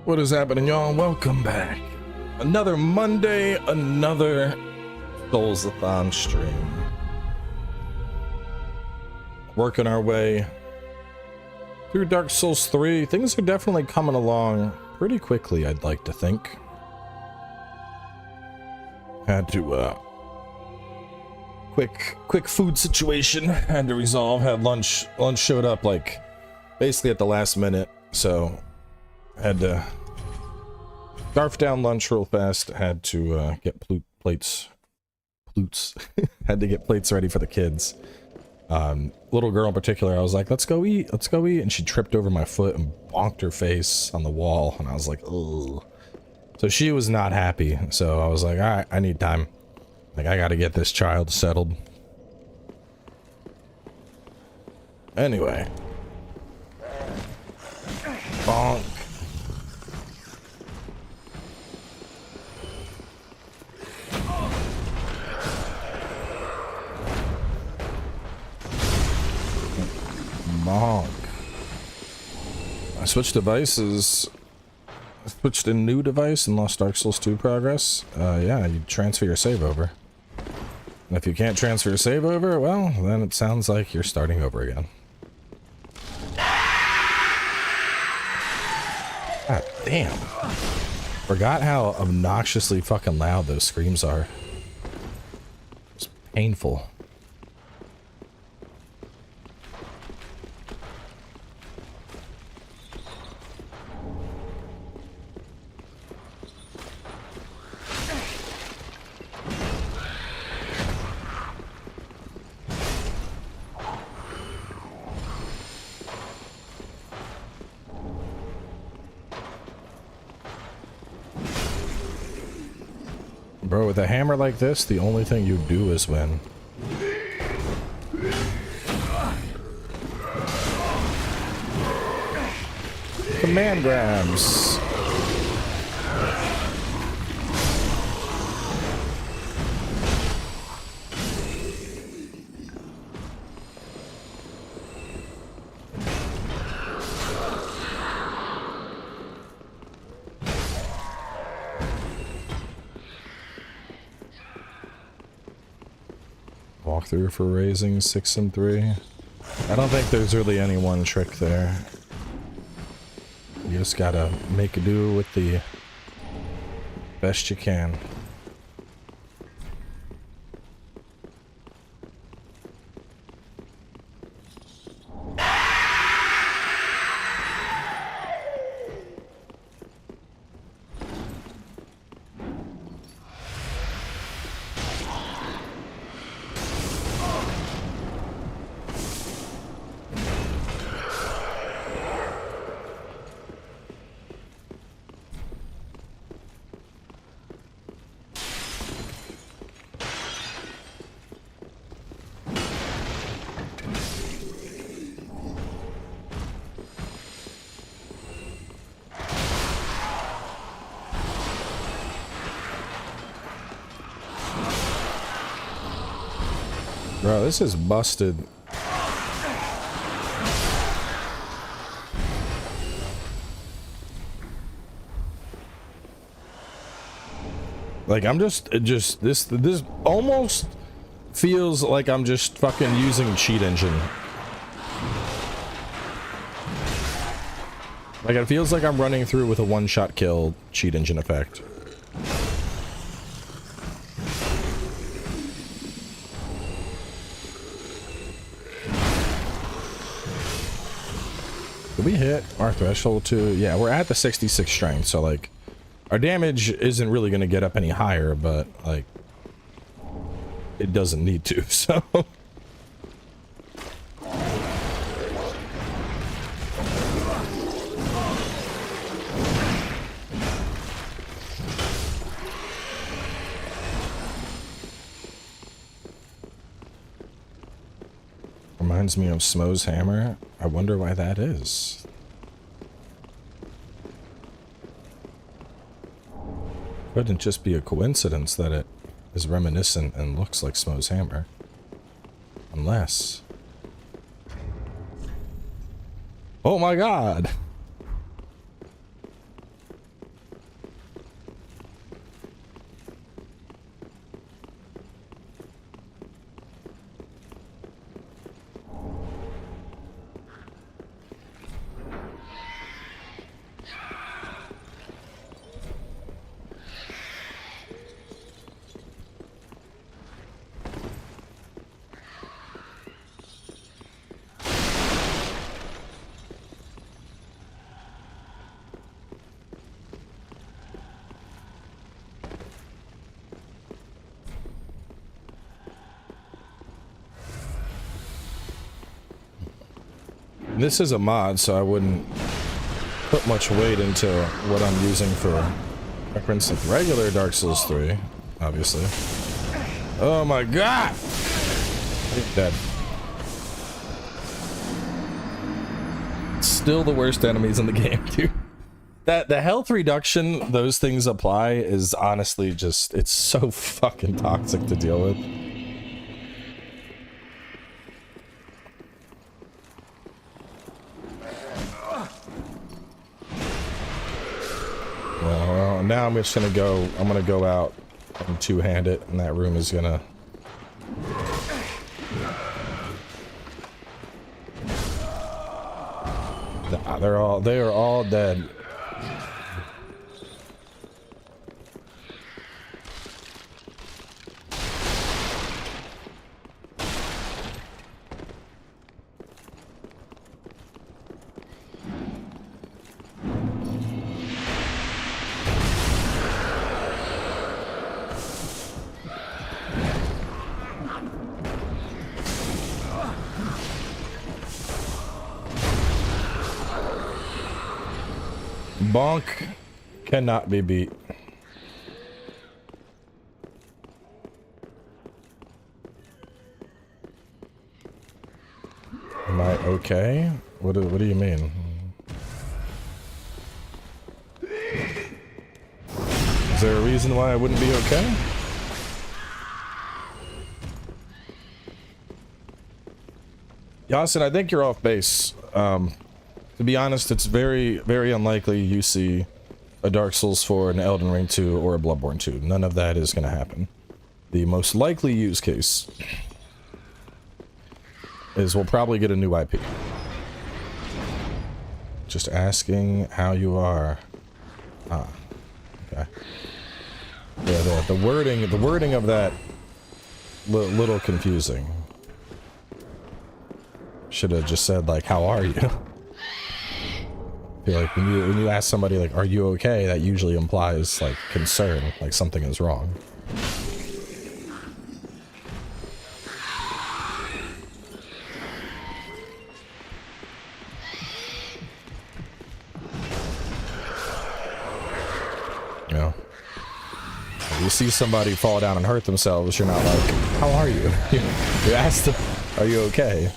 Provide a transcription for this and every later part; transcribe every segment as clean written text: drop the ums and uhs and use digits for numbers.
What is happening, y'all? Welcome back. Another Monday, another Souls-athon stream. Working our way through Dark Souls 3. Things are definitely coming along pretty quickly, I'd like to think. Had to, quick food situation had to resolve. Had lunch showed up like basically at the last minute, so had to scarf down lunch real fast. Had to get plates had to get plates ready for the kids. Little girl in particular, I was like, let's go eat, and she tripped over my foot and bonked her face on the wall, and I was like, ugh. So she was not happy, so I was like, all right, I need time. Like, I gotta get this child settled. Anyway. Bonk. Bonk. I switched devices. I switched a new device and lost Dark Souls 2 progress. Yeah, you transfer your save over. And if you can't transfer your save over, well, then it sounds like you're starting over again. God damn. Forgot how obnoxiously fucking loud those screams are. It's painful. Bro, with a hammer like this, the only thing you do is win. Command grabs. Walkthrough for raising 6 and 3. I don't think there's really any one trick there. You just gotta make do with the best you can. Bro, this is busted. Like, I'm just this almost feels like I'm just fucking using cheat engine. Like, it feels like I'm running through with a one-shot kill cheat engine effect. Did we hit our threshold too? Yeah, we're at the 66 strength, so like our damage isn't really going to get up any higher, but like it doesn't need to, so reminds me of Smo's hammer. I wonder why that is. Couldn't just be a coincidence that it is reminiscent and looks like Smo's hammer. Unless... Oh my god! This is a mod, so I wouldn't put much weight into what I'm using for reference like regular Dark Souls 3, obviously. Oh my god! Dead. Still the worst enemies in the game, dude. That the health reduction those things apply is honestly just, it's so fucking toxic to deal with. Well, now I'm just gonna go, I'm gonna go out and two-hand it, and that room is gonna... They are all dead. Bonk cannot be beat. Am I okay? What do you mean? Is there a reason why I wouldn't be okay? Yasin, I think you're off base. To be honest, it's very, very unlikely you see a Dark Souls 4, an Elden Ring 2, or a Bloodborne 2. None of that is going to happen. The most likely use case is we'll probably get a new IP. Just asking how you are. Ah, okay. Yeah, the wording of that little confusing. Should have just said like, how are you? I feel like when you ask somebody like, are you okay, that usually implies like concern, like something is wrong. You know, if you see somebody fall down and hurt themselves, you're not like, how are you? You ask them, are you okay?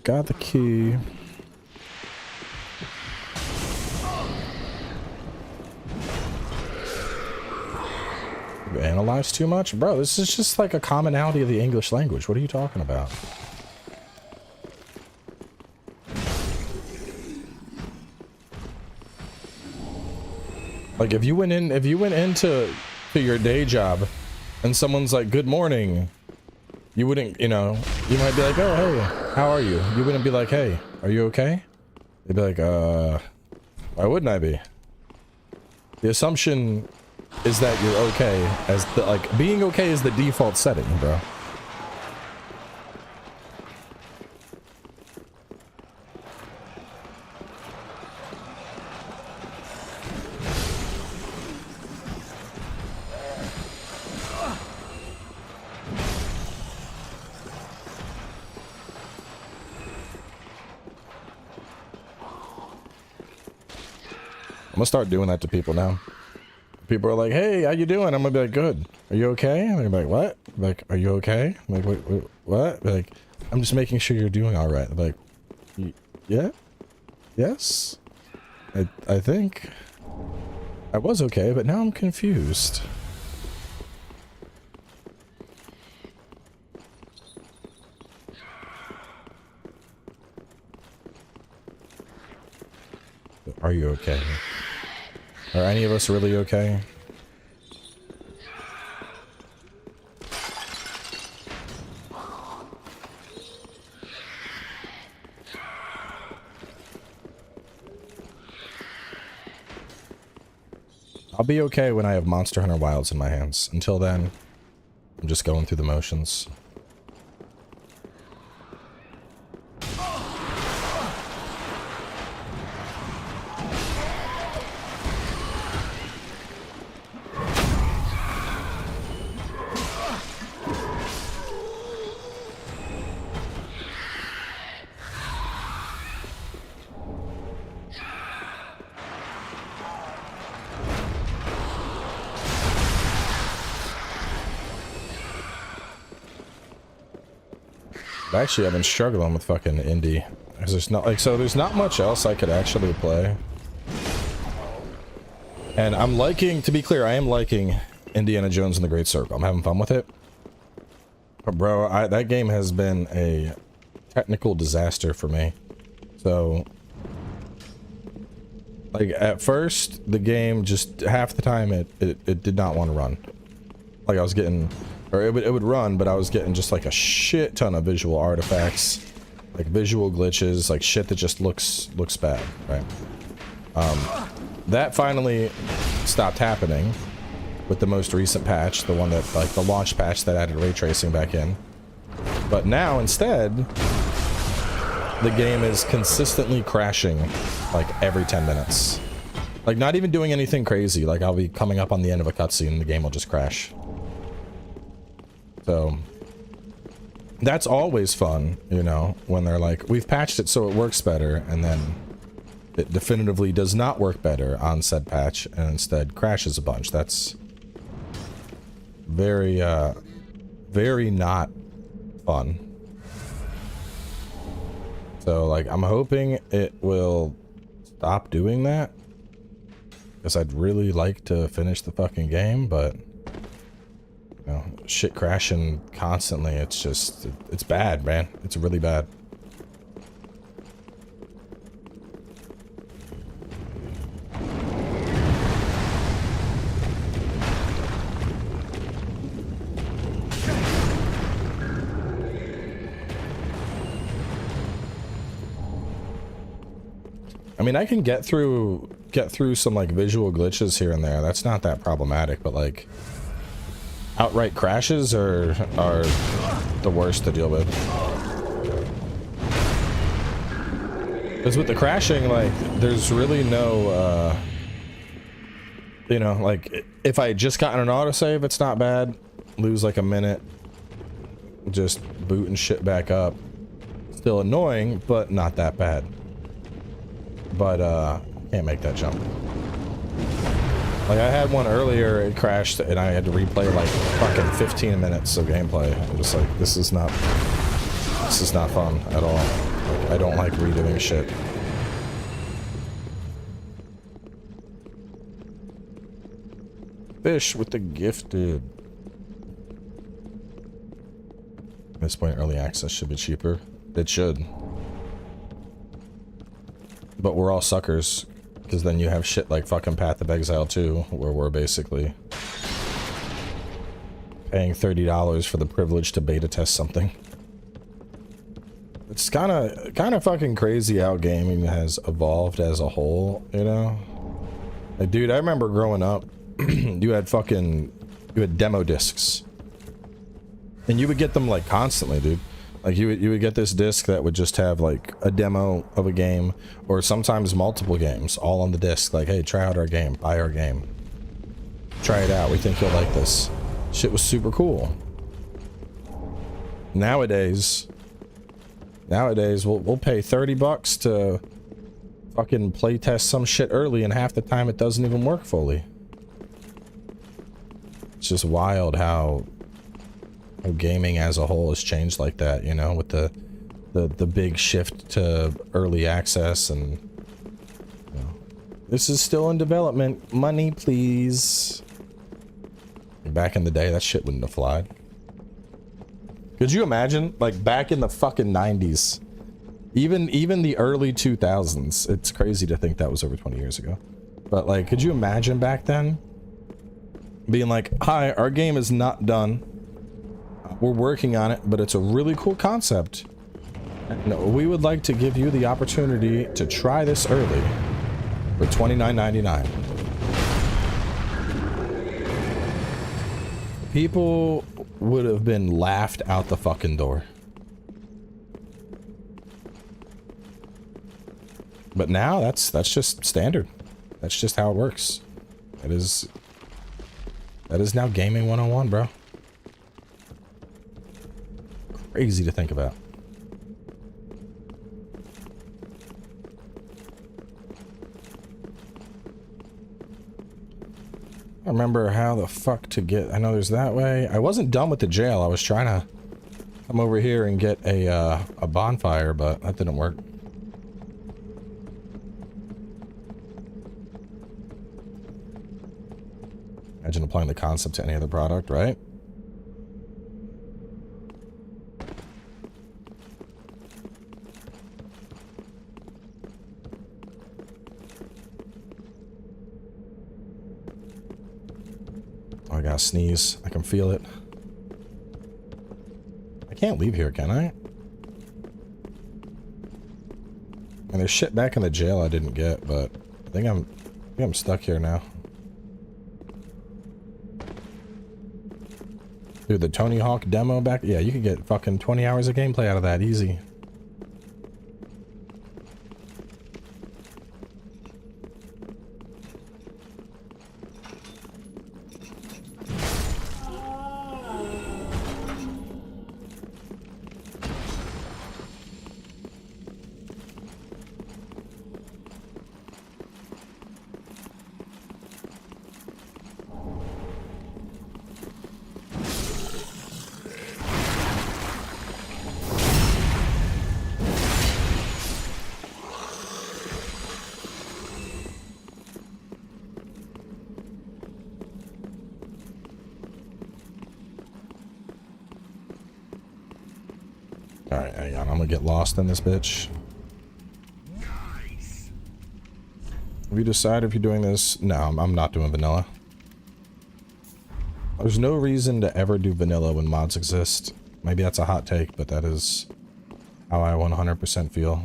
Got the key. You analyze too much? Bro, this is just like a commonality of the English language. What are you talking about? Like if you went into your day job and someone's like, good morning, you wouldn't, you know, you might be like, oh, hey, how are you? You wouldn't be like, hey, are you okay? They'd be like, why wouldn't I be? The assumption is that you're okay, as the, like, being okay is the default setting, bro. I'm gonna start doing that to people now. People are like, hey, how you doing? I'm gonna be like, good. Are you okay? And they're like, what? I'm like, are you okay? I'm like, wait, what? They're like, I'm just making sure you're doing all right. I'm like, yeah? Yes? I think I was okay, but now I'm confused. Are you okay? Are any of us really okay? I'll be okay when I have Monster Hunter Wilds in my hands. Until then, I'm just going through the motions. Actually, I've been struggling with fucking indie. There's not like, so there's not much else I could actually play. And I'm liking, to be clear, I am liking Indiana Jones and the Great Circle. I'm having fun with it. But bro, that game has been a technical disaster for me. So, like, at first, the game just, half the time, it did not want to run. Like, I was getting, or it would run, but I was getting just, like, a shit ton of visual artifacts. Like, visual glitches, like, shit that just looks bad, right? That finally stopped happening with the most recent patch, the one that, like, the launch patch that added ray tracing back in. But now, instead, the game is consistently crashing, like, every 10 minutes. Like, not even doing anything crazy. Like, I'll be coming up on the end of a cutscene and the game will just crash. So, that's always fun, you know, when they're like, we've patched it so it works better, and then it definitively does not work better on said patch, and instead crashes a bunch. That's very, very not fun. So, like, I'm hoping it will stop doing that, because I'd really like to finish the fucking game, but, you know, shit crashing constantly, it's just, it's bad, man. It's really bad. I mean, I can get through some, like, visual glitches here and there. That's not that problematic, but, like, outright crashes are the worst to deal with. Because with the crashing, like, there's really no, you know, like, if I had just gotten an autosave, it's not bad. Lose, like, a minute. Just booting shit back up. Still annoying, but not that bad. But, can't make that jump. Like, I had one earlier, it crashed, and I had to replay, like, fucking 15 minutes of gameplay. I'm just like, this is not fun at all. Like, I don't like redoing shit. Fish with the gifted. At this point, early access should be cheaper. It should. But we're all suckers, because then you have shit like fucking Path of Exile 2, where we're basically paying $30 for the privilege to beta test something. It's kind of fucking crazy how gaming has evolved as a whole, you know? Like, dude, I remember growing up, you had demo discs. And you would get them, like, constantly, dude. Like, you would get this disc that would just have, like, a demo of a game, or sometimes multiple games, all on the disc. Like, hey, try out our game, buy our game. Try it out, we think you'll like this. Shit was super cool. Nowadays, we'll pay $30 to fucking playtest some shit early, and half the time it doesn't even work fully. It's just wild how gaming as a whole has changed like that, you know, with the big shift to early access, and you know, this is still in development. Money, please. Back in the day, that shit wouldn't have flied. Could you imagine, like, back in the fucking 90s, even the early 2000s? It's crazy to think that was over 20 years ago. But, like, could you imagine back then being like, hi, our game is not done. We're working on it, but it's a really cool concept. And we would like to give you the opportunity to try this early for $29.99. People would have been laughed out the fucking door. But now that's just standard. That's just how it works. That is now gaming 101, bro. Crazy to think about. I remember how the fuck to get. I know there's that way. I wasn't done with the jail. I was trying come over here and get a bonfire, but that didn't work. Imagine applying the concept to any other product, right? Oh, I gotta sneeze. I can feel it. I can't leave here, can I? And there's shit back in the jail I didn't get, but I think I'm stuck here now. Dude, the Tony Hawk demo back? Yeah, you could get fucking 20 hours of gameplay out of that, easy. Alright, hang on. I'm gonna get lost in this bitch. Have you decided if you're doing this? No, I'm not doing vanilla. There's no reason to ever do vanilla when mods exist. Maybe that's a hot take, but that is how I 100% feel.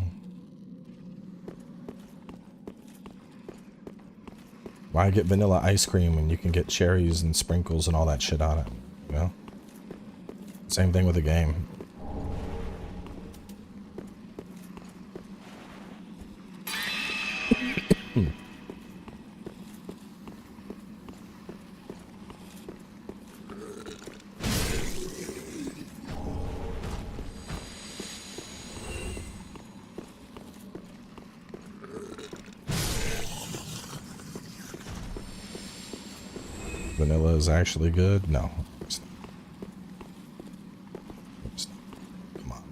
Why get vanilla ice cream when you can get cherries and sprinkles and all that shit on it? You know? Same thing with the game. Vanilla is actually good? No. Come on.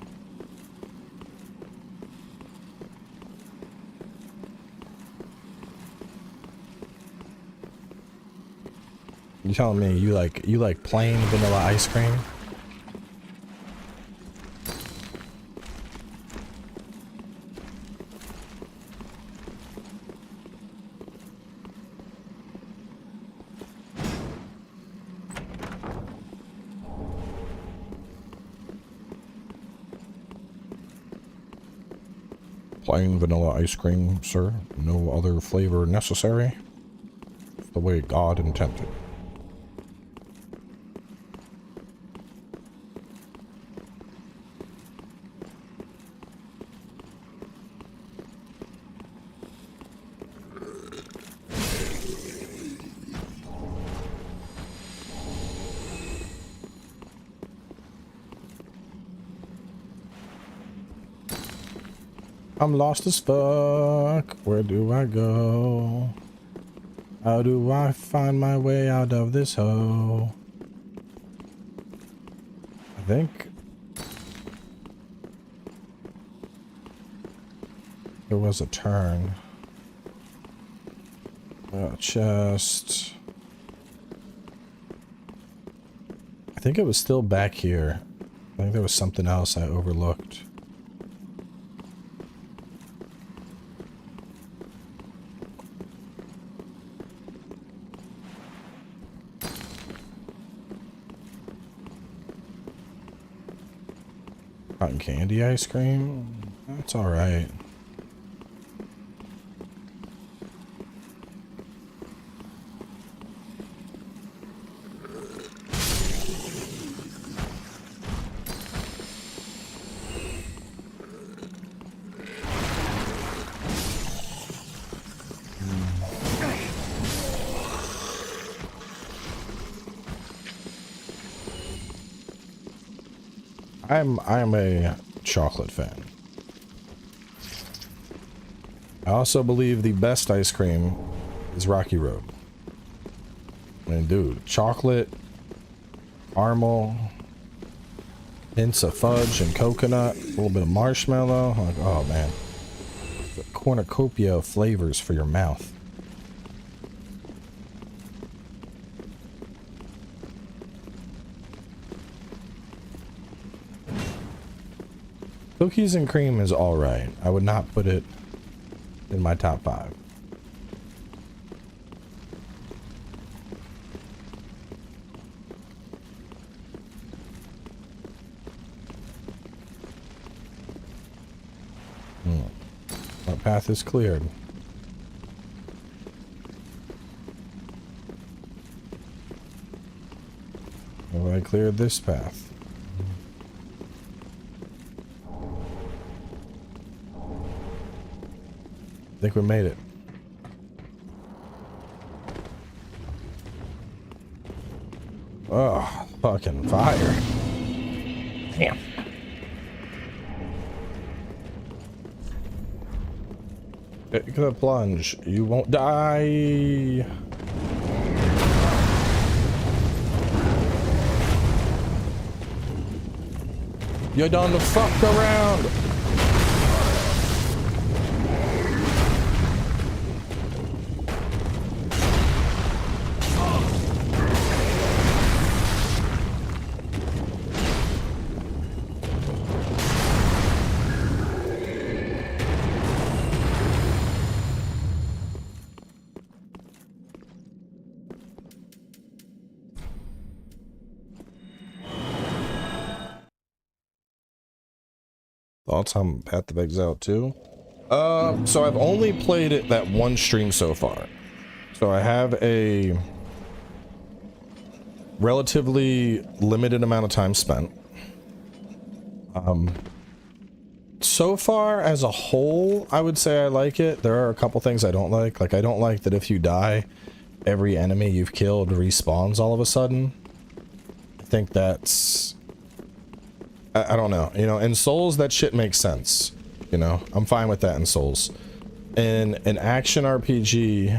You telling me you like plain vanilla ice cream? Plain vanilla ice cream, sir. No other flavor necessary. It's the way God intended. I'm lost as fuck. Where do I go? How do I find my way out of this hole? I think there was a turn. Chest. I think it was still back here. I think there was something else I overlooked. Cotton candy ice cream? That's alright. I'm a chocolate fan. I also believe the best ice cream is Rocky Road. I mean, dude, chocolate, caramel, hints of fudge and coconut, a little bit of marshmallow. Like, oh man, the cornucopia of flavors for your mouth. Cookies and cream is alright. I would not put it in my top 5. Our path is cleared. Have I cleared this path? I think we made it. Oh, fucking fire. Damn. Take the plunge. You won't die. You're done to fuck around. Thoughts on Path of Exile 2? So I've only played it that one stream so far. So I have a relatively limited amount of time spent. So far as a whole, I would say I like it. There are a couple things I don't like. Like, I don't like that if you die, every enemy you've killed respawns all of a sudden. I think that's... I don't know, you know, in Souls that shit makes sense, you know, I'm fine with that in Souls. In an action RPG,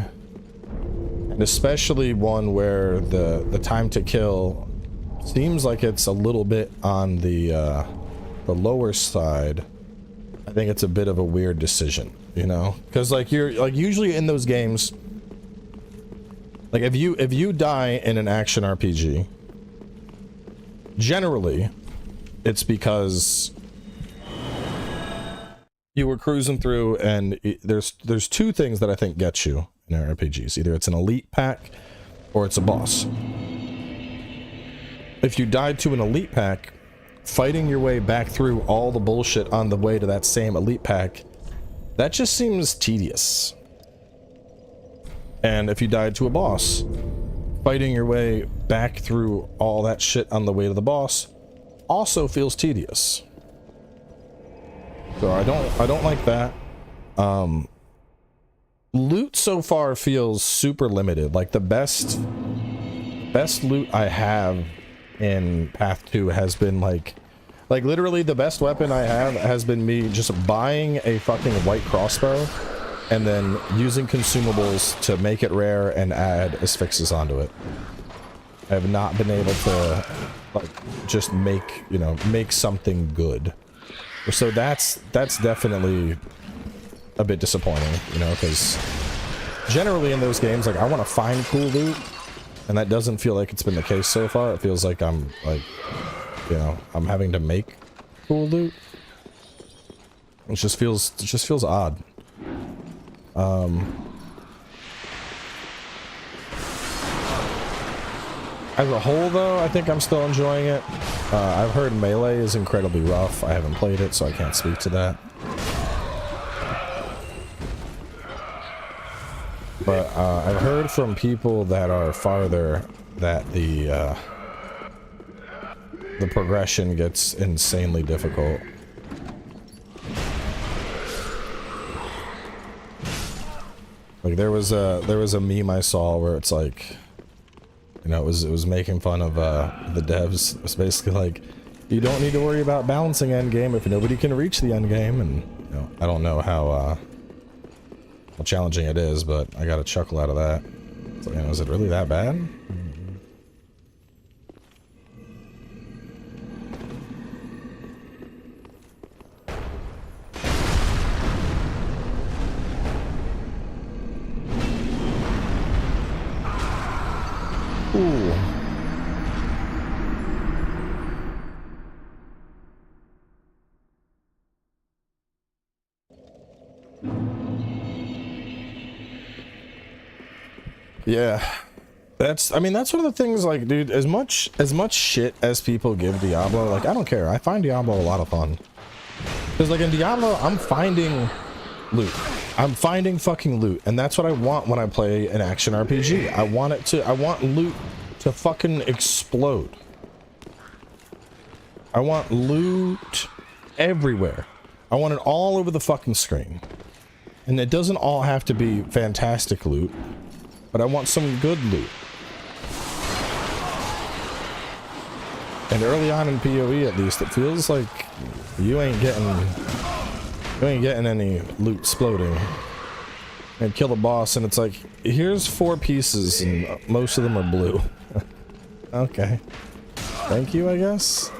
and especially one where the time to kill seems like it's a little bit on the lower side, I think it's a bit of a weird decision, you know, because like you're like usually in those games, like if you die in an action RPG, generally it's because you were cruising through and there's two things that I think get you in RPGs. Either it's an elite pack or it's a boss. If you died to an elite pack, fighting your way back through all the bullshit on the way to that same elite pack, that just seems tedious. And if you died to a boss, fighting your way back through all that shit on the way to the boss also feels tedious. So I don't like that. Loot so far feels super limited. Like the best loot I have in Path 2 has been like literally the best weapon I have has been me just buying a fucking white crossbow and then using consumables to make it rare and add asphyxes onto it. I have not been able to like just make, you know, make something good. So that's definitely a bit disappointing, you know, because generally in those games, like, I want to find cool loot, and that doesn't feel like it's been the case so far. It feels like I'm, like, you know, I'm having to make cool loot. It just feels odd. As a whole, though, I think I'm still enjoying it. I've heard Melee is incredibly rough. I haven't played it, so I can't speak to that. But I've heard from people that are farther that the progression gets insanely difficult. Like there was a meme I saw where it's like, you know, it was making fun of the devs. It's basically like, you don't need to worry about balancing endgame if nobody can reach the endgame, and you know, I don't know how challenging it is, but I got a chuckle out of that. So, you know, is it really that bad? Yeah. I mean, that's one of the things, like, dude, as much shit as people give Diablo, like, I don't care. I find Diablo a lot of fun. Because, like, in Diablo, I'm finding loot. I'm finding fucking loot. And that's what I want when I play an action RPG. I want loot to fucking explode. I want loot everywhere. I want it all over the fucking screen. And it doesn't all have to be fantastic loot, but I want some good loot. And early on in PoE, at least, it feels like you ain't getting any loot exploding. And kill a boss, and it's like, here's 4 pieces, and most of them are blue. Okay. Thank you, I guess.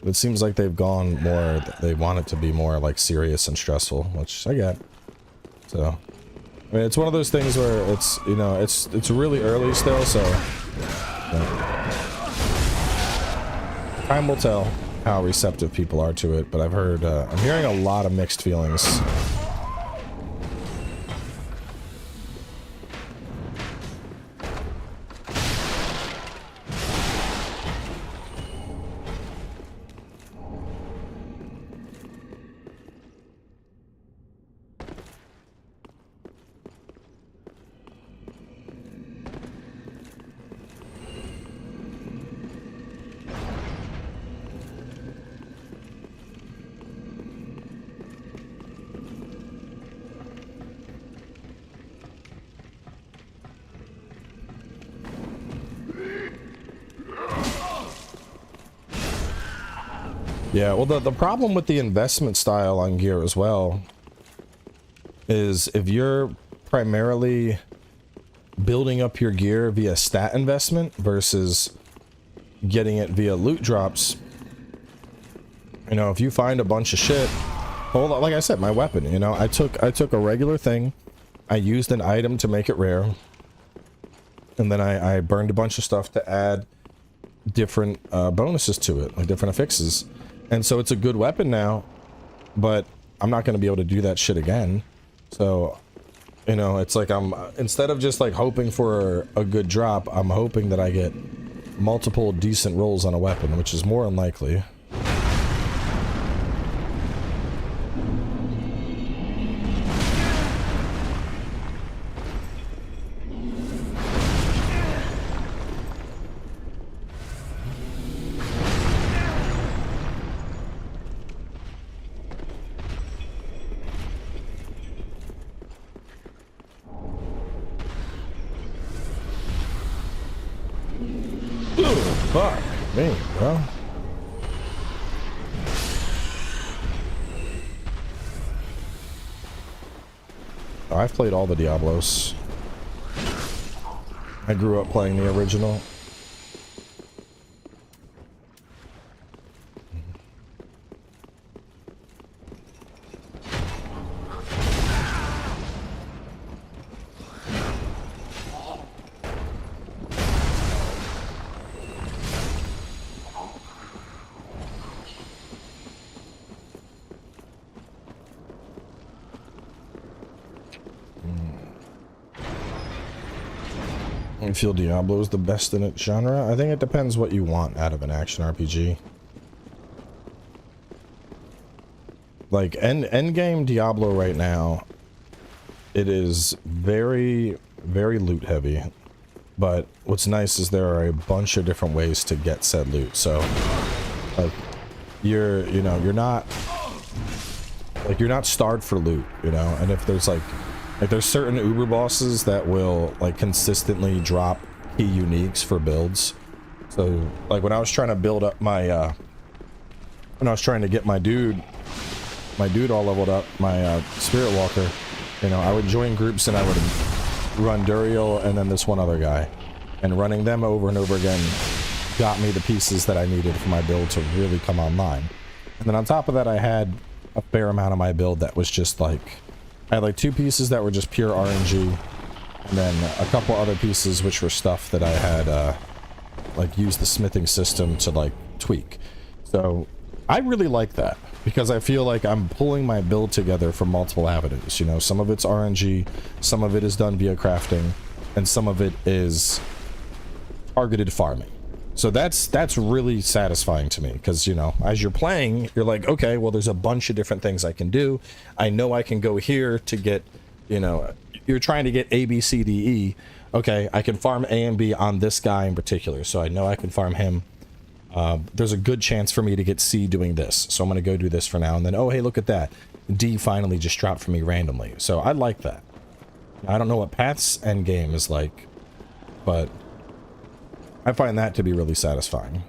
It seems like they've gone more, they want it to be more like serious and stressful, which I get. So, I mean, it's one of those things where it's, you know, it's really early still, so time will tell how receptive people are to it, but I've heard, I'm hearing a lot of mixed feelings. Yeah, well, the problem with the investment style on gear as well is if you're primarily building up your gear via stat investment versus getting it via loot drops, you know, if you find a bunch of shit, well, like I said, my weapon, you know, I took a regular thing, I used an item to make it rare, and then I burned a bunch of stuff to add different bonuses to it, like different affixes. And so it's a good weapon now, but I'm not going to be able to do that shit again. So, you know, it's like instead of just like hoping for a good drop, I'm hoping that I get multiple decent rolls on a weapon, which is more unlikely. Fuck me, bro. Oh, I've played all the Diablos. I grew up playing the original. I feel Diablo is the best in its genre. I think it depends what you want out of an action RPG. Like end game Diablo right now, it is very, very loot heavy. But what's nice is there are a bunch of different ways to get said loot. So like you're not starved for loot, you know, and if there's like there's certain uber bosses that will like consistently drop key uniques for builds. So like when I was trying to build up my when I was trying to get my dude all leveled up, my spirit walker, you know, I would join groups and I would run Duriel and then this one other guy, and running them over and over again got me the pieces that I needed for my build to really come online. And then on top of that, I had a fair amount of my build that was just like, I had like 2 pieces that were just pure RNG, and then a couple other pieces which were stuff that I had like used the smithing system to like tweak. So I really like that. because I feel like I'm pulling my build together from multiple avenues. You know, some of it's RNG, some of it is done via crafting, and some of it is targeted farming. So that's really satisfying to me, because, you know, as you're playing, you're like, okay, well, there's a bunch of different things I can do. I know I can go here to get, you know, you're trying to get A, B, C, D, E. Okay, I can farm A and B on this guy in particular, so I know I can farm him. There's a good chance for me to get C doing this, so I'm going to go do this for now, and then, oh, hey, look at that. D finally just dropped for me randomly, so I like that. I don't know what Path's endgame is like, but I find that to be really satisfying.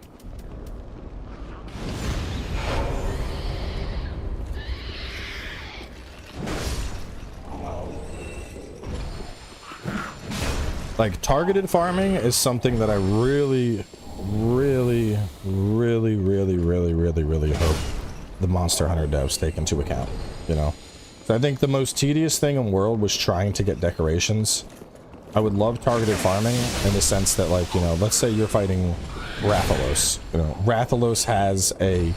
Like, targeted farming is something that I really hope the Monster Hunter devs take into account, you know? So I think the most tedious thing in the world was trying to get decorations. I would love targeted farming in the sense that, like, you know, let's say you're fighting Rathalos. You know, Rathalos has a,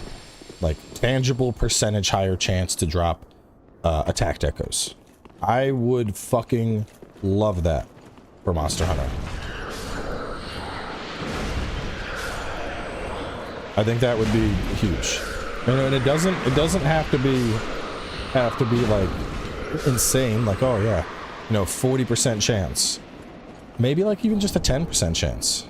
like, tangible percentage higher chance to drop attack decos. I would fucking love that for Monster Hunter. I think that would be huge. You know, and it doesn't have to be like insane, like, oh yeah, you know, 40% chance. Maybe like even just a 10% chance.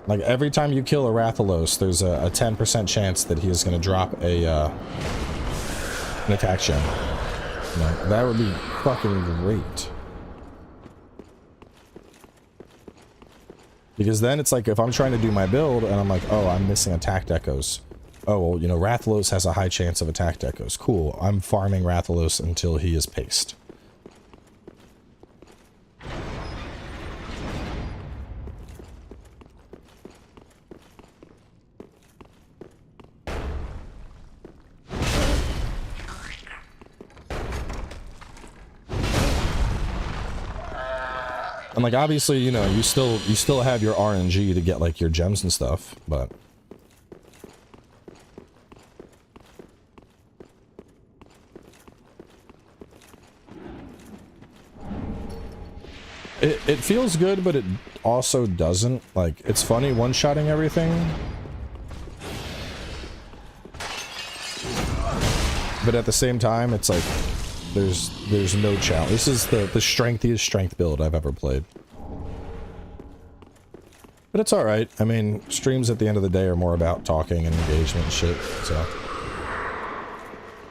Like every time you kill a Rathalos, there's a 10% chance that he is going to drop a an attack gem. You know, that would be fucking great. Because then it's like, if I'm trying to do my build and I'm like, oh, I'm missing attack decos. Oh, well, you know, Rathalos has a high chance of attack decos. Cool. I'm farming Rathalos until he is paced. And like, obviously, you know, you still have your RNG to get like your gems and stuff, but it feels good, but it also doesn't. Like, it's funny one-shotting everything, but at the same time, it's like there's no challenge. This is the strengthiest strength build I've ever played. But it's alright. I mean, streams at the end of the day are more about talking and engagement and shit, so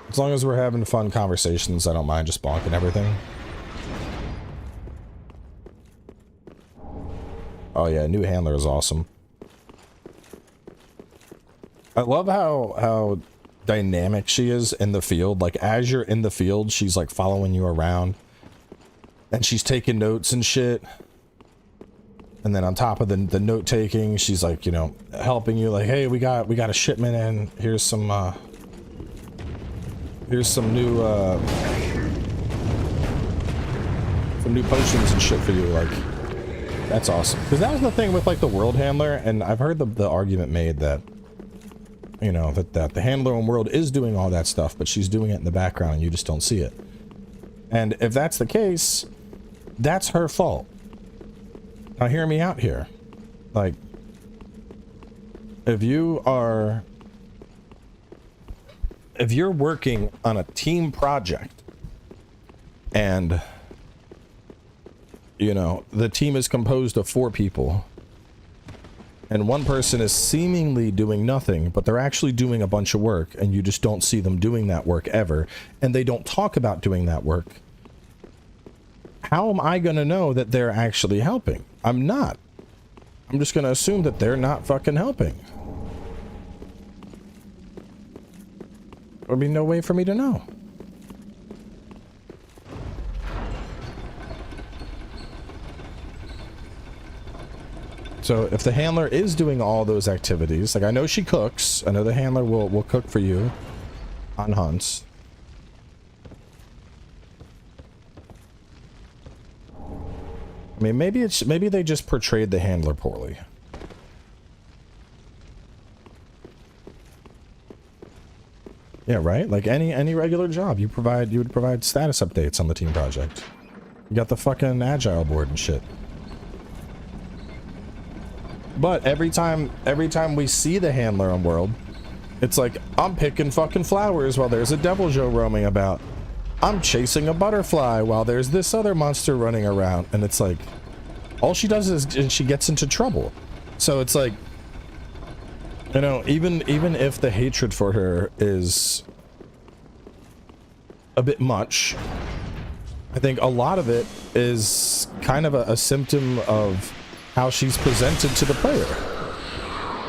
as long as we're having fun conversations, I don't mind just bonking everything. Oh yeah, new handler is awesome. I love how dynamic she is in the field. Like, as you're in the field, she's like following you around and she's taking notes and shit. And then on top of the note taking, she's like, you know, helping you, like, hey, we got a shipment in, here's some new potions and shit for you. Like, that's awesome. Because that was the thing with like the world handler, and I've heard the argument made that, you know, that the handler in world is doing all that stuff, but she's doing it in the background and you just don't see it. And if that's the case, that's her fault. Now hear me out here. Like, if you're working on a team project and, you know, the team is composed of 4 people, and one person is seemingly doing nothing, but they're actually doing a bunch of work, and you just don't see them doing that work ever, and they don't talk about doing that work, how am I going to know that they're actually helping? I'm not. I'm just going to assume that they're not fucking helping. There'll be no way for me to know. So if the handler is doing all those activities, like, I know she cooks. I know the handler will cook for you on hunts. I mean, maybe they just portrayed the handler poorly. Yeah, right? Like any regular job, you would provide status updates on the team project. You got the fucking Agile board and shit. But every time we see the handler on World, it's like, I'm picking fucking flowers while there's a Devil Joe roaming about. I'm chasing a butterfly while there's this other monster running around. And it's like, all she does is she gets into trouble. So it's like, you know, even if the hatred for her is a bit much, I think a lot of it is kind of a symptom of how she's presented to the player.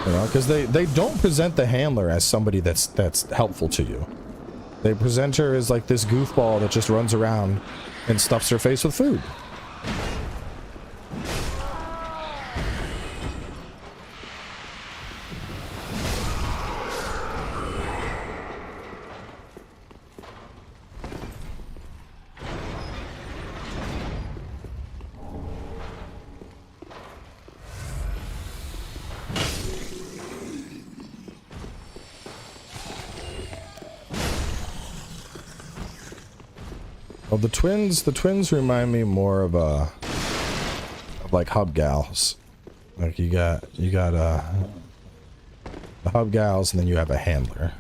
You know, because they don't present the handler as somebody that's helpful to you. They present her as like this goofball that just runs around and stuffs her face with food. Well, the twins remind me more of like hub gals. Like you got the hub gals, and then you have a handler.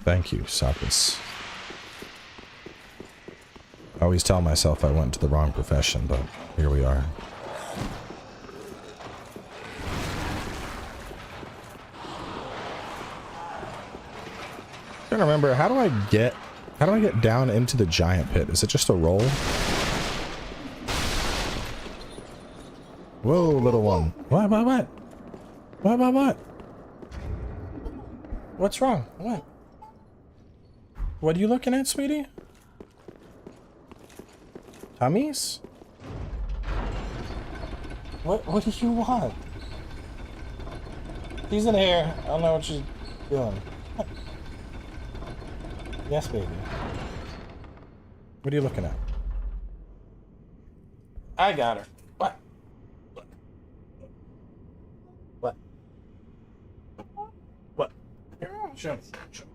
Thank you, Sapis. I always tell myself I went to the wrong profession, but here we are. I'm trying to remember, how do I get down into the giant pit? Is it just a roll? Whoa, little one. What? What? What's wrong? What? What are you looking at, sweetie? Tummies? What do you want? She's in here. I don't know what she's doing. Yes, baby. What are you looking at? I got her. What? What? Here, show me. Show me.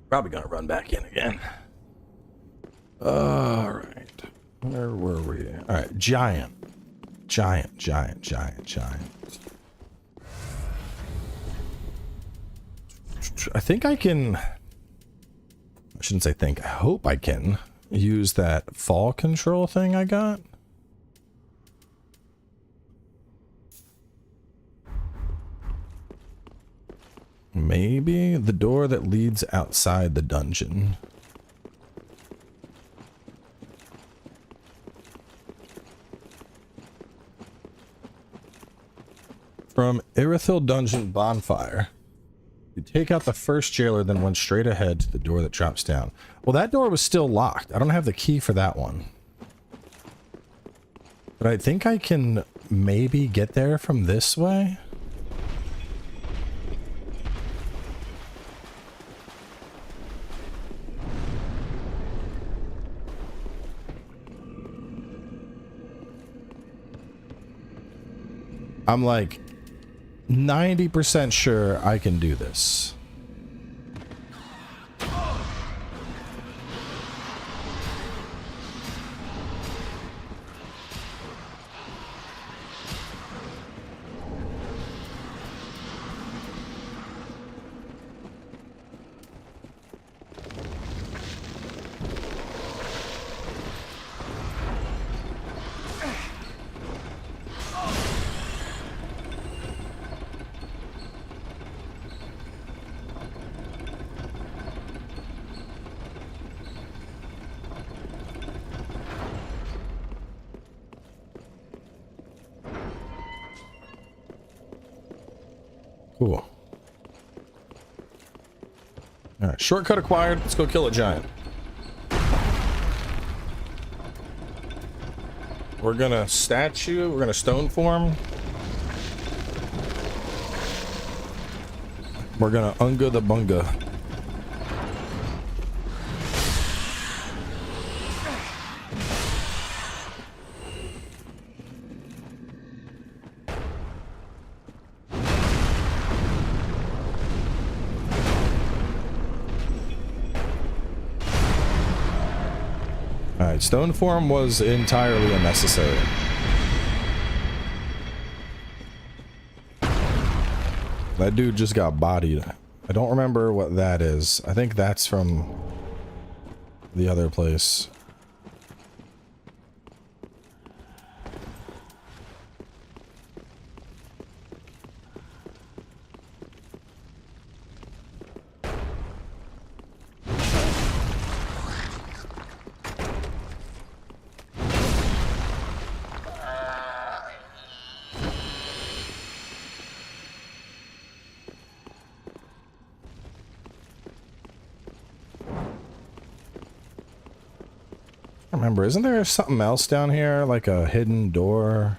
Probably gonna run back in again. All right. Where were we? All right. Giant. I think I can... I shouldn't say think. I hope I can use that fall control thing I got. Maybe the door that leads outside the dungeon. From Irithyll Dungeon Bonfire. You take out the first jailer, then went straight ahead to the door that drops down. Well, that door was still locked. I don't have the key for that one. But I think I can maybe get there from this way. I'm like 90% sure I can do this. Cool. Alright, shortcut acquired. Let's go kill a giant. We're gonna statue, we're gonna stone form. We're gonna unga the bunga. Alright, stone form was entirely unnecessary. That dude just got bodied. I don't remember what that is. I think that's from the other place. Remember, isn't there something else down here, like a hidden door?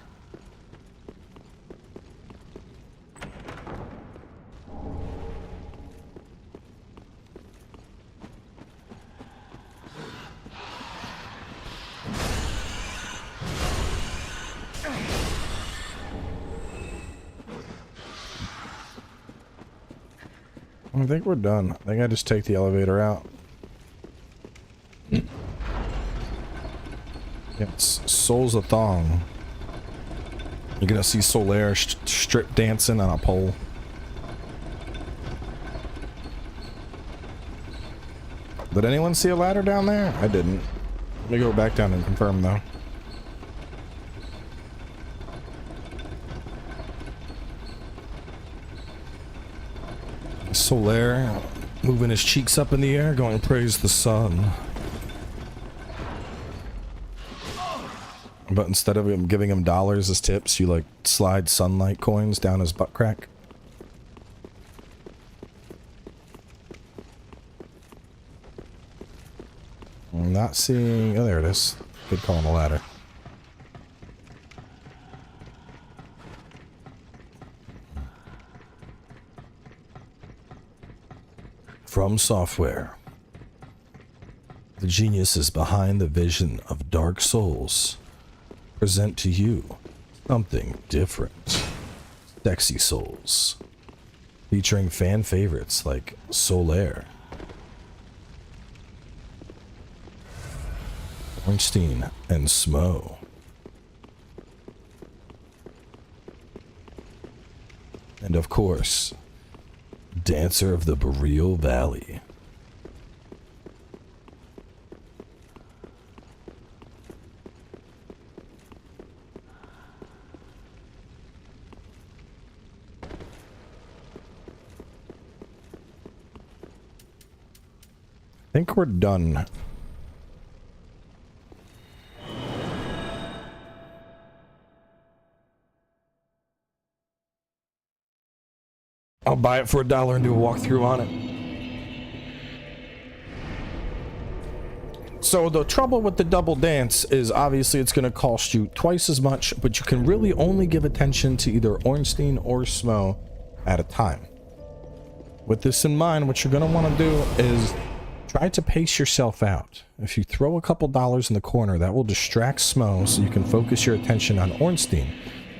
I think we're done. I think I just take the elevator out. Yeah, it's Souls-athon. You're gonna see Solaire strip dancing on a pole. Did anyone see a ladder down there? I didn't. Let me go back down and confirm though. Solaire moving his cheeks up in the air, going praise the sun. But instead of him giving him dollars as tips, you like slide sunlight coins down his butt crack. I'm not seeing... Oh, there it is. Good call on the ladder. From Software. The geniuses behind the vision of Dark Souls present to you something different. Sexy Souls. Featuring fan favorites like Solaire, Ornstein, and Smo. And of course, Dancer of the Boreal Valley. I think we're done. I'll buy it for $1 and do a walkthrough on it. So the trouble with the double dance is obviously it's going to cost you twice as much, but you can really only give attention to either Ornstein or Smo at a time. With this in mind, what you're going to want to do is try to pace yourself out. If you throw a couple dollars in the corner, that will distract Smo so you can focus your attention on Ornstein.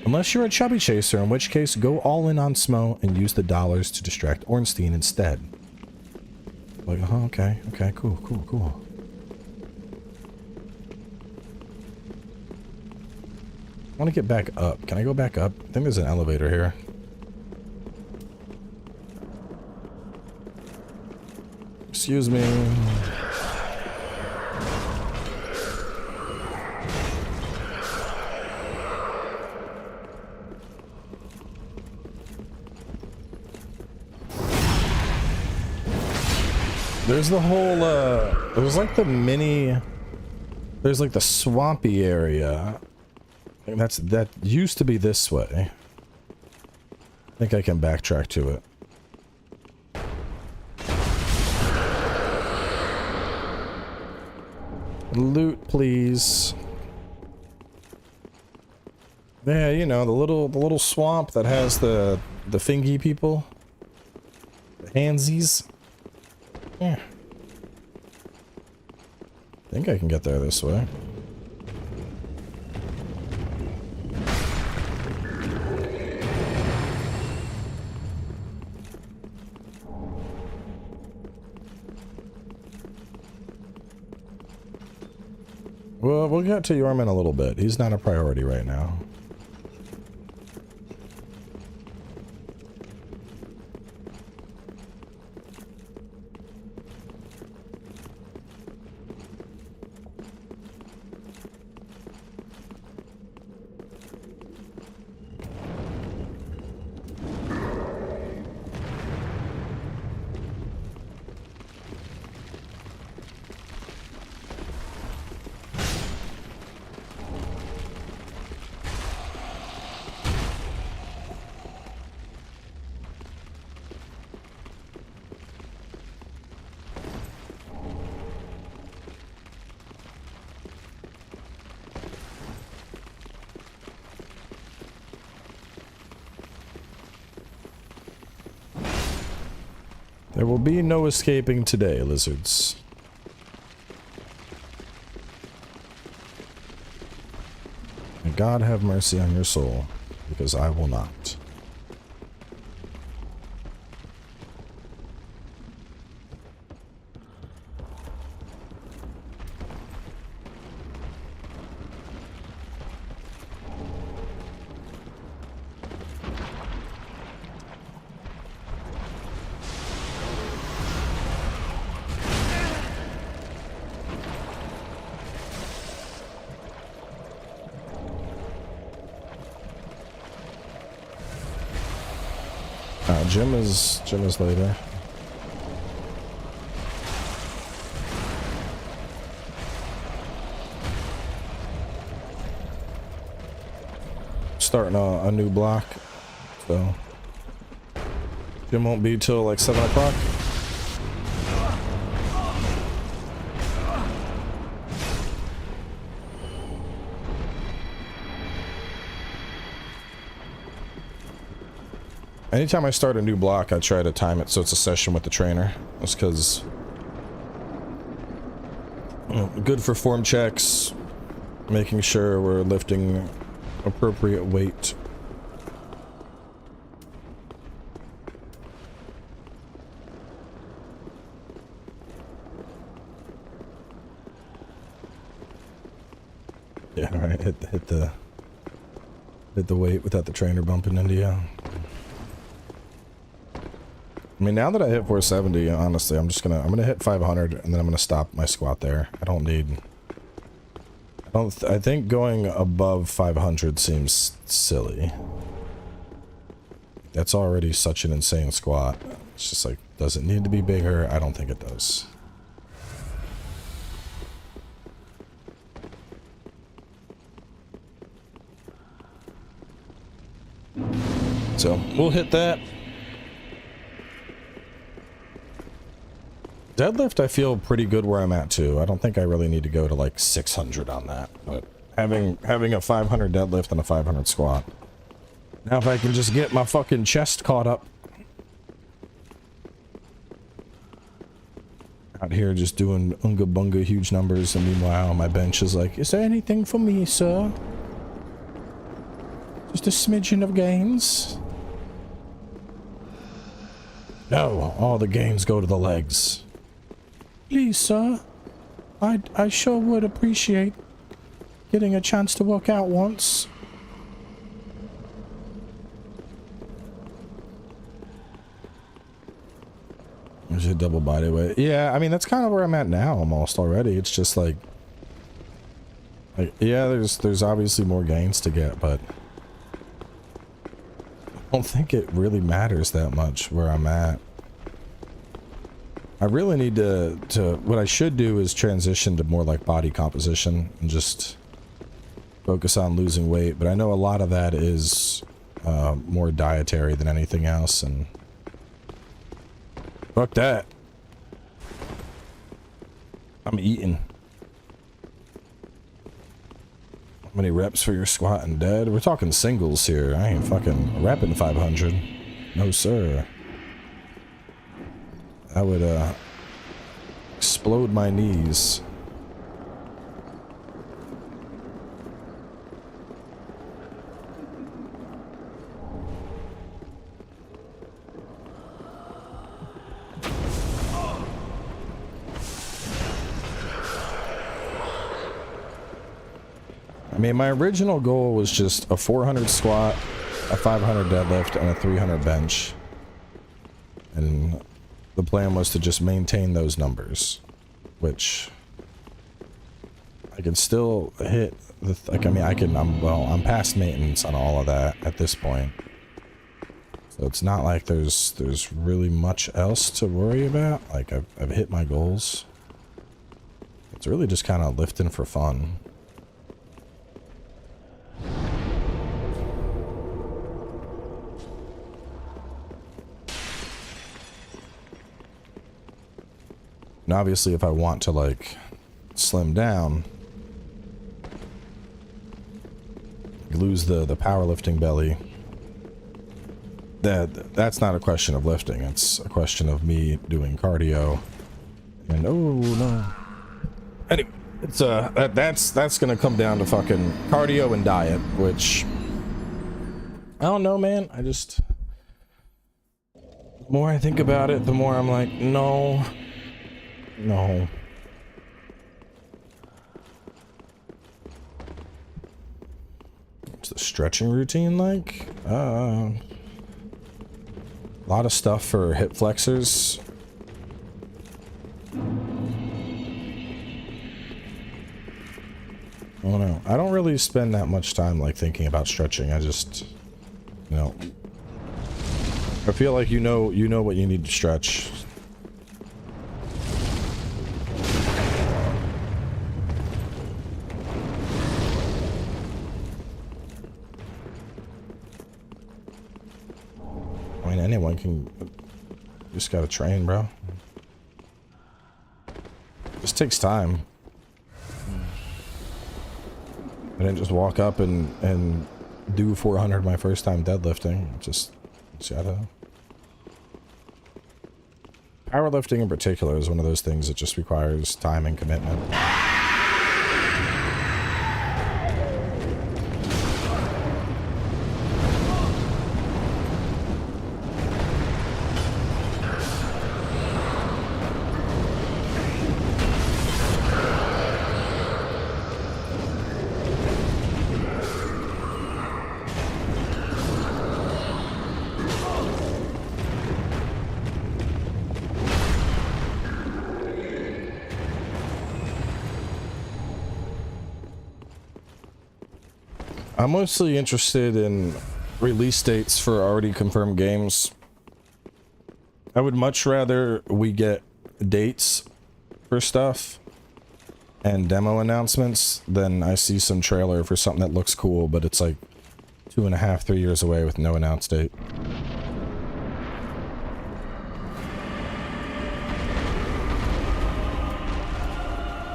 Unless you're a chubby chaser, in which case go all in on Smo and use the dollars to distract Ornstein instead. Like, oh, okay, okay, cool, cool, cool. I want to get back up. Can I go back up? I think there's an elevator here. Excuse me. There's the whole, there's like the mini, there's like the swampy area. I think that used to be this way. I think I can backtrack to it. Loot, please. Yeah, you know, the little swamp that has the thingy people. The handsies. Yeah. I think I can get there this way. Well, we'll get to Yorm in a little bit. He's not a priority right now. There will be no escaping today, lizards. May God have mercy on your soul, because I will not. Jim is later. Starting a new block, so Jim won't be till like 7 o'clock. Anytime I start a new block, I try to time it so it's a session with the trainer. That's because, you know, good for form checks, making sure we're lifting appropriate weight. Yeah, right. Hit the weight without the trainer bumping into you. I mean, now that I hit 470, honestly, I'm gonna hit 500 and then I'm gonna stop my squat there. I think going above 500 seems silly. That's already such an insane squat. It's just like, does it need to be bigger? I don't think it does. So, we'll hit that. Deadlift, I feel pretty good where I'm at too. I don't think I really need to go to like 600 on that, but having a 500 deadlift and a 500 squat. Now if I can just get my fucking chest caught up. Out here just doing unga bunga huge numbers, and meanwhile my bench is like, is there anything for me, sir? Just a smidgen of gains. No, all the gains go to the legs. Please, sir. I sure would appreciate getting a chance to work out once. There's a double body weight. Yeah, I mean, that's kind of where I'm at now almost already. It's just like yeah, there's obviously more gains to get, but I don't think it really matters that much where I'm at. I really need to what I should do is transition to more like body composition and just focus on losing weight, but I know a lot of that is more dietary than anything else, and fuck that. I'm eating. How many reps for your squat and dead? We're talking singles here. I ain't fucking repping 500. No, sir. I would explode my knees. I mean, my original goal was just a 400 squat, a 500 deadlift, and a 300 bench. And the plan was to just maintain those numbers, which I can still hit. Like, I mean, I'm past maintenance on all of that at this point. So it's not like there's really much else to worry about. Like, I've hit my goals. It's really just kind of lifting for fun. And obviously, if I want to, like, slim down, lose the powerlifting belly, that's not a question of lifting. It's a question of me doing cardio. And oh no. Anyway, it's that's gonna come down to fucking cardio and diet, which I don't know, man. The more I think about it, the more I'm like, no. What's the stretching routine like? A lot of stuff for hip flexors. I don't know. I don't really spend that much time like thinking about stretching. I just, you know, I feel like you know what you need to stretch. I mean, anyone can. Just gotta train, bro. Just takes time. I didn't just walk up and do 400 my first time deadlifting. Just gotta. Powerlifting in particular is one of those things that just requires time and commitment. I'm mostly interested in release dates for already confirmed games. I would much rather we get dates for stuff and demo announcements than I see some trailer for something that looks cool, but it's like 2.5, 3 years away with no announced date.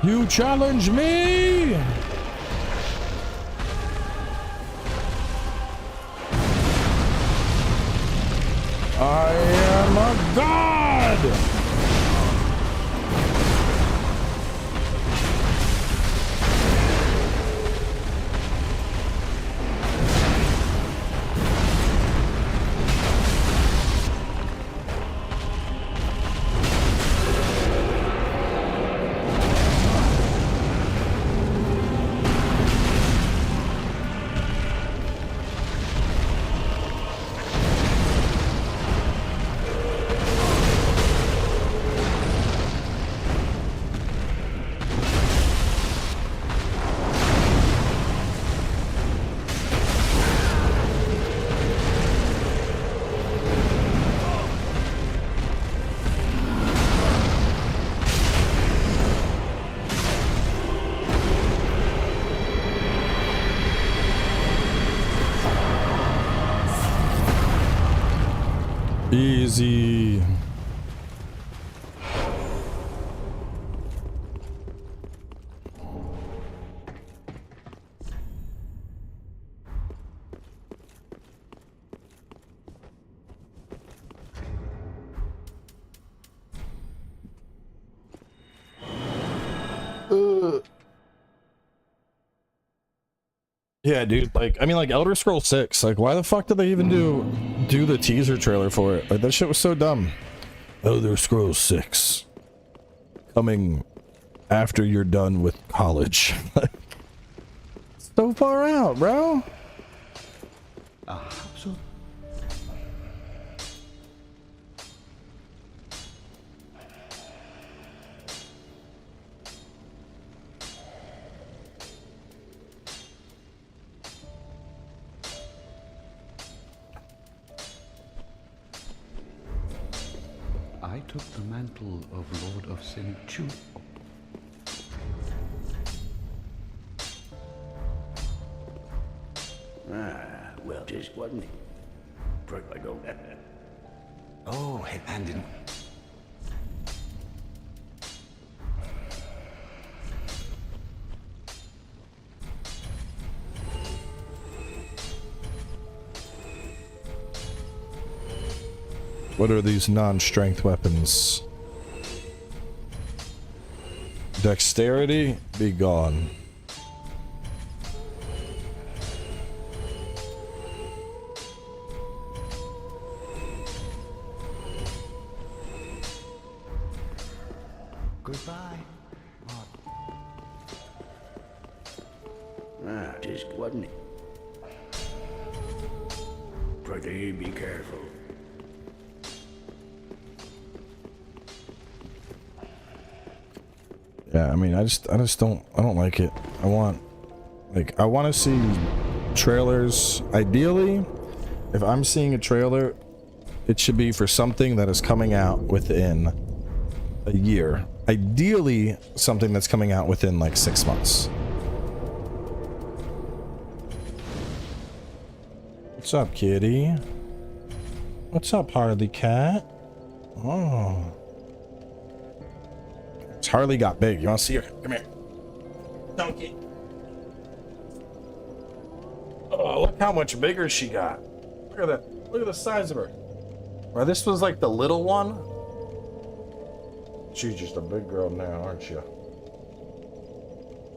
You challenge me! I am a god! Easy. Yeah, dude, like, I mean, like, Elder Scrolls 6, like, why the fuck did they even do the teaser trailer for it? Like, that shit was so dumb. Elder Scrolls 6. Coming after you're done with college. So far out, bro. So I took the mantle of Lord of Sin Chu. Well, just wasn't it? Prick like go. Oh, hey, Landon. What are these non-strength weapons? Dexterity, be gone. Goodbye. Just wasn't it? Pretty be careful. Yeah, I mean, I just don't like it. I want to see trailers. Ideally, if I'm seeing a trailer, it should be for something that is coming out within a year. Ideally, something that's coming out within like 6 months. What's up, kitty? What's up, Harley cat? Oh. Harley got big. You want to see her? Come here. Donkey. Oh, look how much bigger she got. Look at that. Look at the size of her. Well, this was like the little one. She's just a big girl now, aren't you?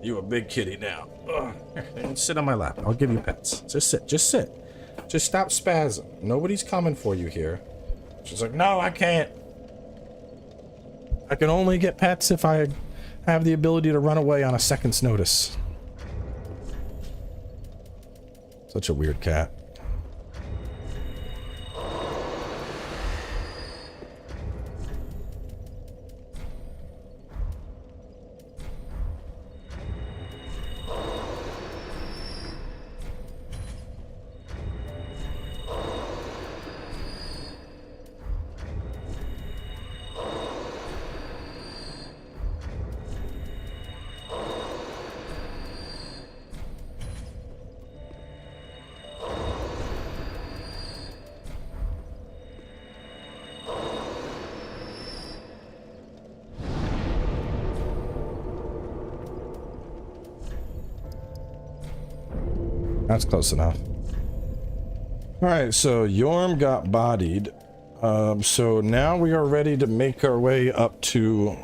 You a big kitty now. Ugh. Sit on my lap. I'll give you pets. Just sit. Just sit. Just stop spazzing. Nobody's coming for you here. She's like, no, I can't. I can only get pets if I have the ability to run away on a second's notice. Such a weird cat. That's close enough. Alright, so Yorm got bodied. So now we are ready to make our way up to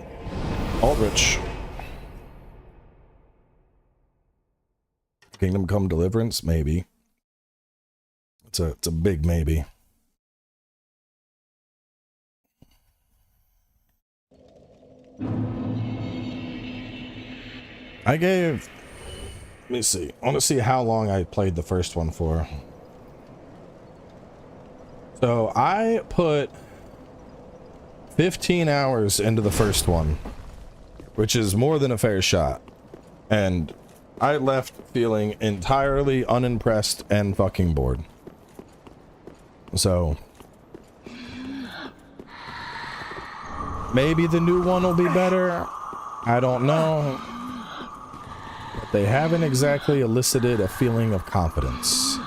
Aldrich. Kingdom Come Deliverance? Maybe. It's a big maybe. I gave... Let me see. I want to see how long I played the first one for. So I put 15 hours into the first one, which is more than a fair shot. And I left feeling entirely unimpressed and fucking bored. So maybe the new one will be better. I don't know. They haven't exactly elicited a feeling of confidence.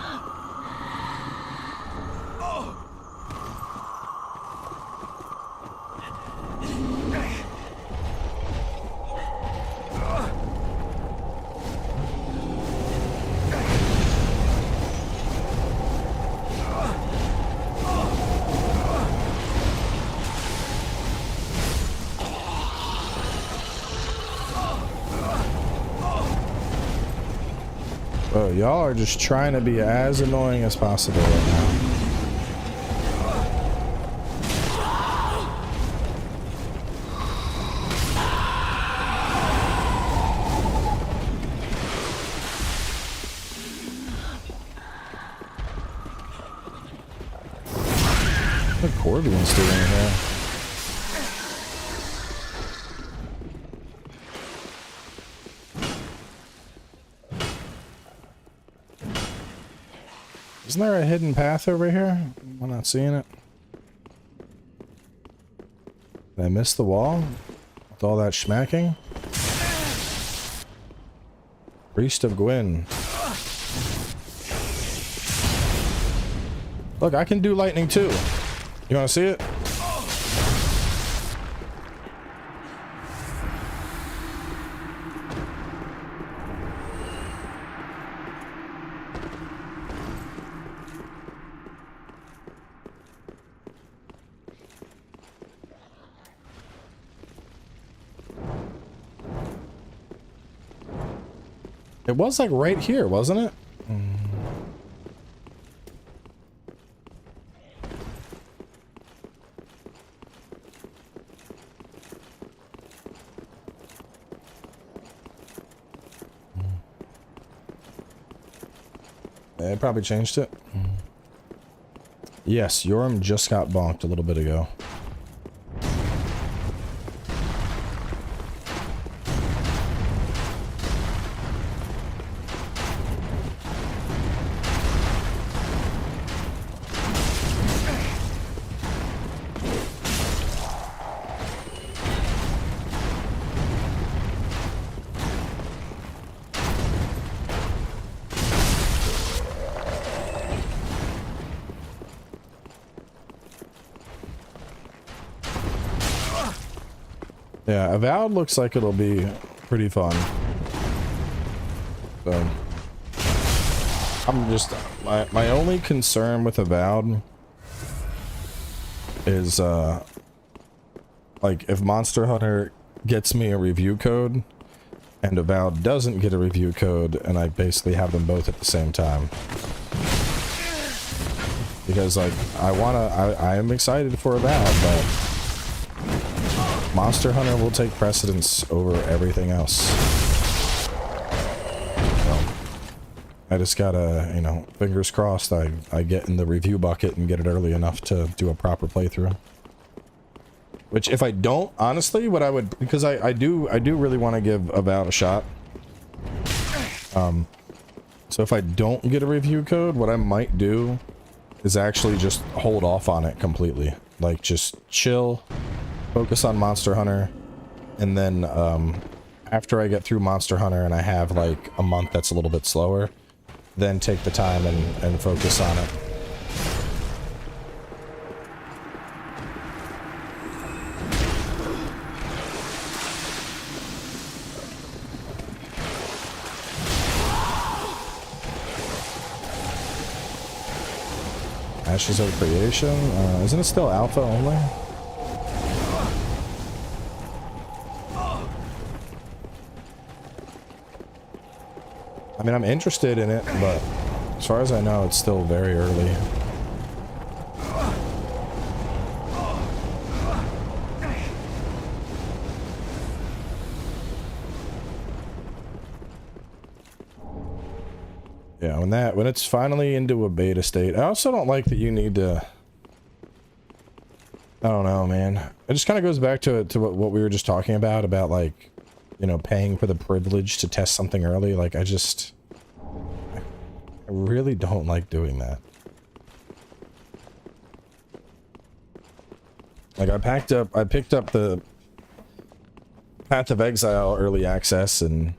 Oh, y'all are just trying to be as annoying as possible right now. What are Corvians doing here? Isn't there a hidden path over here? I'm not seeing it. Did I miss the wall? With all that schmacking? Priest of Gwyn. Look, I can do lightning too. You want to see it? It was like right here, wasn't it? They probably changed it. Yes, Yoram just got bonked a little bit ago. Yeah, Avowed looks like it'll be pretty fun. So, I'm just, my only concern with Avowed is, like, if Monster Hunter gets me a review code, and Avowed doesn't get a review code, and I basically have them both at the same time. Because, like, I am excited for Avowed, but Monster Hunter will take precedence over everything else. So, I just gotta, you know, fingers crossed I get in the review bucket and get it early enough to do a proper playthrough. Which, if I don't, honestly, what I would, because I do really want to give Avowed a shot. So if I don't get a review code, what I might do is actually just hold off on it completely. Like, just chill. Focus on Monster Hunter, and then after I get through Monster Hunter and I have like a month that's a little bit slower, then take the time and focus on it. Ashes of Creation? Isn't it still alpha only? I mean, I'm interested in it, but as far as I know, it's still very early. Yeah, when it's finally into a beta state. I also don't like that you need to, I don't know, man. It just kind of goes back to what we were just talking about like, you know, paying for the privilege to test something early. Like, I really don't like doing that. Like, I picked up the Path of Exile early access, and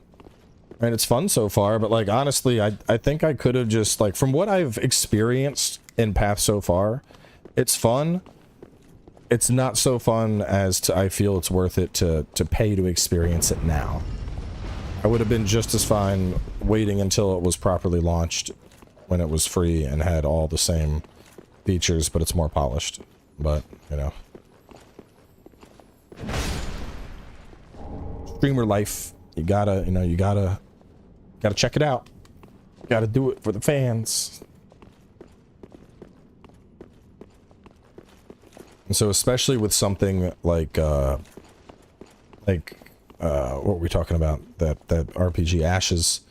it's fun so far, but like, honestly, I think I could have just, like, from what I've experienced in Path so far, it's fun. It's not so fun as I feel it's worth it to pay to experience it now. I would have been just as fine waiting until it was properly launched when it was free and had all the same features, but it's more polished. But, you know. Streamer life. You gotta check it out. Gotta do it for the fans. And so especially with something like what were we talking about? That RPG Ashes.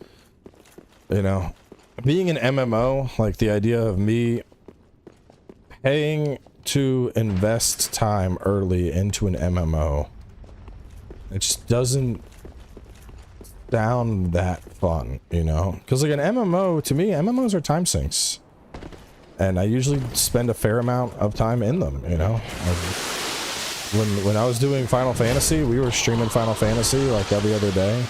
You know, being an MMO, like the idea of me paying to invest time early into an MMO, it just doesn't sound that fun, you know? Because like an MMO, to me, MMOs are time sinks. And I usually spend a fair amount of time in them, you know? When I was doing Final Fantasy, we were streaming Final Fantasy like every other day.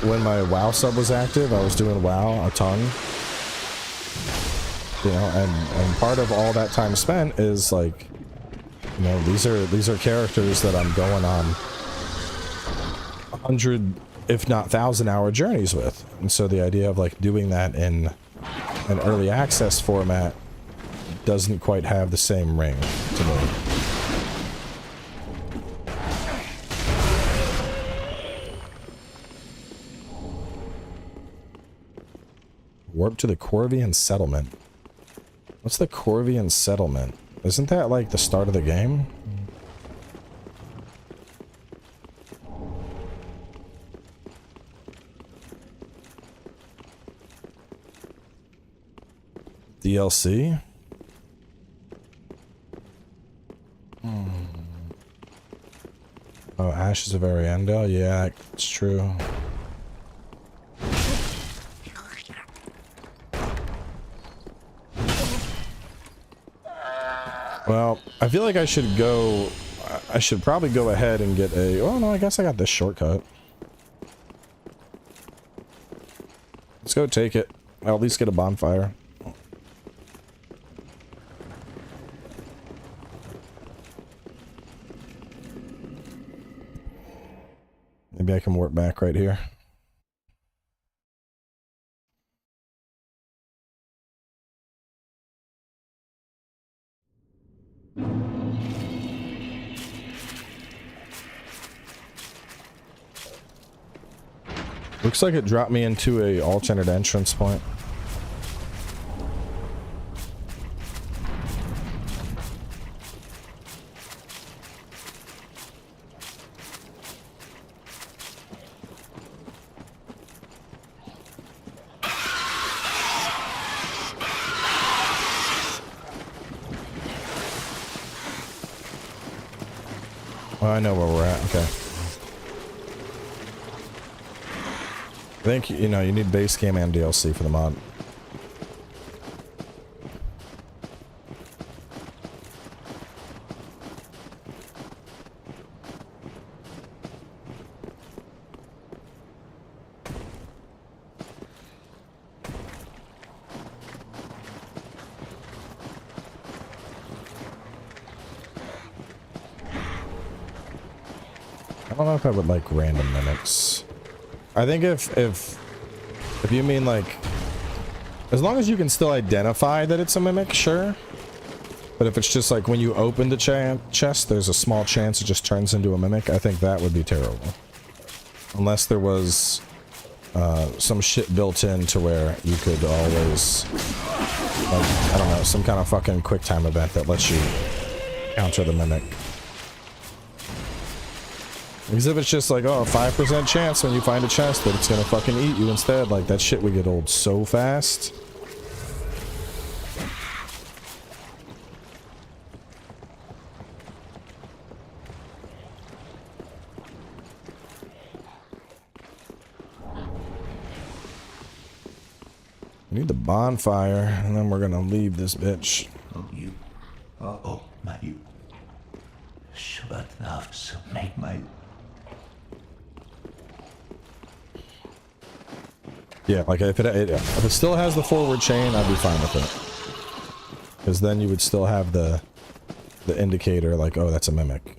When my WoW sub was active, I was doing WoW a ton. You know, and part of all that time spent is like, you know, these are characters that I'm going on 100, if not 1,000-hour journeys with. And so the idea of like doing that in an early access format doesn't quite have the same ring to me. Warp to the Corvian settlement. What's the Corvian settlement? Isn't that like the start of the game? DLC? Oh, Ashes of Ariandel? Yeah, it's true. Well, I feel like I should probably go ahead and get a, oh no, I guess I got this shortcut. Let's go take it. I'll at least get a bonfire. Maybe I can warp back right here. Looks like it dropped me into a alternate entrance point. Oh, I know where we're at. Okay. I think, you know, you need base game and DLC for the mod. I don't know if I would like random mimics. I think if you mean like, as long as you can still identify that it's a mimic, sure. But if it's just like when you open the chest, there's a small chance it just turns into a mimic, I think that would be terrible. Unless there was some shit built in to where you could always, like, I don't know, some kind of fucking quick time event that lets you counter the mimic. Because if it's just like, oh, 5% chance when you find a chest that it's gonna fucking eat you instead, like that shit would get old so fast. We need the bonfire, and then we're gonna leave this bitch. Oh, you. Oh, my you. Shabbat thoughts make my. Yeah, like if it still has the forward chain, I'd be fine with it. Because then you would still have the indicator, like, oh, that's a mimic.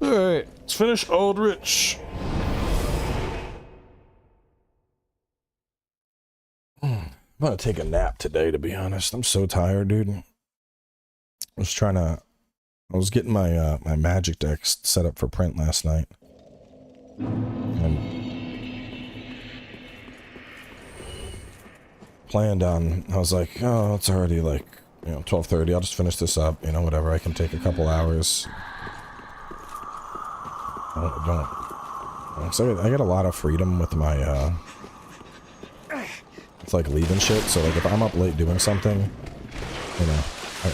Alright, let's finish Aldrich. I'm gonna take a nap today, to be honest. I'm so tired, dude. was trying to, I was getting my my magic deck set up for print last night, and planned on, I was like, oh, it's already like, you know, 12:30, I'll just finish this up, you know, whatever, I can take a couple hours. So I get a lot of freedom with my, it's like leaving shit, so like if I'm up late doing something, you know,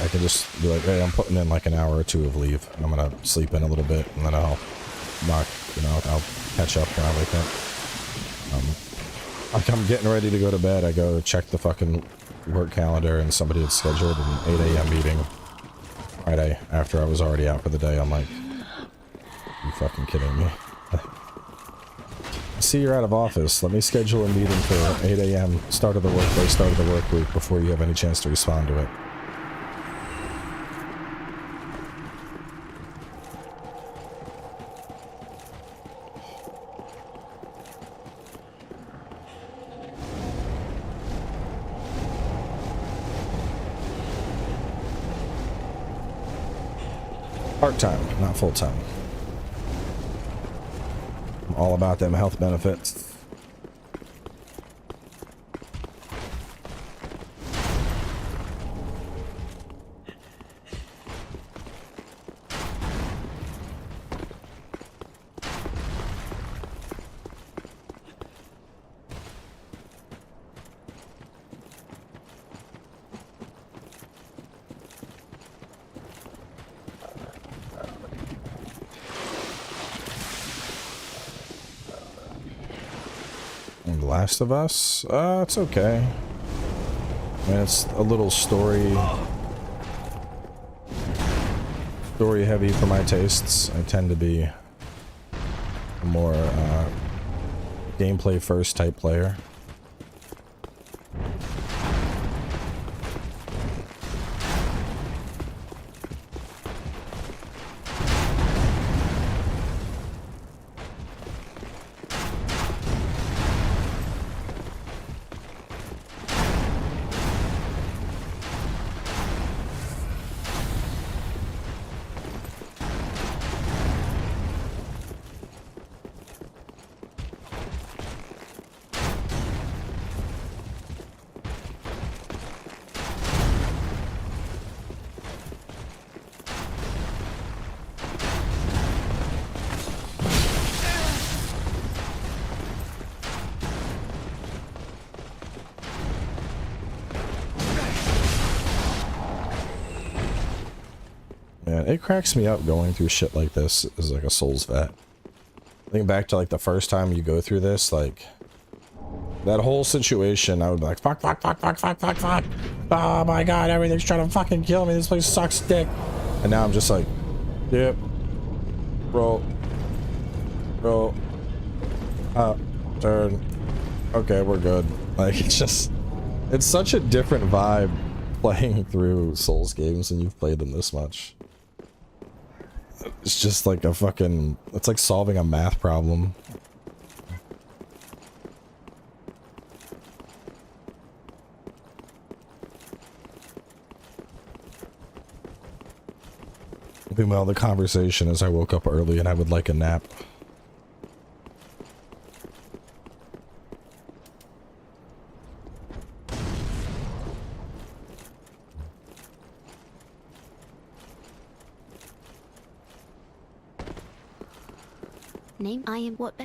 I can just be like, hey, I'm putting in like an hour or two of leave, and I'm gonna sleep in a little bit, and then I'll knock, you know, I'll catch up when I wake up. Like I'm getting ready to go to bed, I go check the fucking work calendar, and somebody had scheduled an 8 a.m. meeting Friday after I was already out for the day. I'm like, you fucking kidding me? I see you're out of office. Let me schedule a meeting for 8 a.m. start of the workday, start of the work week before you have any chance to respond to it. Part-time, not full-time. I'm all about them health benefits. Last of Us? It's okay. I mean, it's a little story heavy for my tastes. I tend to be a more gameplay first type player. It cracks me up going through shit like this as like a Souls vet. Think back to like the first time you go through this, like that whole situation, I would be like, fuck, fuck, fuck, fuck, fuck, fuck, fuck. Oh my god, everything's trying to fucking kill me. This place sucks dick. And now I'm just like, yep. Roll. Up. Turn. Okay, we're good. Like, it's just, it's such a different vibe playing through Souls games when you've played them this much. It's just like a fucking, it's like solving a math problem. Meanwhile, the conversation is I woke up early and I would like a nap. Name I am what?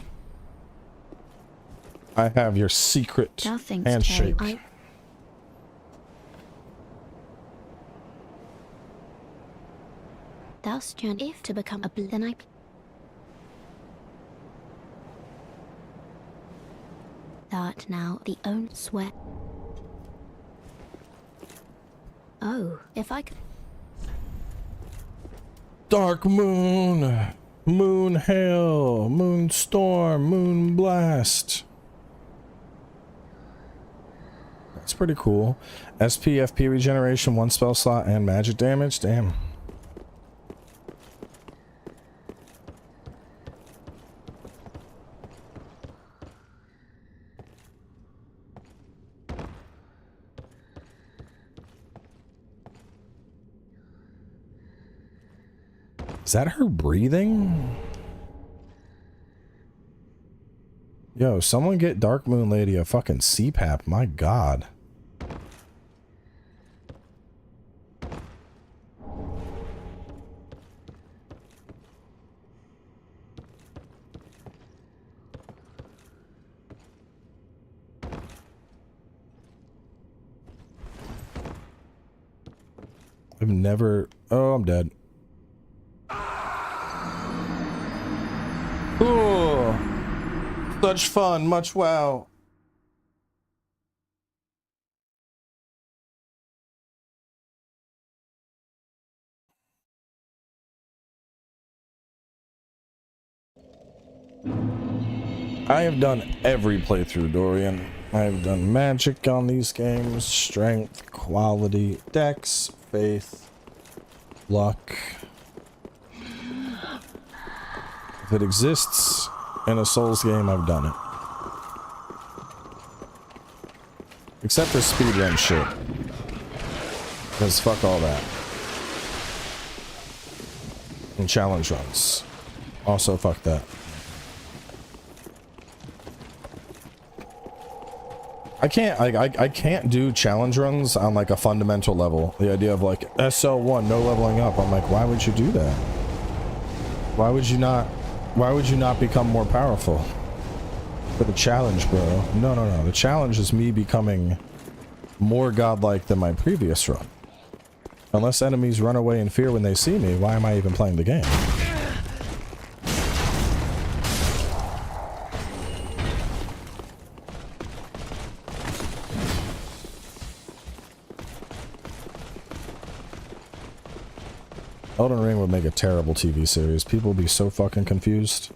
I have your secret handshake. Thus turn if to become a then I that now the own sweat. Oh, if I could. Dark moon, moon hail, moon storm, moon blast. That's pretty cool. SP, FP regeneration, 1 spell slot, and magic damage. Damn. Is that her breathing? Yo, someone get Dark Moon Lady a fucking CPAP. My god. I've never... Oh, I'm dead. Oh, such fun, much wow. I have done every playthrough, Dorian. I have done magic on these games, strength, quality, dex, faith, luck. If it exists in a Souls game, I've done it. Except for speedrun shit. Because fuck all that. And challenge runs. Also fuck that. I can't do challenge runs on like a fundamental level. The idea of like SL1, no leveling up. I'm like, why would you do that? Why would you not become more powerful? For the challenge, bro. No, no, no. The challenge is me becoming more godlike than my previous run. Unless enemies run away in fear when they see me, why am I even playing the game? Elden Ring would make a terrible TV series. People would be so fucking confused.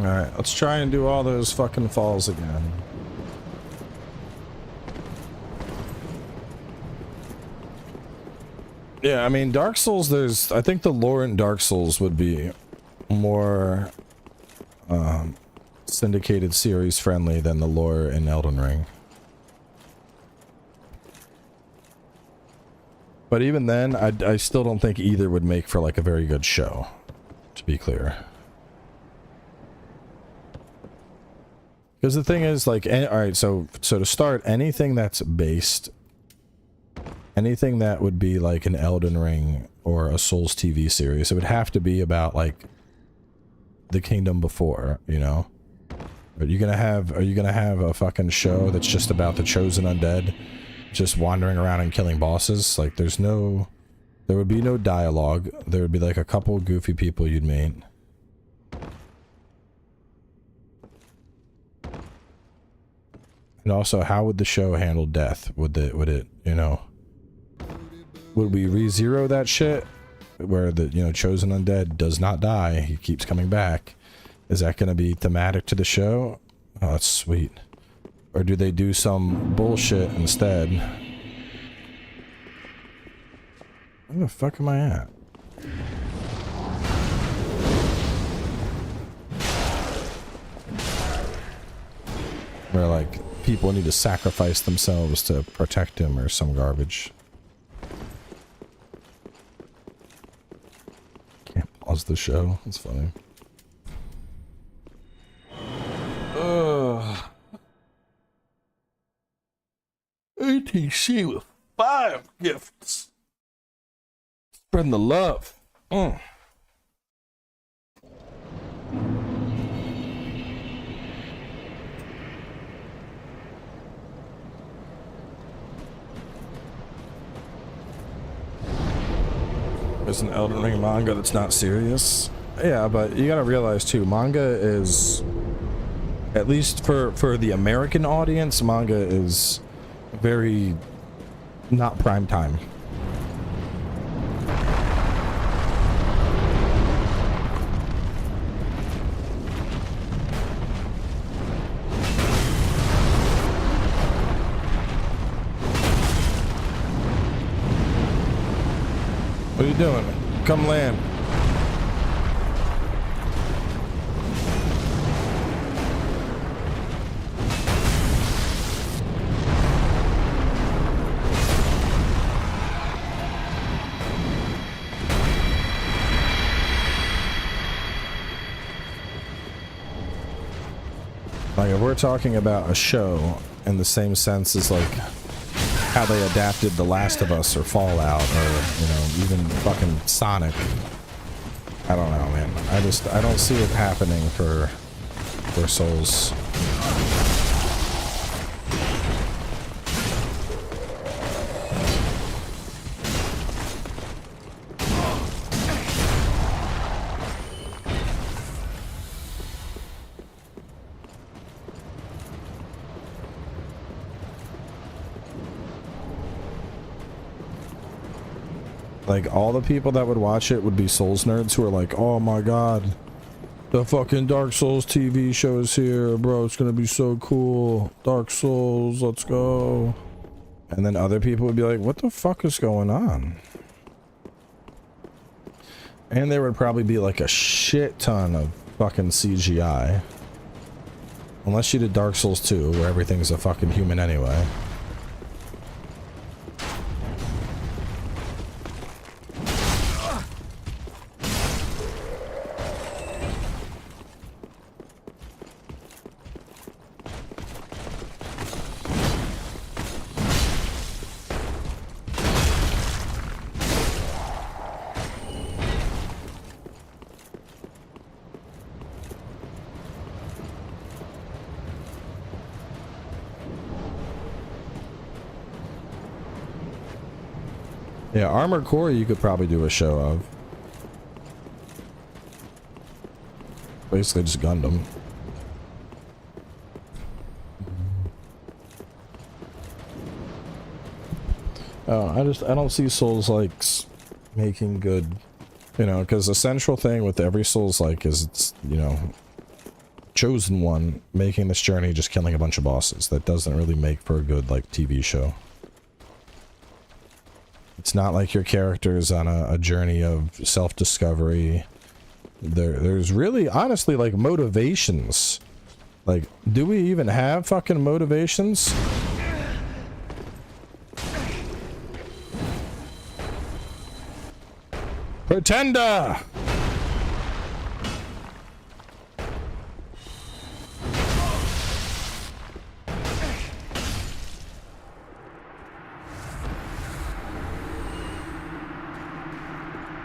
Alright, let's try and do all those fucking falls again. Yeah, I mean, Dark Souls, I think the lore in Dark Souls would be more syndicated series friendly than the lore in Elden Ring. But even then, I still don't think either would make for like a very good show, to be clear. Because the thing is, like, alright, so to start, anything that's based, anything that would be like an Elden Ring or a Souls TV series, it would have to be about, like, the kingdom before, you know? Are you gonna have a fucking show that's just about the chosen undead just wandering around and killing bosses? Like, there would be no dialogue. There would be, like, a couple goofy people you'd meet. And also, how would the show handle death? Would it, you know, would we re-zero that shit? Where the, you know, chosen undead does not die, he keeps coming back. Is that gonna be thematic to the show? Oh, that's sweet. Or do they do some bullshit instead? Where the fuck am I at? Where, like, people need to sacrifice themselves to protect him or some garbage. Can't pause the show. That's funny. ATC with 5 gifts. Spreading the love. There's an Elden Ring manga that's not serious. Yeah, but you gotta realize too, manga is, at least for the American audience, manga is very not prime time. What are you doing? Come land. Like, if we're talking about a show in the same sense as like how they adapted The Last of Us or Fallout or, you know, even fucking Sonic, I don't know, man. I don't see it happening for Souls. Like, all the people that would watch it would be Souls nerds who are like, oh my god, the fucking Dark Souls TV show is here, bro, it's gonna be so cool, Dark Souls, let's go. And then other people would be like, what the fuck is going on? And there would probably be like a shit ton of fucking CGI. Unless you did Dark Souls 2, where everything's a fucking human anyway. Yeah, Armored Core you could probably do a show of. Basically just Gundam. Oh, I don't see Souls-likes making good, you know, because the central thing with every Souls-like is it's, you know, chosen one making this journey just killing a bunch of bosses. That doesn't really make for a good, like, TV show. It's not like your character is on a journey of self-discovery. There's really, honestly, like, motivations. Like, do we even have fucking motivations? Pretender!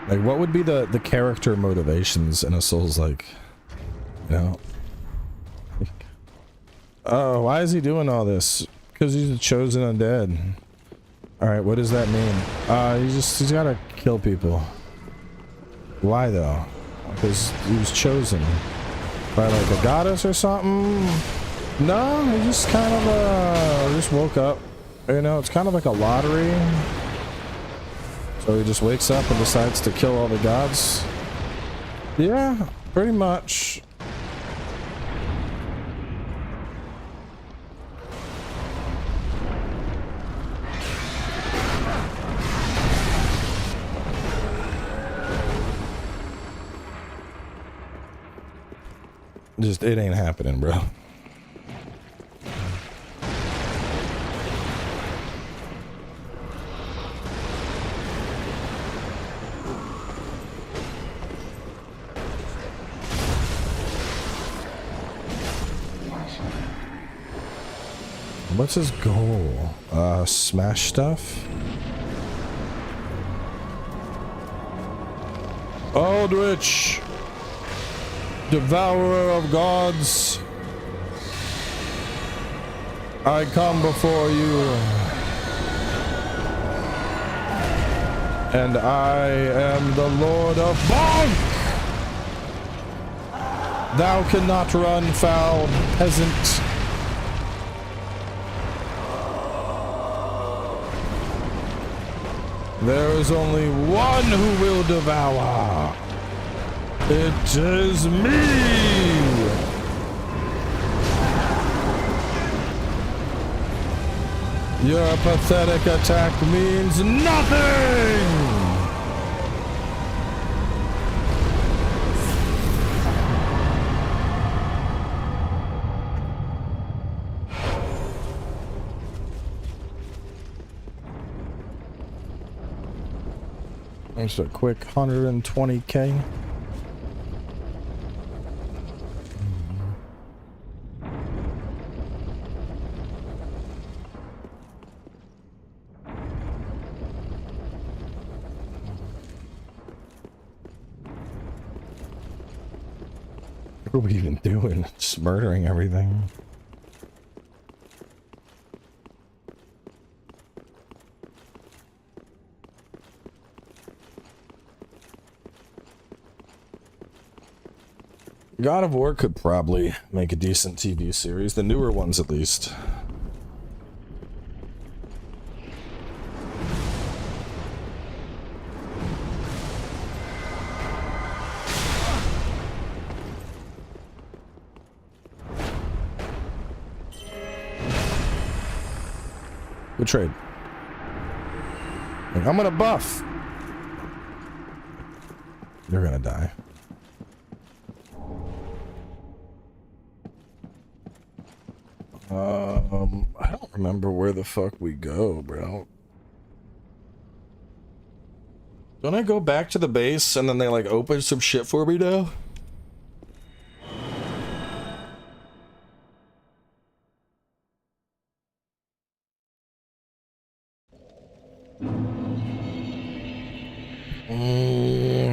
Like, what would be the character motivations in a Souls-like, you know? Oh, why is he doing all this? Because he's a chosen undead. Alright, what does that mean? He's gotta kill people. Why though? Because he was chosen by like a goddess or something? No, he just kind of just woke up. You know, it's kind of like a lottery. So he just wakes up and decides to kill all the gods? Yeah, pretty much. Just, it ain't happening, bro. What's his goal? Smash stuff? Aldrich! Devourer of gods! I come before you. and I am the Lord of Bonk! Thou cannot run, foul peasant. There is only one who will devour. It is me! Your pathetic attack means nothing! Just a quick 120k. What are we even doing? Just murdering everything. God of War could probably make a decent TV series, the newer ones at least. Good trade. Like, I'm gonna buff. You're gonna die. I don't remember where the fuck we go, bro. Don't I go back to the base and then they like open some shit for me now?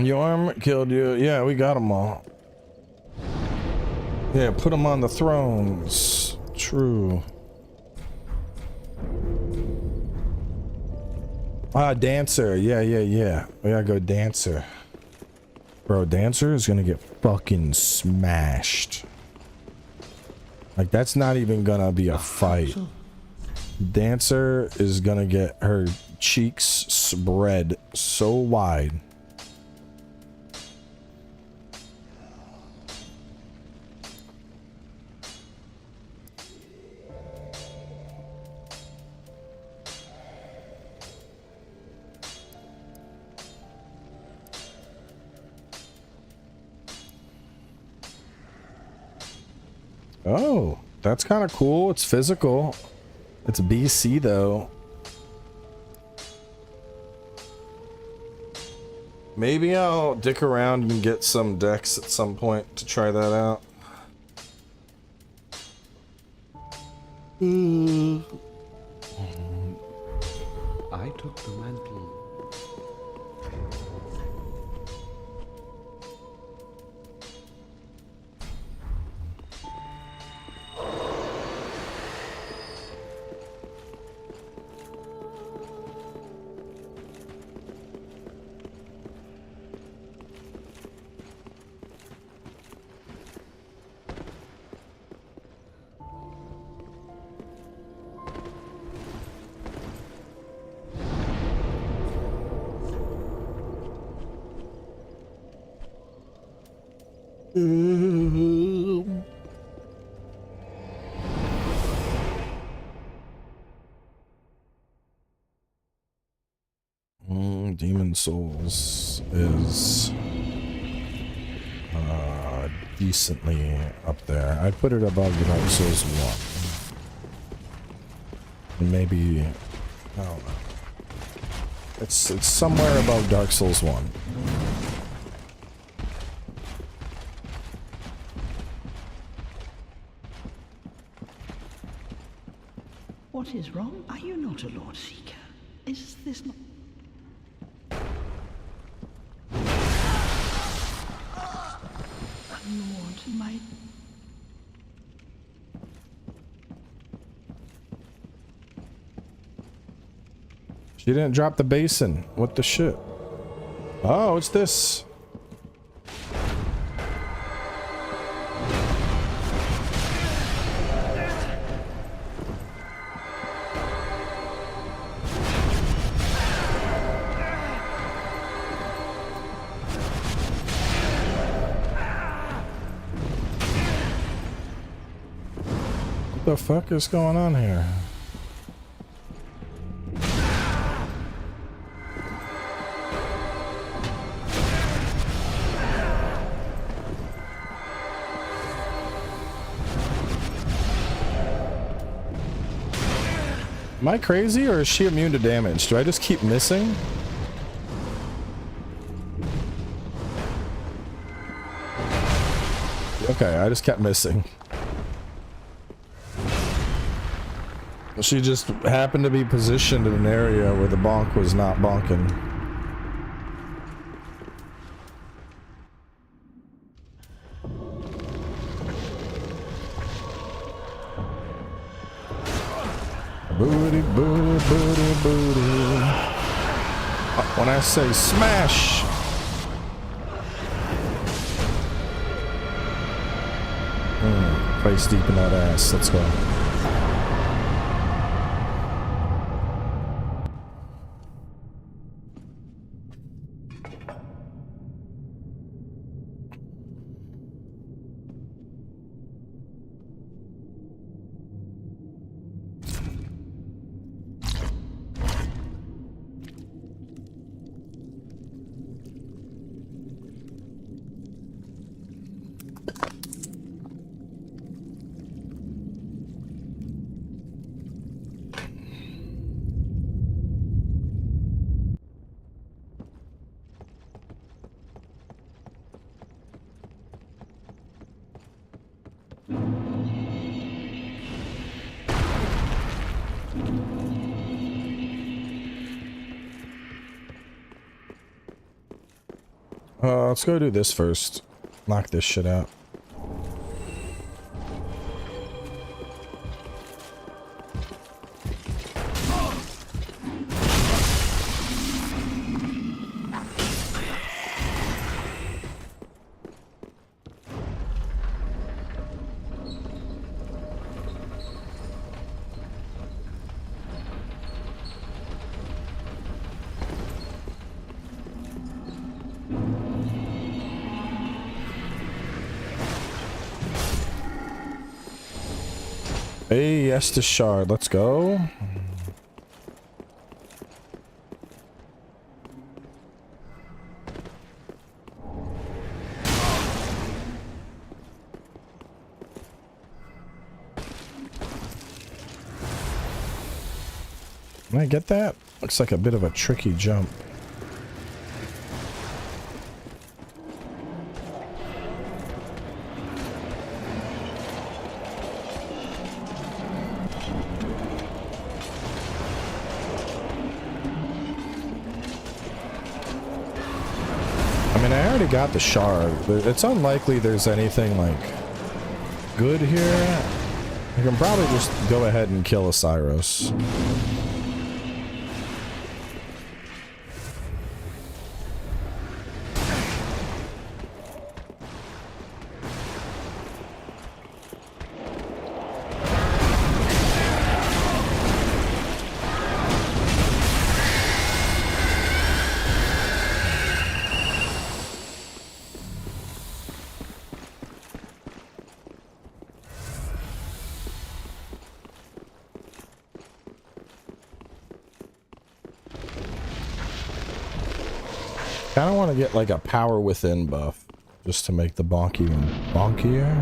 Yorm killed you. Yeah, we got them all. Yeah, put them on the thrones. True. Ah, Dancer. Yeah. We gotta go Dancer. Bro, Dancer is gonna get fucking smashed. Like, that's not even gonna be a fight. Dancer is gonna get her cheeks spread so wide. Oh, that's kind of cool. It's physical. It's BC though. Maybe I'll dick around and get some decks at some point to try that out. I took the mantle. Demon Souls is decently up there. I put it above Dark Souls 1. And maybe, I don't know. It's somewhere above Dark Souls 1. What is wrong? Are you not a Lord Seeker? Is this not... Lord, my... She didn't drop the basin. What the shit? Oh, what's this? What the fuck is going on here? Am I crazy or is she immune to damage? Do I just keep missing? Okay, I just kept missing. She just happened to be positioned in an area where the bonk was not bonking. Booty, booty, booty, booty. When I say smash. Face deep in that ass. Let's go. Let's go do this first. Knock this shit out. Hey, yes to shard. Let's go. Can I get that? Looks like a bit of a tricky jump. Got the shard. It's unlikely there's anything like good here. I can probably just go ahead and kill a Cyros. I kind of want to get like a power within buff just to make the bonky even bonkier.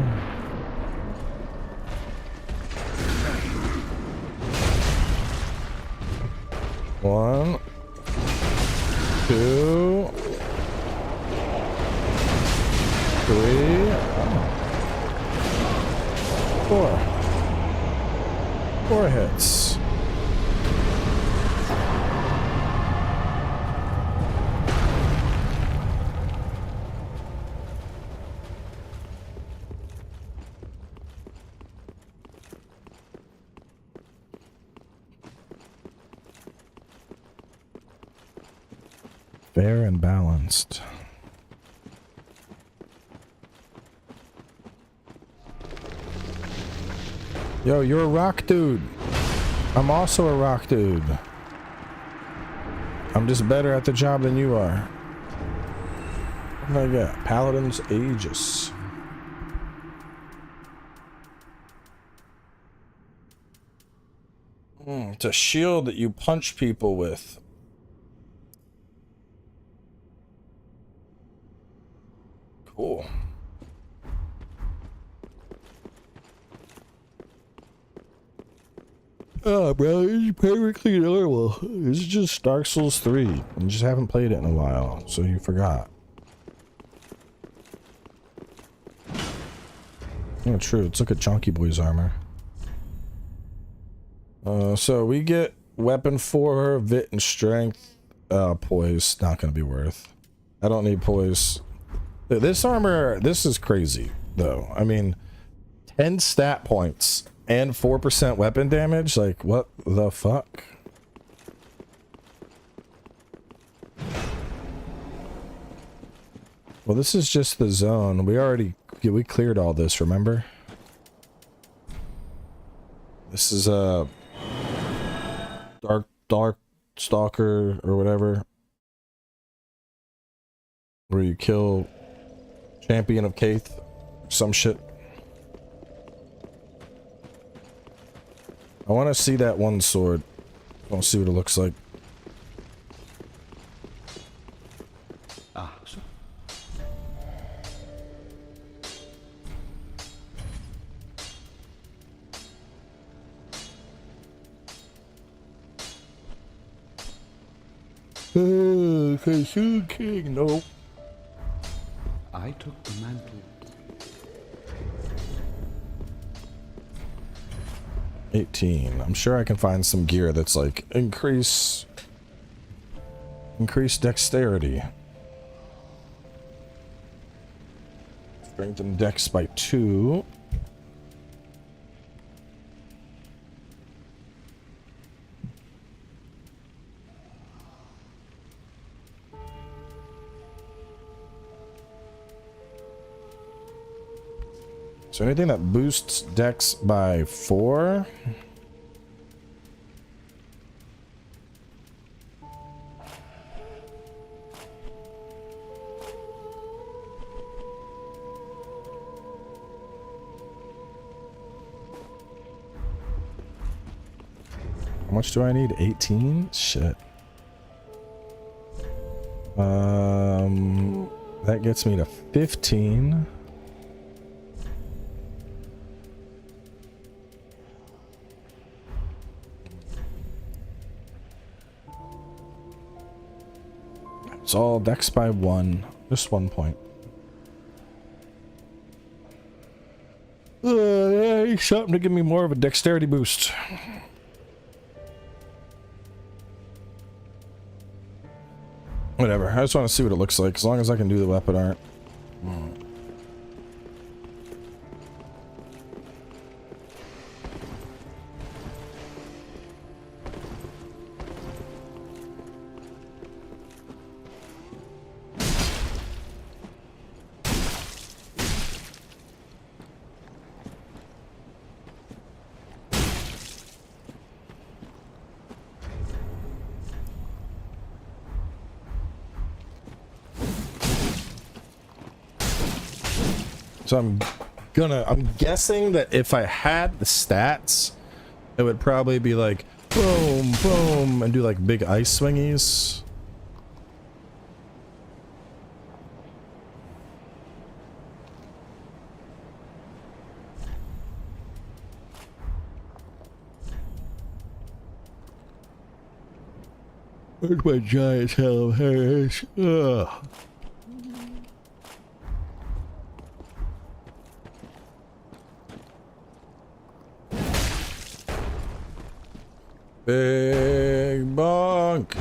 One, two, three, four. 4 hits. Fair and balanced. Yo, you're a rock dude. I'm also a rock dude. I'm just better at the job than you are. What do I got? Paladin's Aegis. It's a shield that you punch people with. Cool. Oh, bro, it's perfectly normal. It's just Dark Souls 3. You just haven't played it in a while, so you forgot. Oh, true. Let's look at Chonky Boy's armor. So we get weapon 4, Vit, and strength. Poise, not gonna be worth. I don't need poise. This armor, this is crazy, though. I mean, 10 stat points and 4% weapon damage? Like, what the fuck? Well, this is just the zone. We cleared all this, remember? This is a dark stalker or whatever, where you kill champion of Kaith, some shit. I want to see that one sword. I want to see what it looks like. Ah, so. King, no. I took the mantle. 18. I'm sure I can find some gear that's like increase dexterity. Strengthen dex by 2. So anything that boosts dex by 4? How much do I need? 18? Shit. That gets me to 15. It's all dex by 1. Just 1 point. Something to give me more of a dexterity boost. Whatever. I just want to see what it looks like. As long as I can do the weapon art. So I'm guessing that if I had the stats, it would probably be like boom, boom, and do like big ice swingies. Where's my giant tail of hairs? Ugh. Big bonk.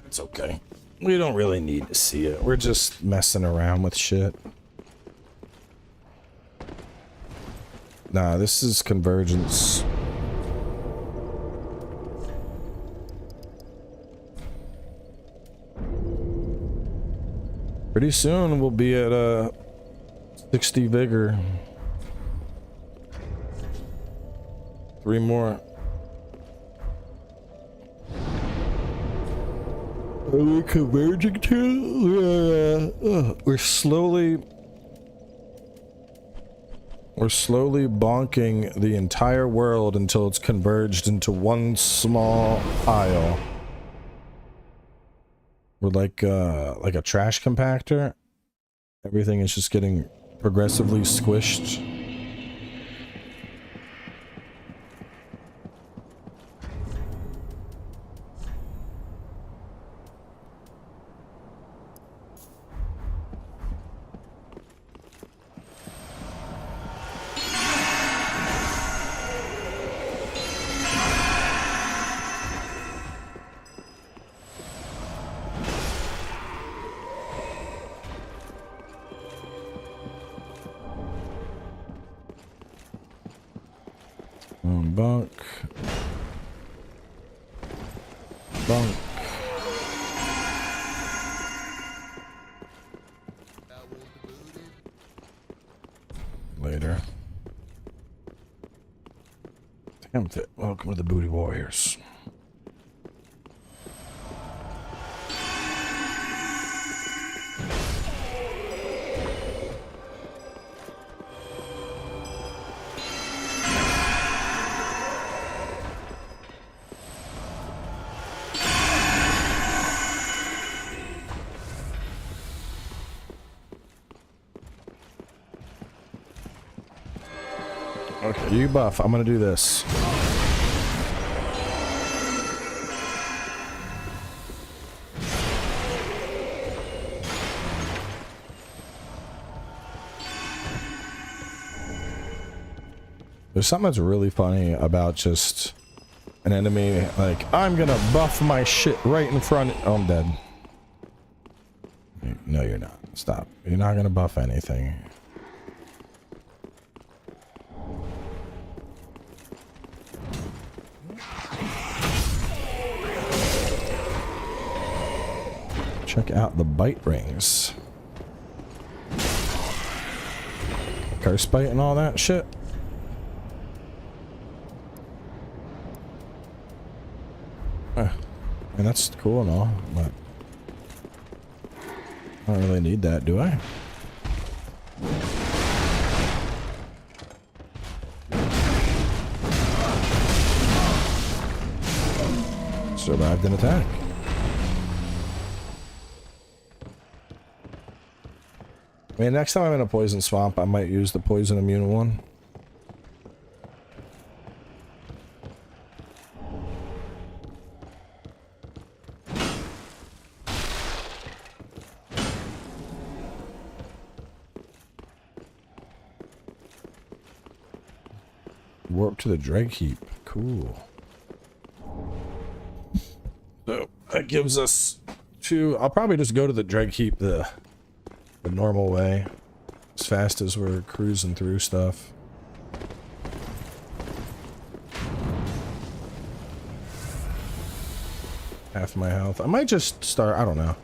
It's okay. We don't really need to see it. We're just messing around with shit. Nah, this is Convergence. Pretty soon we'll be at 60 vigor. 3 more. Are we converging to? We're slowly bonking the entire world until it's converged into one small pile. We're like a trash compactor. Everything is just getting progressively squished. Bunk. Bunk. Later. Damn it. Welcome to the Booty Warriors. Okay, you buff. I'm gonna do this. There's something that's really funny about just an enemy like, I'm gonna buff my shit right in front. Oh, I'm dead. No, you're not. Stop. You're not gonna buff anything. Check out the bite rings. Curse bite and all that shit. And that's cool and all, but I don't really need that, do I? Survived an attack. I mean, next time I'm in a poison swamp, I might use the poison immune one. Warp to the dreg heap. Cool. So that gives us 2. I'll probably just go to the dreg heap the normal way, as fast as we're cruising through stuff. Half my health. I might just start, I don't know.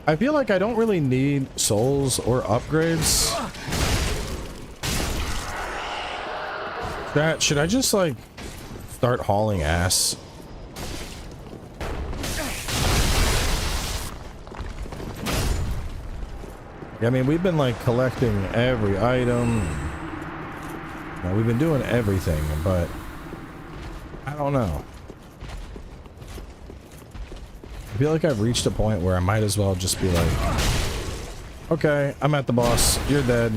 I feel like I don't really need souls or upgrades. Should I just like start hauling ass? I mean, we've been like collecting every item. Now, we've been doing everything, but I don't know. I feel like I've reached a point where I might as well just be like, okay, I'm at the boss, you're dead.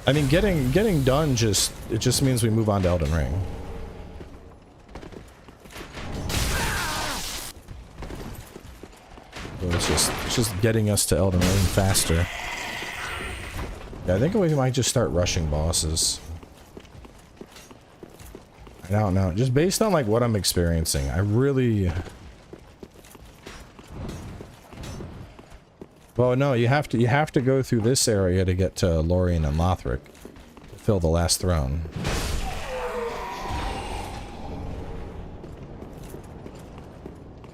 I mean, getting done it just means we move on to Elden Ring. So it's just getting us to Elden Ring faster. Yeah, I think we might just start rushing bosses. I don't know, just based on like what I'm experiencing, I really. Well, no, you have to go through this area to get to Lorien and Lothric. fill the last throne.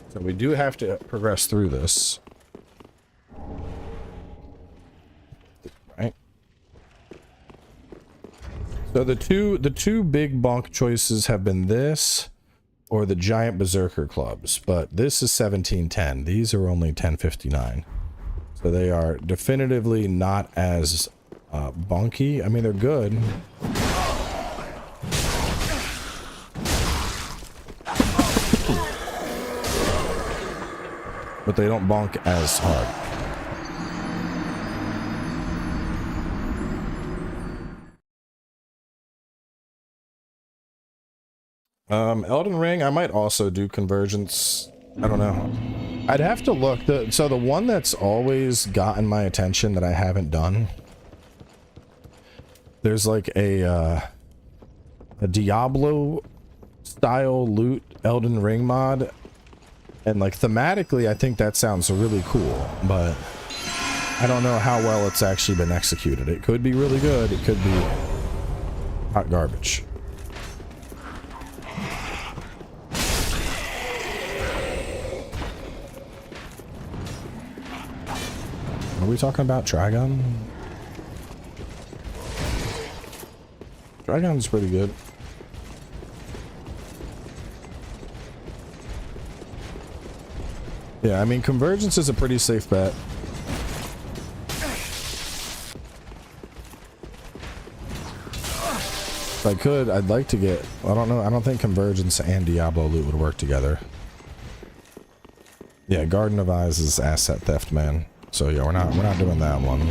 So we do have to progress through this. Right? So the two big bonk choices have been this or the giant berserker clubs, but this is 1710. These are only 1059. So they are definitively not as bonky. I mean, they're good. But they don't bonk as hard. Elden Ring, I might also do Convergence. I don't know. I'd have to look. So the one that's always gotten my attention that I haven't done, there's like a Diablo style loot Elden Ring mod, and like thematically I think that sounds really cool, but I don't know how well it's actually been executed. It could be really good, it could be hot garbage. Are we talking about Trigon? Trigon's pretty good. Yeah, I mean, Convergence is a pretty safe bet. If I could, I'd like to get... I don't know. I don't think Convergence and Diablo loot would work together. Yeah, Garden of Eyes is asset theft, man. So yeah, we're not doing that one.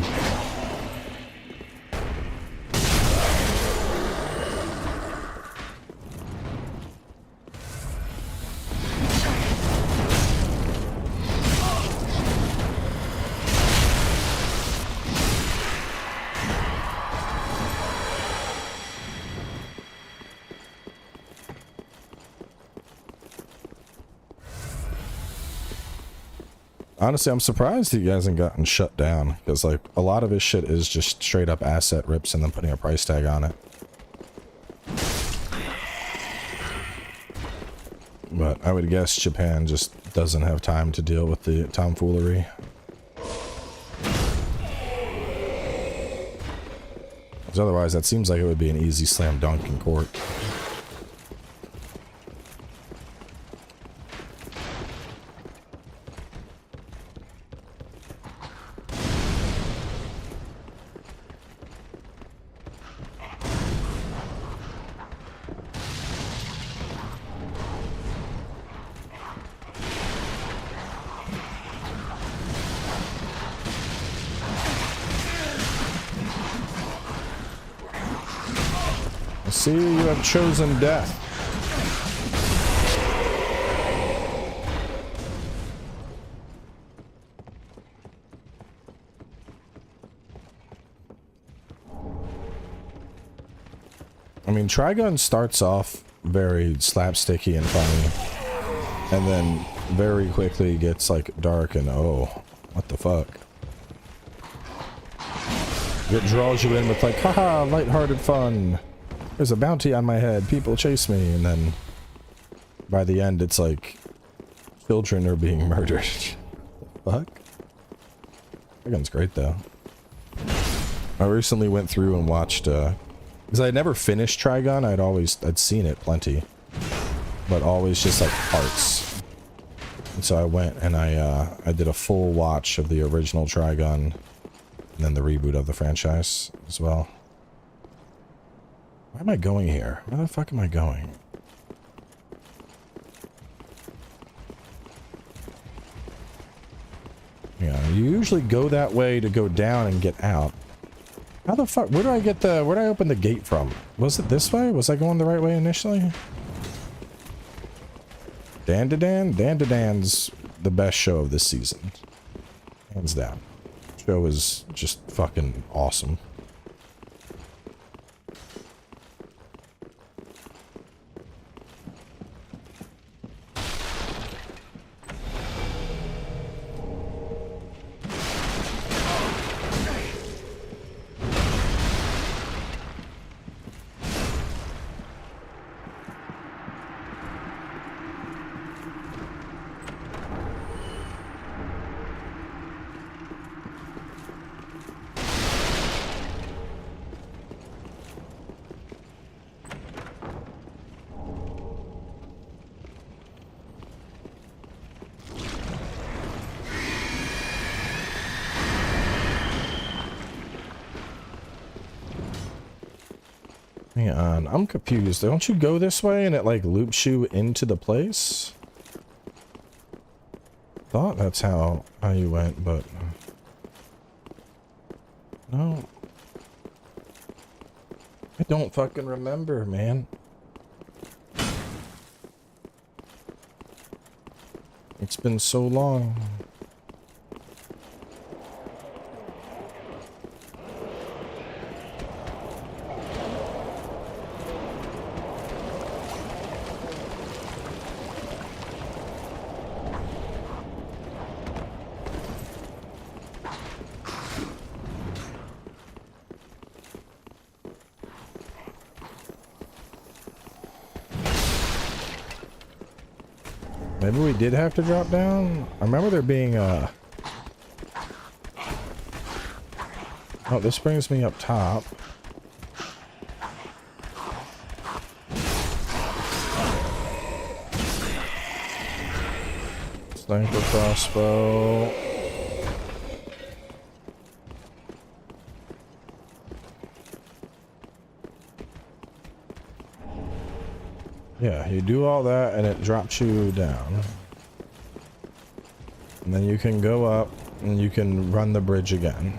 Honestly, I'm surprised he hasn't gotten shut down, because like a lot of his shit is just straight up asset rips and then putting a price tag on it. But I would guess Japan just doesn't have time to deal with the tomfoolery. Because otherwise that seems like it would be an easy slam dunk in court. See, you have chosen death. I mean, Trigun starts off very slapsticky and funny, and then very quickly gets like dark and oh, what the fuck. It draws you in with like, haha, lighthearted fun. There's a bounty on my head, people chase me, and then by the end it's like children are being murdered. Fuck? That gun's great though. I recently went through and watched because I never finished Trigun. I'd seen it plenty, but always just like parts. And so I went and I did a full watch of the original Trigun and then the reboot of the franchise as well. Why am I going here? Where the fuck am I going? Yeah, you usually go that way to go down and get out. How the fuck? Where do I open the gate from? Was it this way? Was I going the right way initially? Dan-da-Dan? Dan-da-Dan's the best show of this season. Hands down. Show is just fucking awesome. Hang on, I'm confused. Don't you go this way and it like loops you into the place? Thought that's how you went, but no. I don't fucking remember, man. It's been so long. Maybe we did have to drop down? I remember there being a... Oh, this brings me up top. Sniper crossbow. Yeah, you do all that and it drops you down. And then you can go up and you can run the bridge again.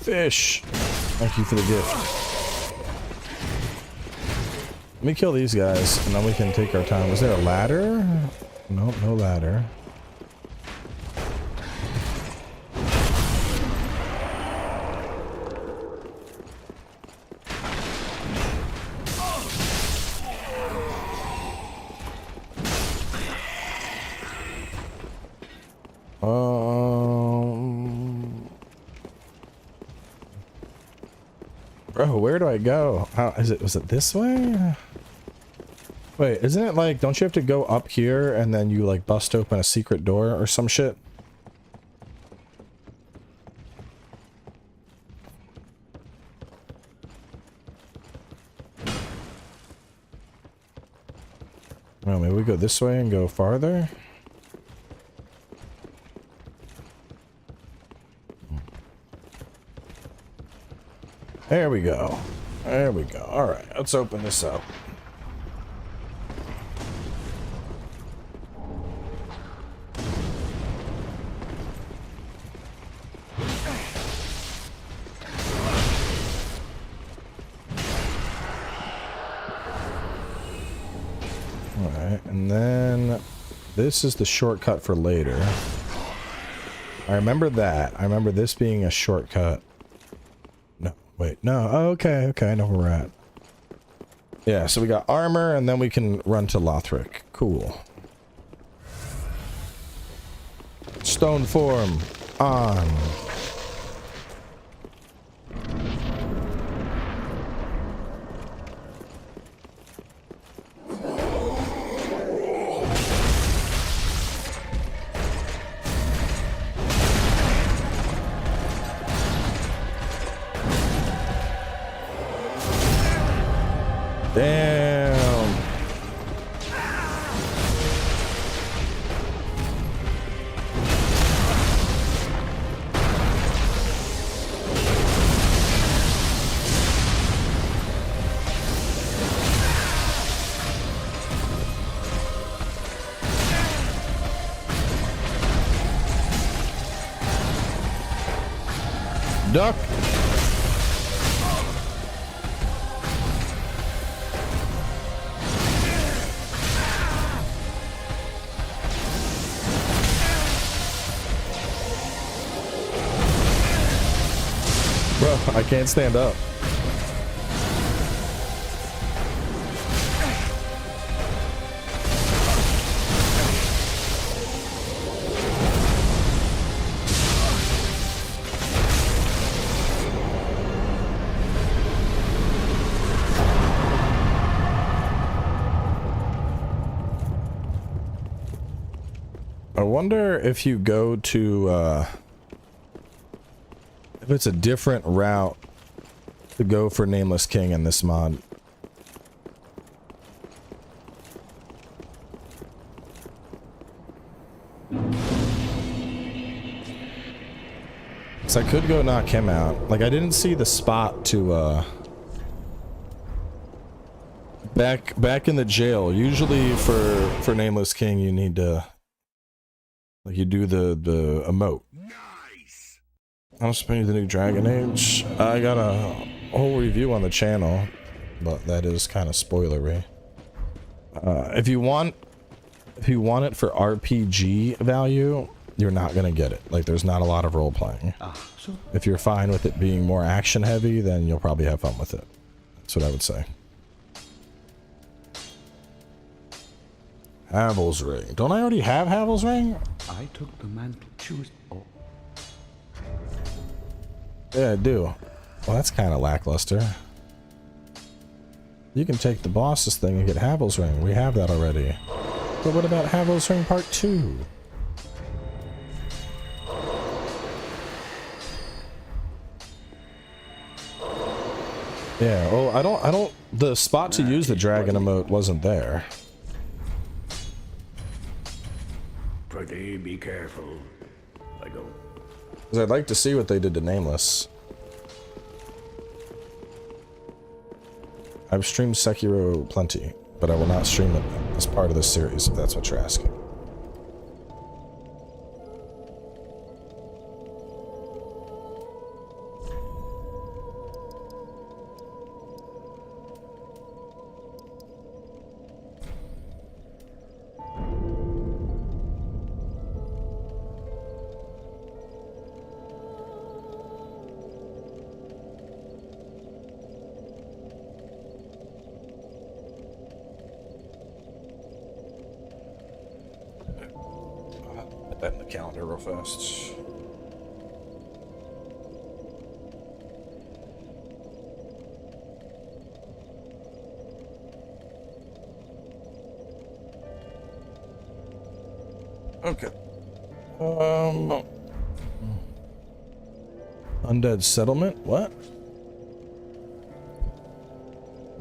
Fish! Thank you for the gift. Let me kill these guys, and then we can take our time. Was there a ladder? Nope, no ladder. Bro, where do I go? How is it? Was it this way? Wait, isn't it like, don't you have to go up here and then you like bust open a secret door or some shit? Well, maybe we go this way and go farther? There we go. There we go. Alright, let's open this up. Alright, and then this is the shortcut for later. I remember that. I remember this being a shortcut. No, wait, no. Oh, okay, I know where we're at. Yeah, so we got armor, and then we can run to Lothric. Cool. Stone form on. Damn. Duck. Bro, I can't stand up. I wonder if you go to, if it's a different route to go for Nameless King in this mod. So I could go knock him out. Like, I didn't see the spot to, back in the jail. Usually for Nameless King, you need to, like, you do the emote. Nice. I'm spinning the new Dragon Age. I got a whole review on the channel, but that is kind of spoilery. If you want it for RPG value, you're not gonna get it. Like, there's not a lot of role playing. If you're fine with it being more action heavy, then you'll probably have fun with it. That's what I would say. Havel's Ring. Don't I already have Havel's Ring? I took the mantle. Choose. Oh. Yeah, I do. Well, that's kind of lackluster. You can take the boss's thing and get Havel's Ring. We have that already. But what about Havel's Ring Part 2? Yeah, oh, I don't, the spot to use the dragon emote wasn't there. Pretty be careful. I go. Because I'd like to see what they did to Nameless. I've streamed Sekiro plenty, but I will not stream it as part of this series, if that's what you're asking. Put that in the calendar real fast. Okay. Undead Settlement? What?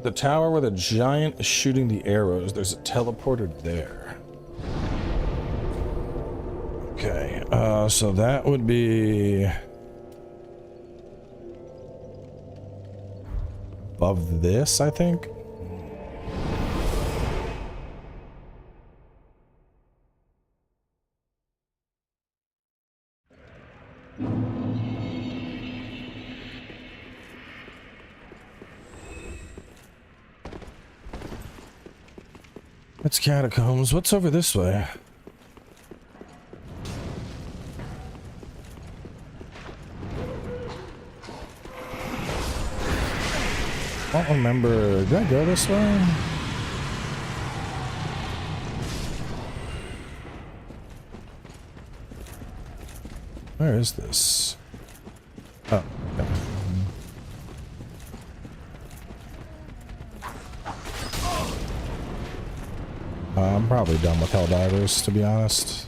The tower where the giant is shooting the arrows. There's a teleporter there. Okay, so that would be above this, I think. It's catacombs. What's over this way? I don't remember. Did I go this way? Where is this? Oh, okay. I'm probably done with Helldivers, to be honest.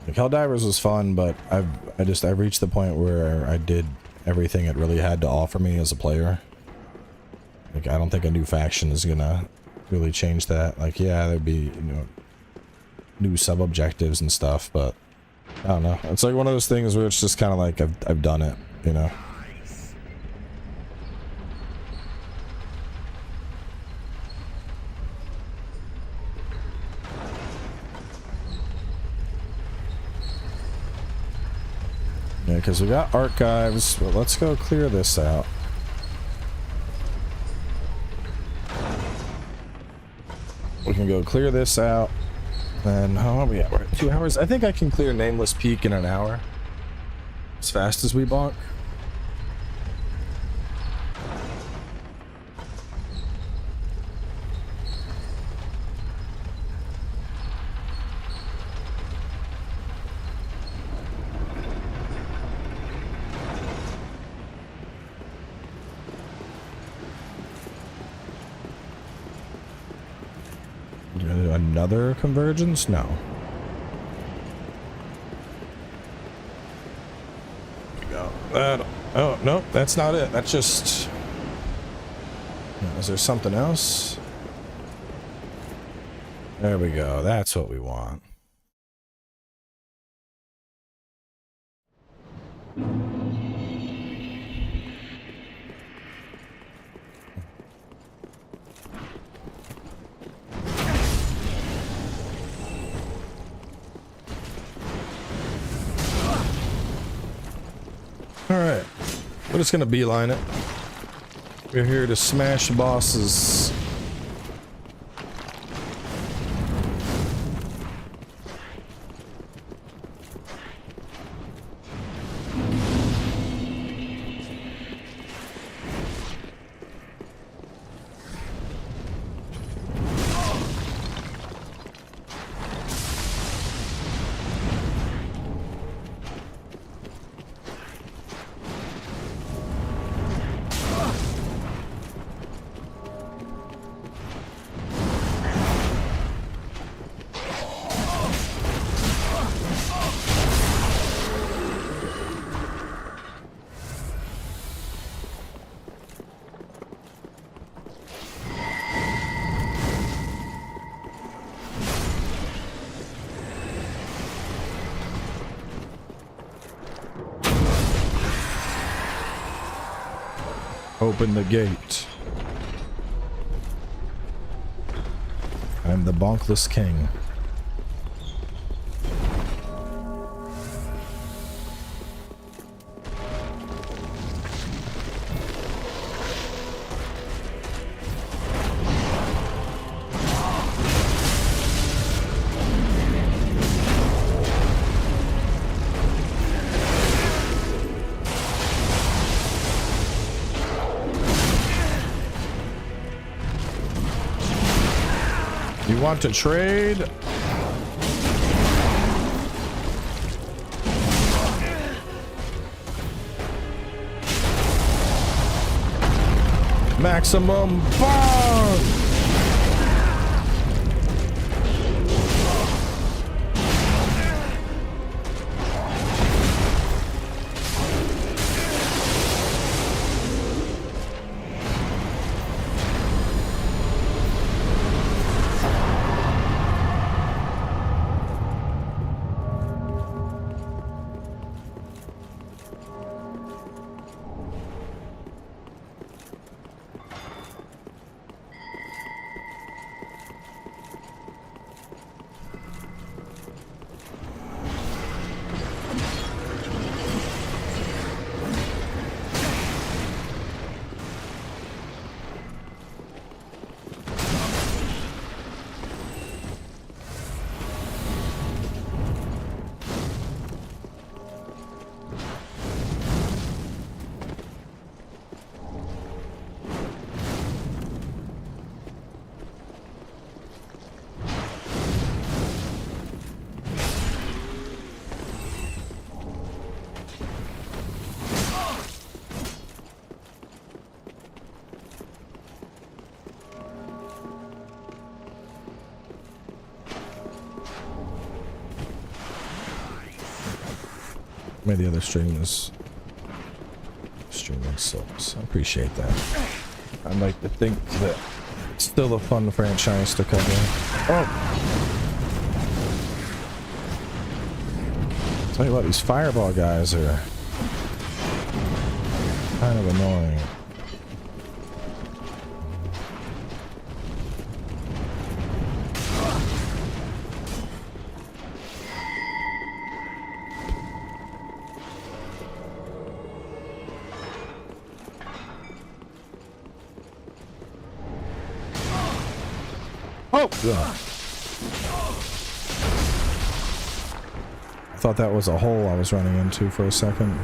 Like, Helldivers was fun, but I've reached the point where I did everything it really had to offer me as a player. Like, I don't think a new faction is gonna really change that. Like, yeah, there'd be, you know, new sub-objectives and stuff, but I don't know. It's like one of those things where it's just kind of like, I've done it, you know? Yeah, because we got archives. Well, let's go clear this out. We can go clear this out. And how are we at? We're at 2 hours. I think I can clear Nameless Peak in an hour. As fast as we bonk. Another Convergence? No. Got that Oh, no, that's not it. That's just... Is there something else? There we go. That's what we want. Alright. We're just gonna beeline it. We're here to smash bosses. Open the gate. I'm the bonkless king. You want to trade? Maximum bond! Maybe the other stream is streaming Souls. I appreciate that. I'd like to think that it's still a fun franchise to cover. Oh! Tell you what, these fireball guys are kind of annoying. Oh! Yeah. I thought that was a hole I was running into for a second.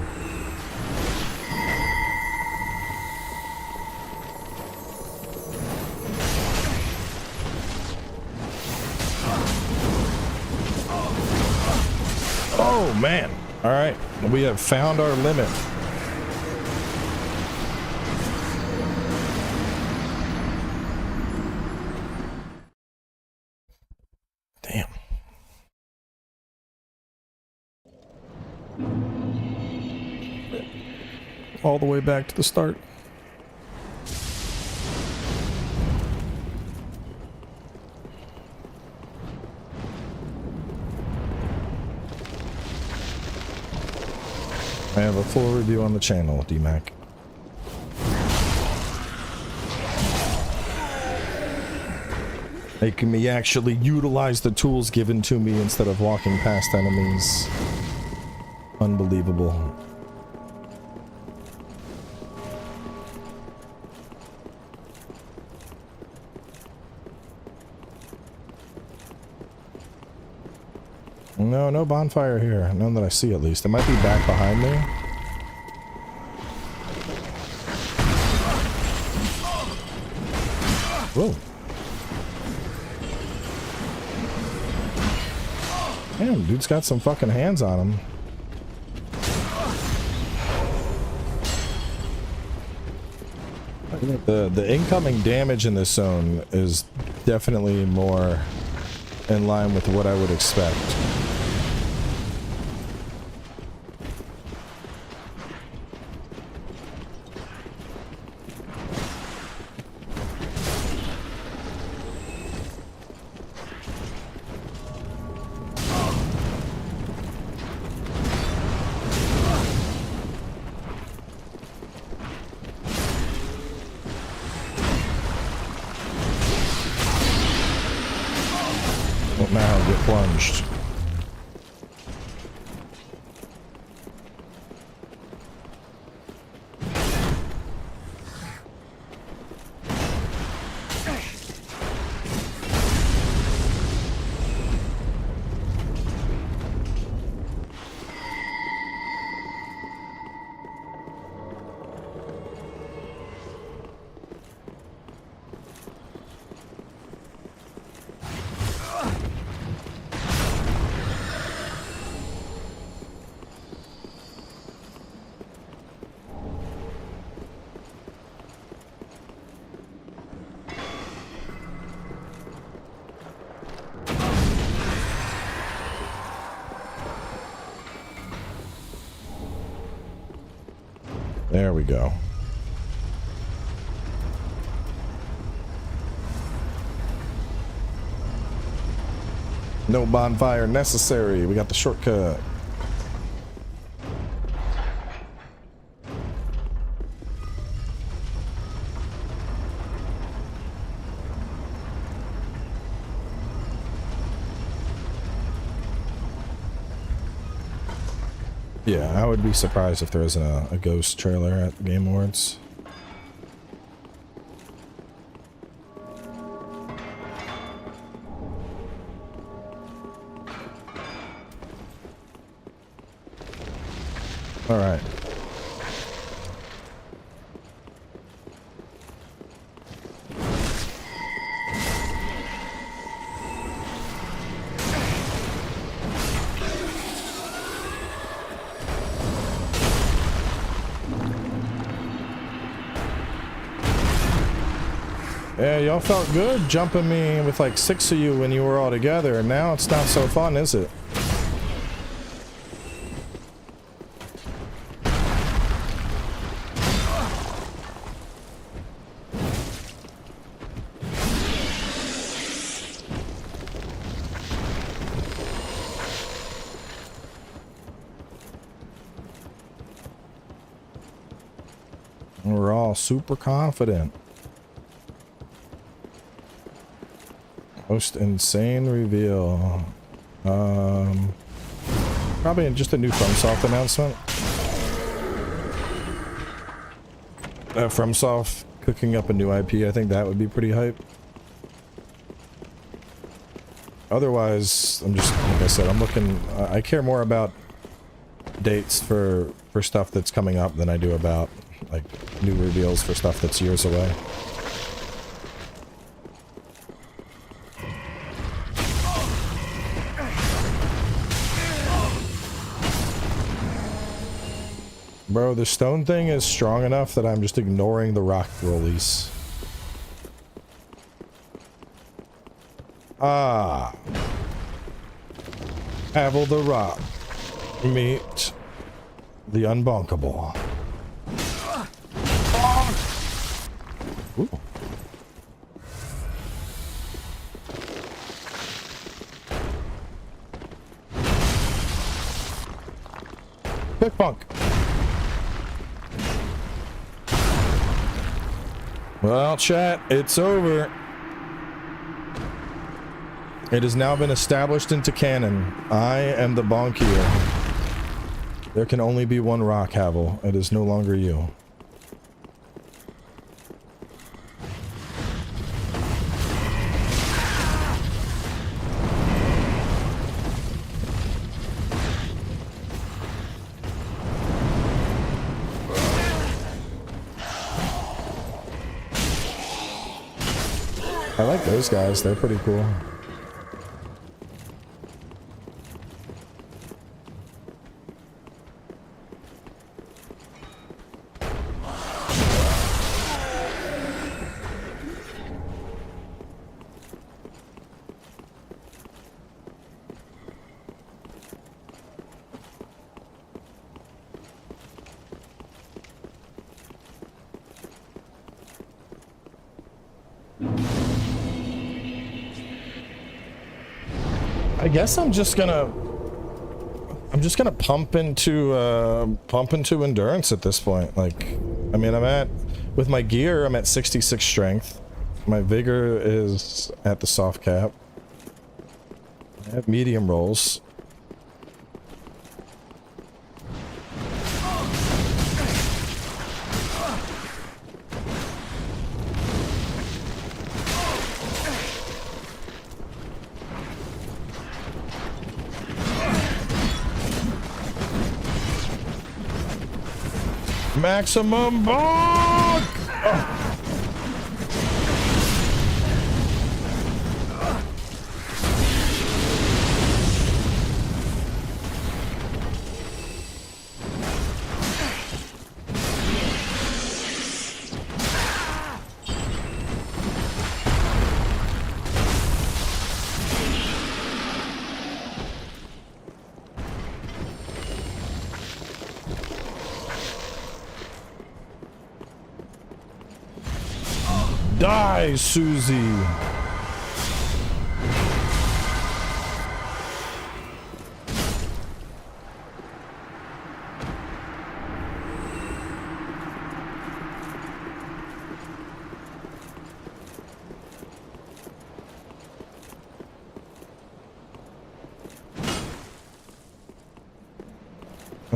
Oh man! Alright, we have found our limit. all the way back to the start. I have a full review on the channel, DMAC. Making me actually utilize the tools given to me instead of walking past enemies. Unbelievable. No, no bonfire here. None that I see, at least. It might be back behind me. Whoa. Damn, dude's got some fucking hands on him. The incoming damage in this zone is definitely more in line with what I would expect. Now get plunged. There we go. No bonfire necessary. We got the shortcut. Yeah, I would be surprised if there isn't a ghost trailer at the Game Awards. All right. Yeah, y'all felt good jumping me with like 6 of you when you were all together, and now it's not so fun, is it? We're all super confident. Most insane reveal. Probably just a new FromSoft announcement. FromSoft cooking up a new IP. I think that would be pretty hype. Otherwise, I'm just, like I said, I'm looking. I care more about dates for stuff that's coming up than I do about like new reveals for stuff that's years away. Bro, the stone thing is strong enough that I'm just ignoring the rock rollies. Ah. Havel the rock. Meet the unbunkable. Ooh. Pick punk. Well, chat, it's over. It has now been established into canon. I am the Bonkier. There can only be one rock, Havel. It is no longer you. I like those guys. They're pretty cool. I guess I'm just gonna pump into endurance at this point. Like, I mean, with my gear, I'm at 66 strength. My vigor is at the soft cap. I have medium rolls. Maximum bonk! Oh. Die, Susie!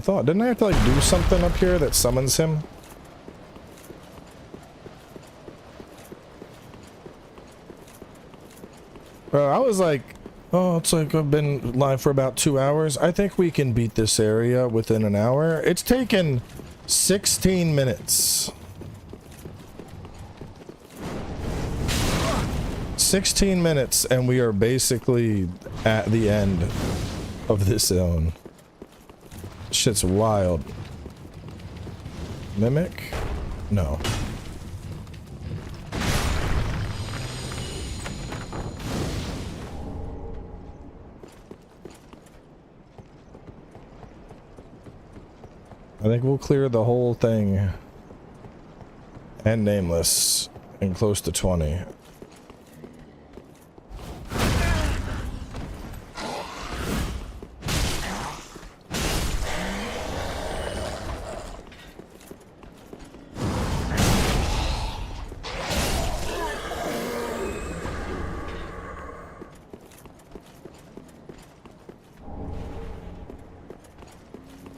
Didn't I have to like do something up here that summons him? I was like, oh, it's like I've been live for about 2 hours. I think we can beat this area within an hour. It's taken 16 minutes. 16 minutes and we are basically at the end of this zone. Shit's wild. Mimic? No. I think we'll clear the whole thing and nameless in close to 20.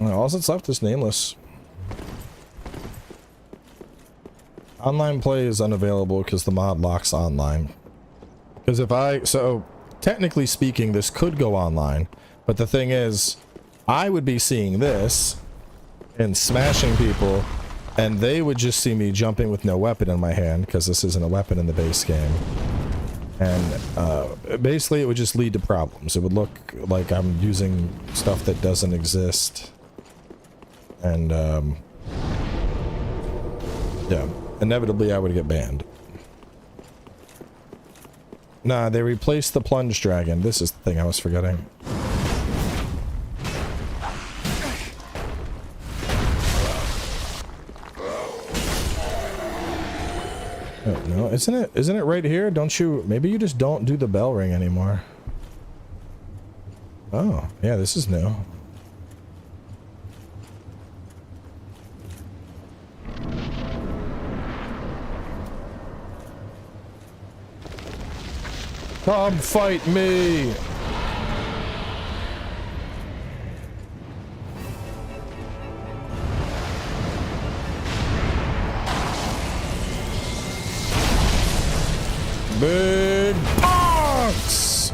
All that's left is nameless. Online play is unavailable because the mod locks online. Because so technically speaking, this could go online, but the thing is, I would be seeing this and smashing people, and they would just see me jumping with no weapon in my hand because this isn't a weapon in the base game. And basically, it would just lead to problems. It would look like I'm using stuff that doesn't exist. And, yeah, inevitably I would get banned. Nah, they replaced the plunge dragon. This is the thing I was forgetting. Oh, no, isn't it right here? Don't you, maybe you just don't do the bell ring anymore. Oh, yeah, this is new. Come fight me! Big box!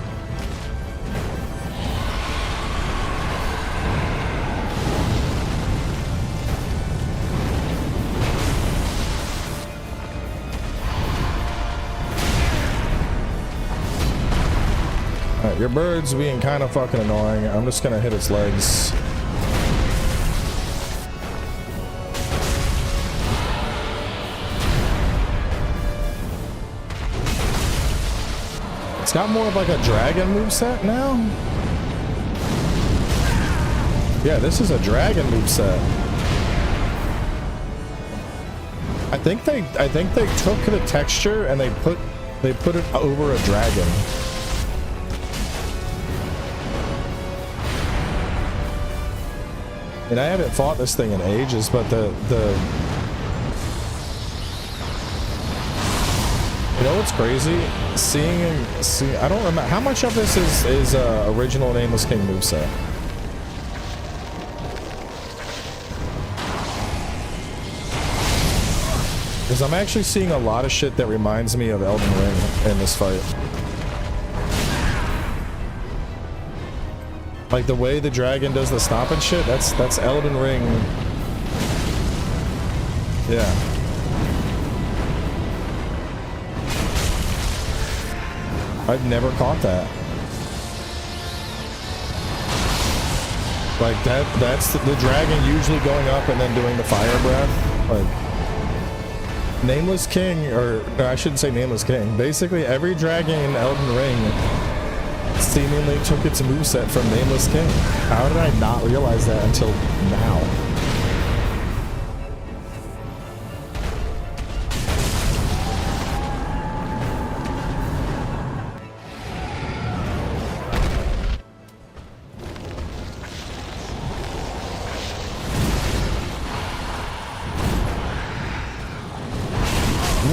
Alright, your bird's being kind of fucking annoying. I'm just gonna hit its legs. It's got more of like a dragon moveset now. Yeah, this is a dragon moveset. I think they took the texture and they put it over a dragon. And I haven't fought this thing in ages, but you know what's crazy? Seeing I don't remember how much of this is original Nameless King moveset. Because I'm actually seeing a lot of shit that reminds me of Elden Ring in this fight. Like the way the dragon does the stomp and shit, that's Elden Ring. Yeah. I've never caught that. Like that's the dragon usually going up and then doing the fire breath. Like Nameless King, or no, I shouldn't say Nameless King. Basically every dragon in Elden Ring seemingly took its moveset from Nameless King. How did I not realize that until now?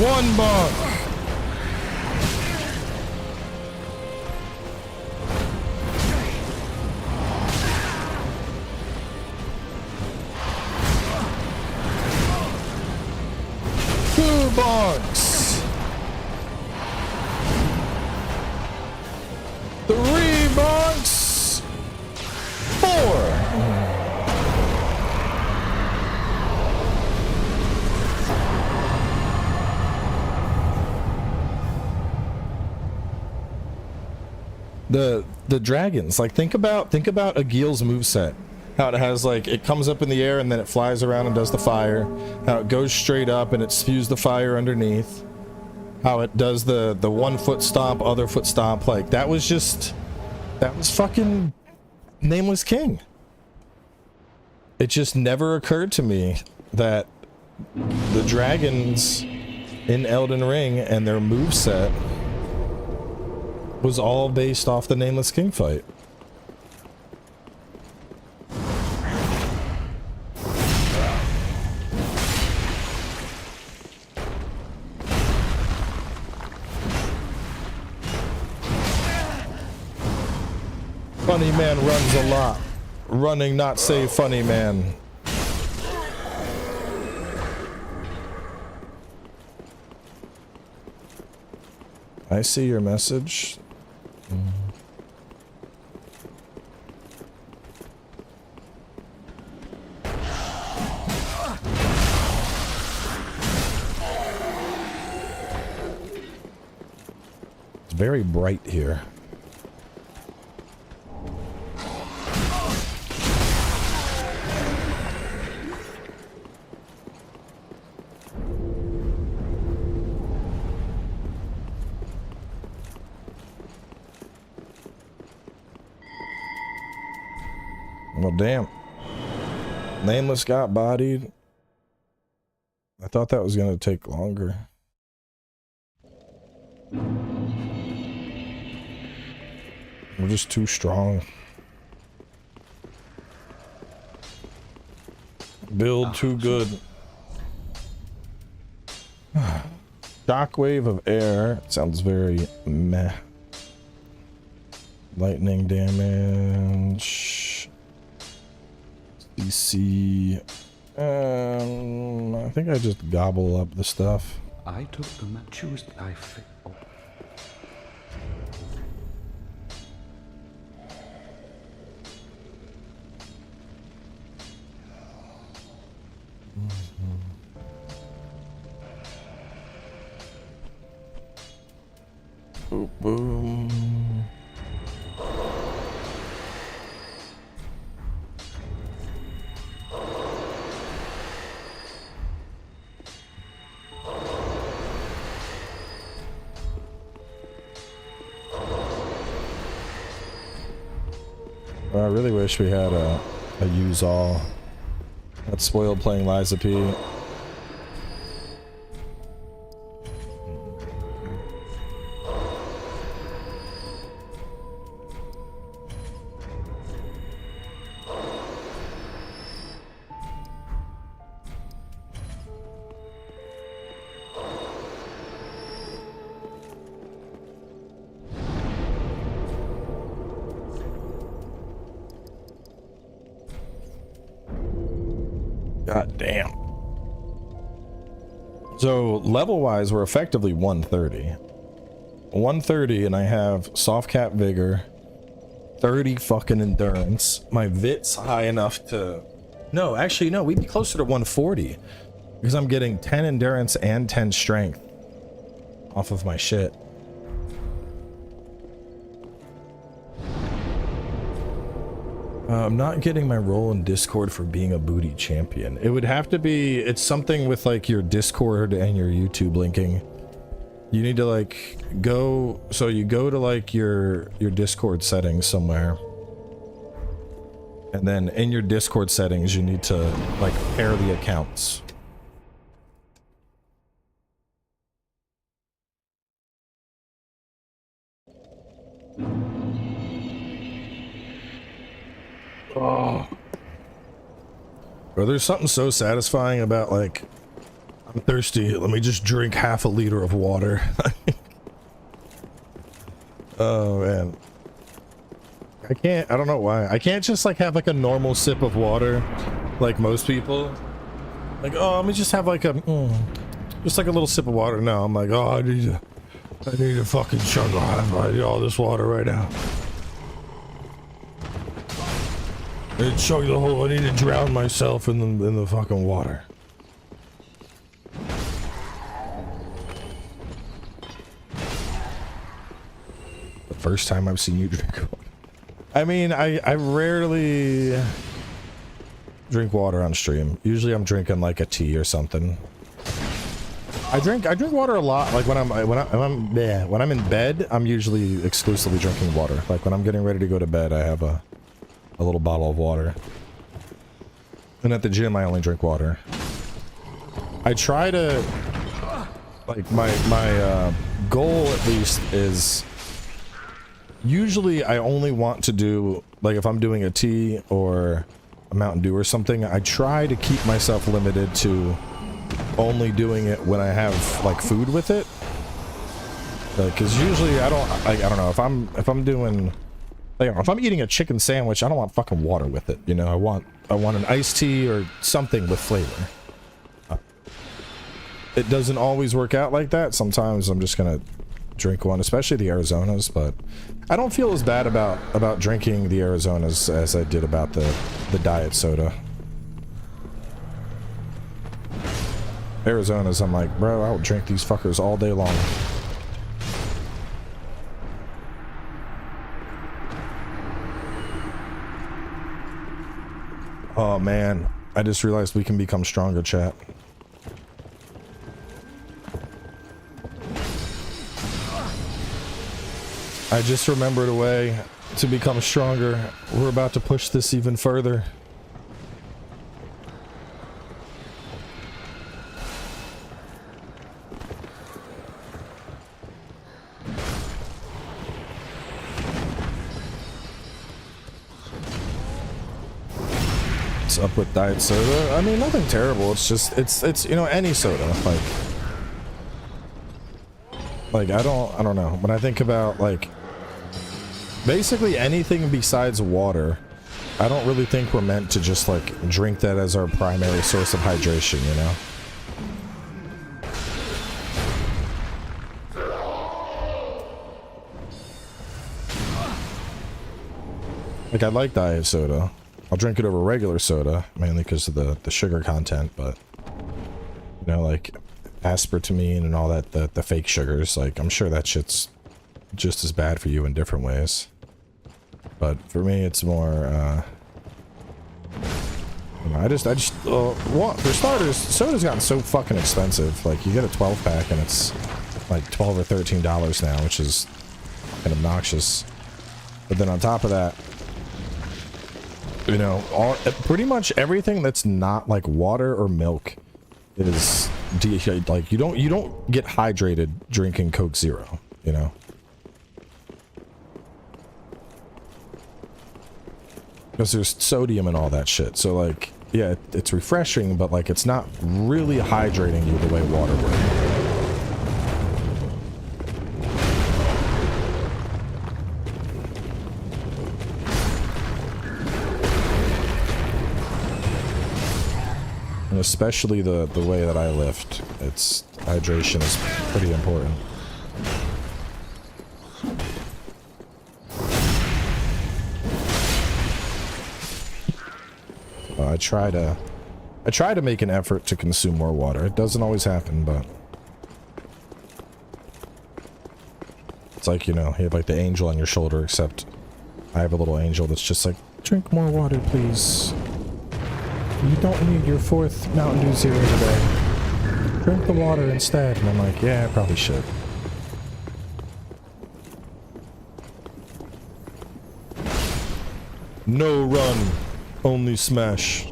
One bonk! Bonks. 3 bonks. 4. The dragons, like think about Agil's moveset. How it has like, it comes up in the air and then it flies around and does the fire. How it goes straight up and it spews the fire underneath. How it does the 1 foot stomp, other foot stomp. Like that was fucking Nameless King. It just never occurred to me that the dragons in Elden Ring and their moveset was all based off the Nameless King fight. Funny man runs a lot. Running not say funny man. I see your message. It's very bright here. Well, damn. Nameless got bodied. I thought that was going to take longer. We're just too strong. Build too good. Shockwave of air. Sounds very meh. Lightning damage. CC. I think I just gobble up the stuff. I took the man. Choose thy fate. Oh. Boom, boom. I really wish we had a use all. Got spoiled playing Liza P. God damn. So level wise, we're effectively 130. 130, and I have soft cap vigor, 30 fucking endurance. My vit's high enough to... No, actually, no, we'd be closer to 140 because I'm getting 10 endurance and 10 strength off of my shit. I'm not getting my role in Discord for being a booty champion. It would have to be, it's something with like your Discord and your YouTube linking. You need to like go, so you go to like your Discord settings somewhere. And then in your Discord settings, you need to like pair the accounts. Oh. Bro, there's something so satisfying about like, I'm thirsty, let me just drink half a liter of water. Oh man. I don't know why. I can't just like have like a normal sip of water like most people. Like, oh, let me just have like a, just like a little sip of water. No, I'm like, oh, I need a fucking chug of I need all this water right now. I need to drown myself in the fucking water. The first time I've seen you drink water. I mean, I rarely drink water on stream. Usually I'm drinking like a tea or something. I drink water a lot. Like when I'm in bed, I'm usually exclusively drinking water. Like when I'm getting ready to go to bed, I have a little bottle of water. And at the gym, I only drink water. I try to, like, my goal at least is, usually I only want to do, like if I'm doing a tea or a Mountain Dew or something, I try to keep myself limited to only doing it when I have like food with it. Like, cause usually I don't know, if I'm doing, like, if I'm eating a chicken sandwich, I don't want fucking water with it, you know. I want an iced tea or something with flavor. It doesn't always work out like that. Sometimes I'm just gonna drink one, especially the Arizonas, but I don't feel as bad about drinking the Arizonas as I did about the diet soda. Arizonas, I'm like, bro, I'll drink these fuckers all day long. Oh man, I just realized we can become stronger, chat. I just remembered a way to become stronger. We're about to push this even further. What's up with diet soda? I mean, nothing terrible. It's just, it's you know, any soda. Like I don't know. When I think about like basically anything besides water, I don't really think we're meant to just like drink that as our primary source of hydration, you know? Like, I like diet soda. I'll drink it over regular soda, mainly because of the sugar content, but, you know, like, aspartame and all that, the fake sugars, like, I'm sure that shit's just as bad for you in different ways. But for me, it's more, you know, well, for starters, soda's gotten so fucking expensive. Like, you get a 12-pack and it's, like, $12 or $13 now, which is kind of obnoxious. But then on top of that, you know, pretty much everything that's not like water or milk is like you don't get hydrated drinking Coke Zero, you know, because there's sodium and all that shit. So like, yeah, it's refreshing, but like it's not really hydrating you the way water would. And especially the way that I lift, it's hydration is pretty important. I try to make an effort to consume more water. It doesn't always happen, but it's like, you know, you have like the angel on your shoulder, except I have a little angel that's just like, drink more water, please. You don't need your 4th Mountain Dew Zero today. Drink the water instead. And I'm like, yeah, I probably should. No run, only smash.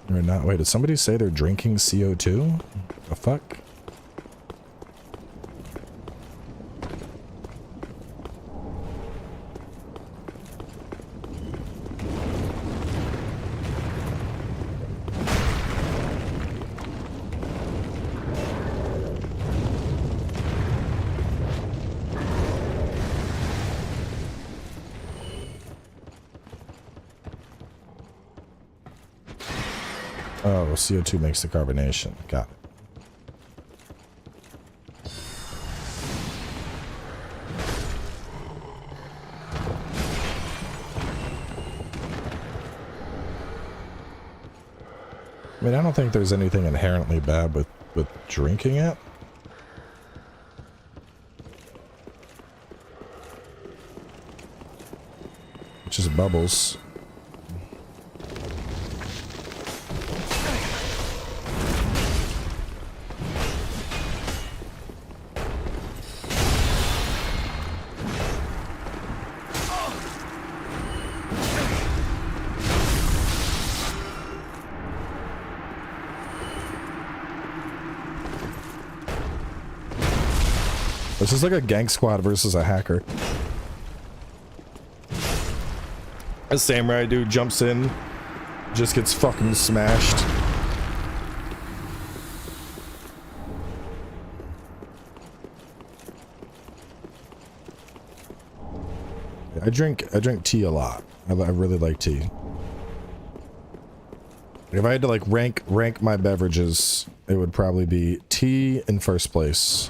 Or not, wait, did somebody say they're drinking CO2? The fuck? Oh, CO2 makes the carbonation. Got it. I mean, I don't think there's anything inherently bad with drinking it. It's just bubbles. This is like a gang squad versus a hacker. A samurai dude jumps in, just gets fucking smashed. I drink tea a lot. I really like tea. If I had to like rank my beverages, it would probably be tea in first place.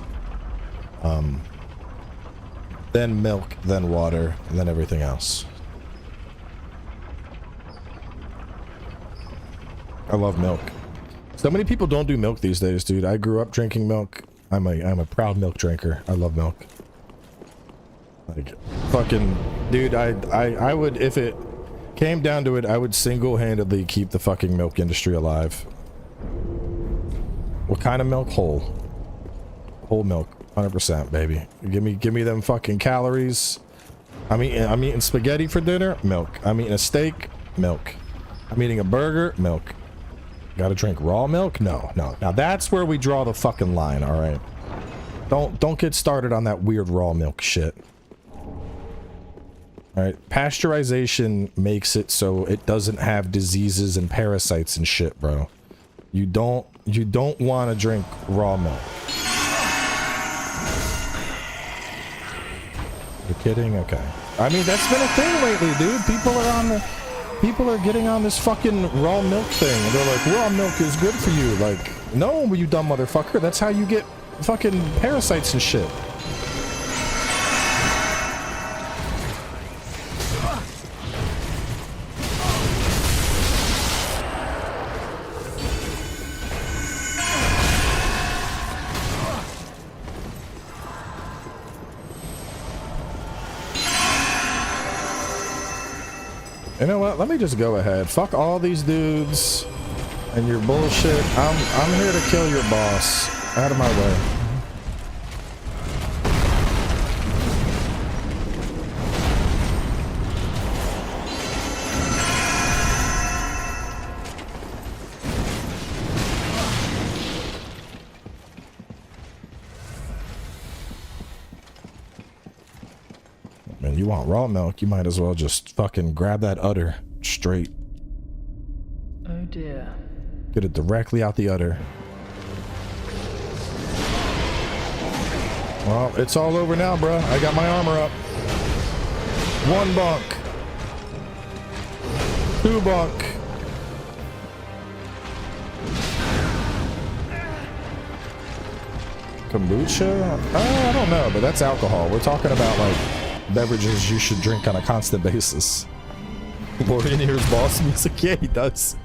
Then milk, then water, and then everything else. I love milk. So many people don't do milk these days, dude. I grew up drinking milk. I'm a proud milk drinker. I love milk. Like, fucking, dude, I would, if it came down to it, I would single-handedly keep the fucking milk industry alive. What kind of milk? Whole milk. 100%, baby. Give me them fucking calories. I'm eating spaghetti for dinner. Milk. I'm eating a steak. Milk. I'm eating a burger. Milk. Gotta drink raw milk? No. Now that's where we draw the fucking line. All right. Don't get started on that weird raw milk shit. All right, pasteurization makes it so it doesn't have diseases and parasites and shit, bro. You don't want to drink raw milk. You're kidding? Okay. I mean, that's been a thing lately, dude. People are getting on this fucking raw milk thing. And they're like, raw milk is good for you. Like, no, you dumb motherfucker. That's how you get fucking parasites and shit. You know what? Let me just go ahead. Fuck all these dudes and your bullshit. I'm here to kill your boss. Out of my way. Man, you want raw milk, you might as well just fucking grab that udder straight. Oh dear. Get it directly out the udder. Well, it's all over now, bro. I got my armor up. 1 bunk. 2 bunk. Kombucha? I don't know, but that's alcohol. We're talking about like beverages you should drink on a constant basis. Warrior hears boss music? Yeah, he does.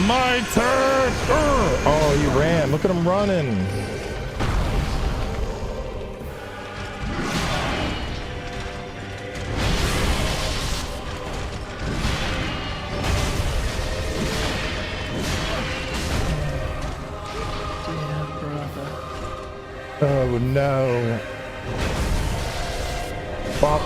My turn! Oh, he ran. Look at him running. Dear brother. Oh no. Fuck.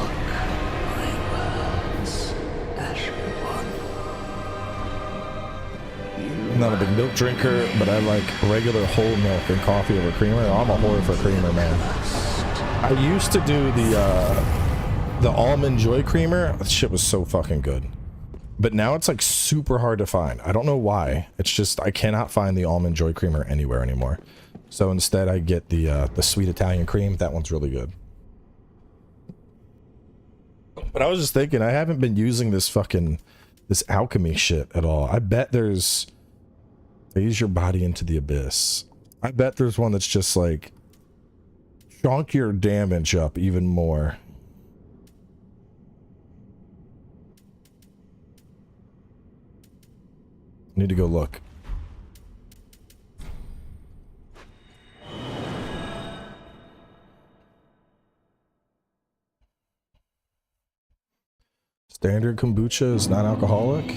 I'm not a big milk drinker, but I like regular whole milk and coffee over creamer. I'm a whore for creamer, man. I used to do the almond joy creamer. That shit was so fucking good. But now it's like super hard to find. I don't know why. It's just I cannot find the almond joy creamer anywhere anymore. So instead I get the sweet Italian cream. That one's really good. But I was just thinking, I haven't been using this alchemy shit at all. I bet there's... Phase your body into the abyss. I bet there's one that's just like chunk your damage up even more. Need to go look. Standard kombucha is not alcoholic?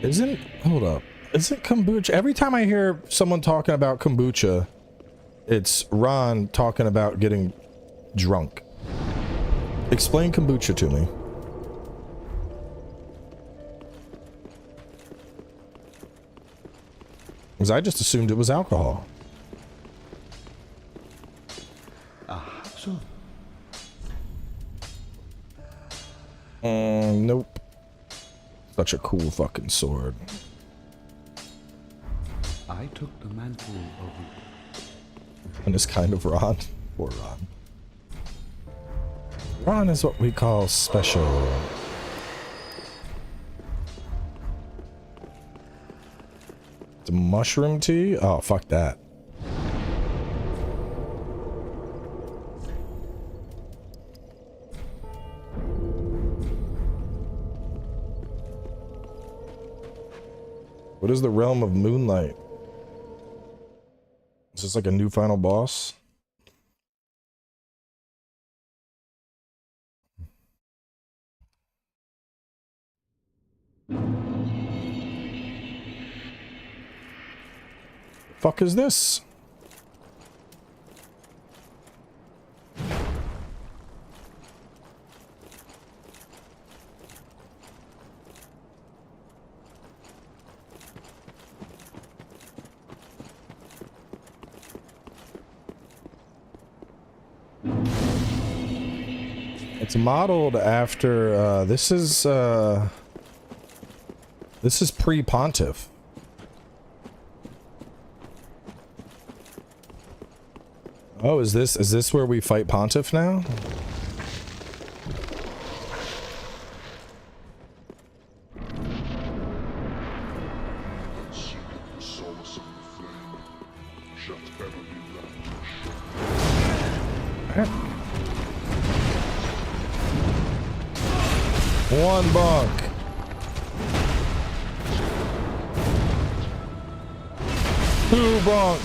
Isn't... Hold up. Isn't kombucha... Every time I hear someone talking about kombucha, it's Ron talking about getting drunk. Explain kombucha to me. Because I just assumed it was alcohol. So Nope. Such a cool fucking sword. I took the mantle of... And it's kind of Ron. Poor Ron. Ron is what we call special. It's a mushroom tea? Oh, fuck that. What is the realm of moonlight? Is this like a new final boss? Fuck is this? It's modeled after, this is pre-Pontiff. Oh, is this where we fight Pontiff now? One bonk. Two bonk.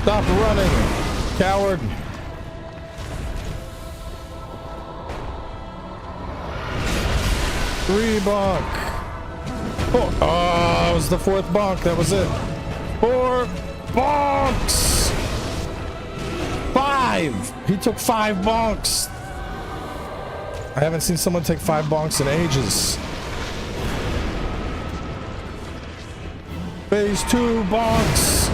Stop running, coward. Three bonk. Oh, it was the fourth bonk. That was it. 4 bonks. 5. He took 5 bonks. I haven't seen someone take 5 bonks in ages. Phase 2 bonks.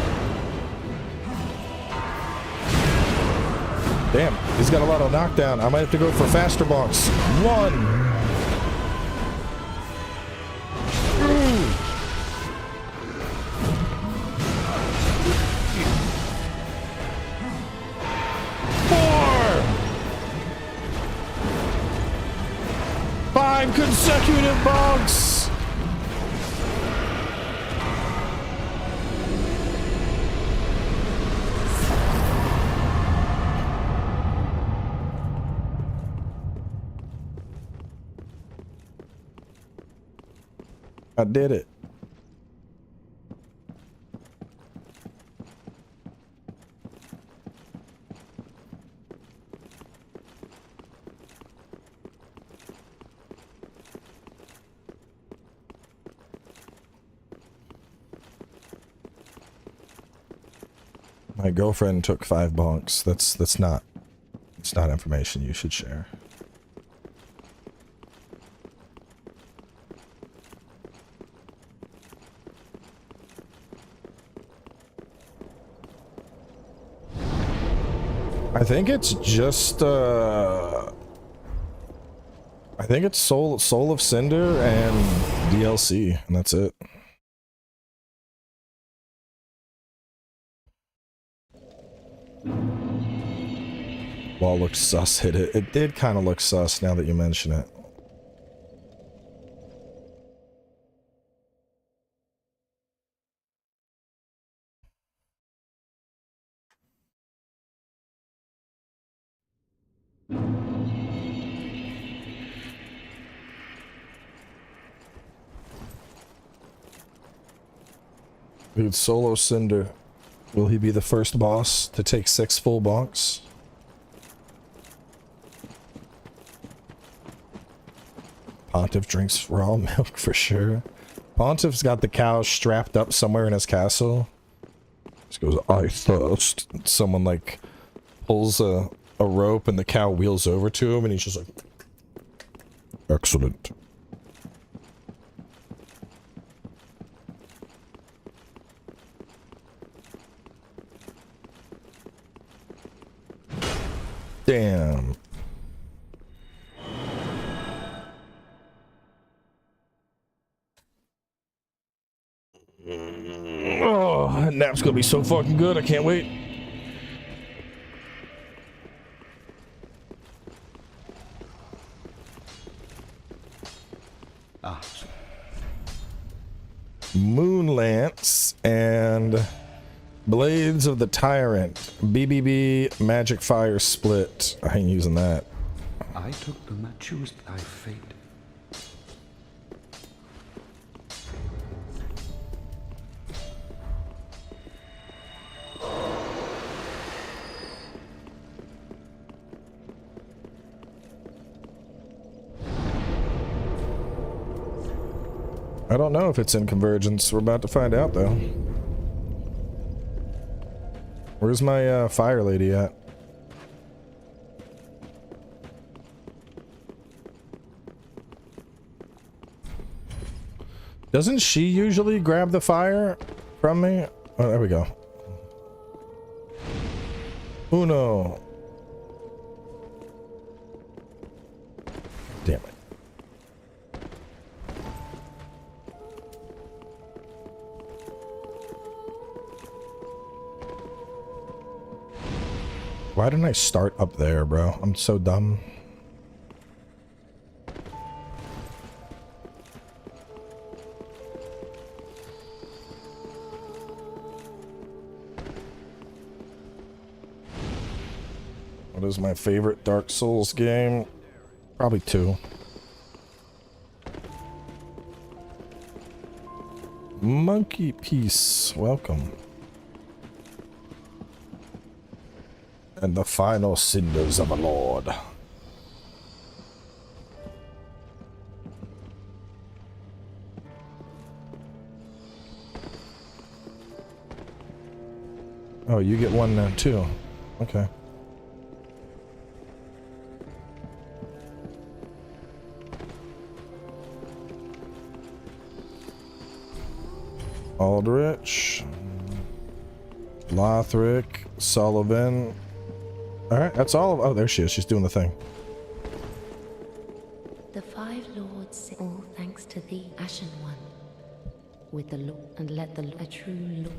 Damn, he's got a lot of knockdown. I might have to go for faster bonks. 1. 2. 4. 5 consecutive bonks. I did it. My girlfriend took 5 bonks. That's not information you should share. I think it's just I think it's Soul of Cinder and DLC, and that's it. Wall looks sus. Hit it. It did kind of look sus now that you mention it. Dude, Solo Cinder. Will he be the first boss to take 6 full bonks? Pontiff drinks raw milk for sure. Pontiff's got the cow strapped up somewhere in his castle. Just goes, I thirst. Someone like pulls a rope and the cow wheels over to him and he's just like, excellent. Damn. Oh, that nap's gonna be so fucking good. I can't wait. Moonlance and Blades of the Tyrant. BBB Magic Fire Split. I ain't using that. I took them that choose thy fate. I don't know if it's in Convergence. We're about to find out, though. Where's my fire lady at? Doesn't she usually grab the fire from me? Oh, there we go. Uno. Damn it. Why didn't I start up there, bro? I'm so dumb. What is my favorite Dark Souls game? Probably 2. Monkey Piece, welcome. And the final cinders of a lord. Oh, you get one now too. Okay. Aldrich, Lothric, Sullivan. Alright, that's all of, oh, there she is. She's doing the thing. The 5 lords say all thanks to thee, Ashen One, with the Lord, and let the a true Lord.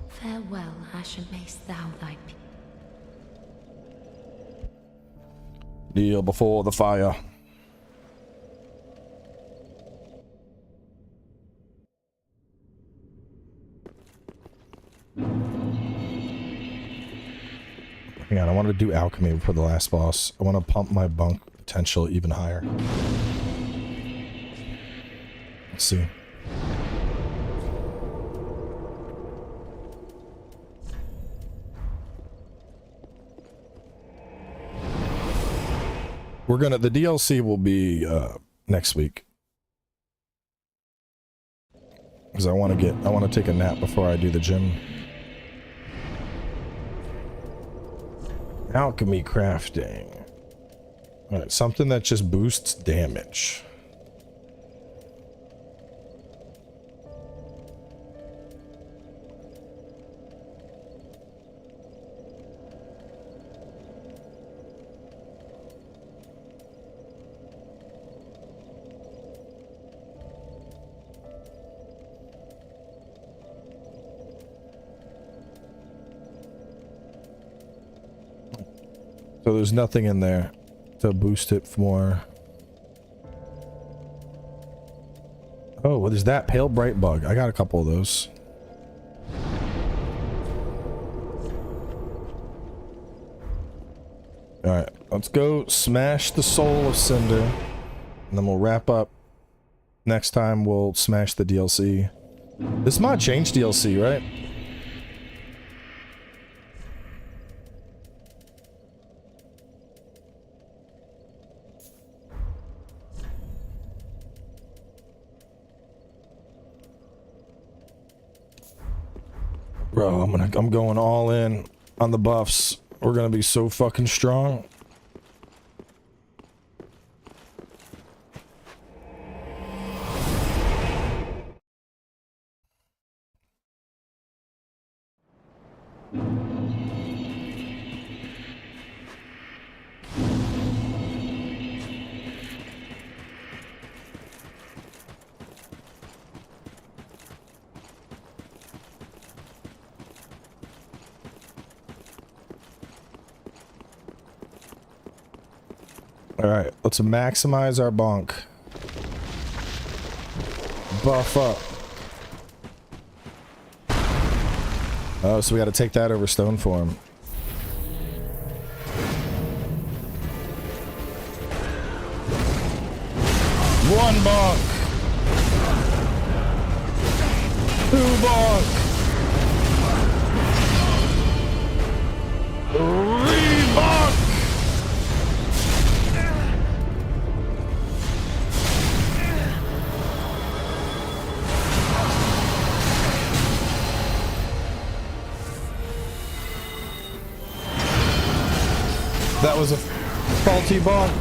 Farewell, Ashen, mayst thou thy peace. Kneel before the fire. Hang on, I want to do alchemy for the last boss. I want to pump my bunk potential even higher. Let's see. We're gonna, the DLC will be next week. Because I want to take a nap before I do the gym. Alchemy crafting. Alright, something that just boosts damage. So there's nothing in there to boost it more. Oh, what is that? Pale Bright Bug. I got a couple of those. Alright, let's go smash the Soul of Cinder. And then we'll wrap up. Next time we'll smash the DLC. This mod changed DLC, right? Bro, I'm going all in on the buffs. We're gonna be so fucking strong. Alright, let's maximize our bonk. Buff up. Oh, so we gotta take that over stone form. One bonk! 2 bonk! 3 bonk! That was a faulty bonk.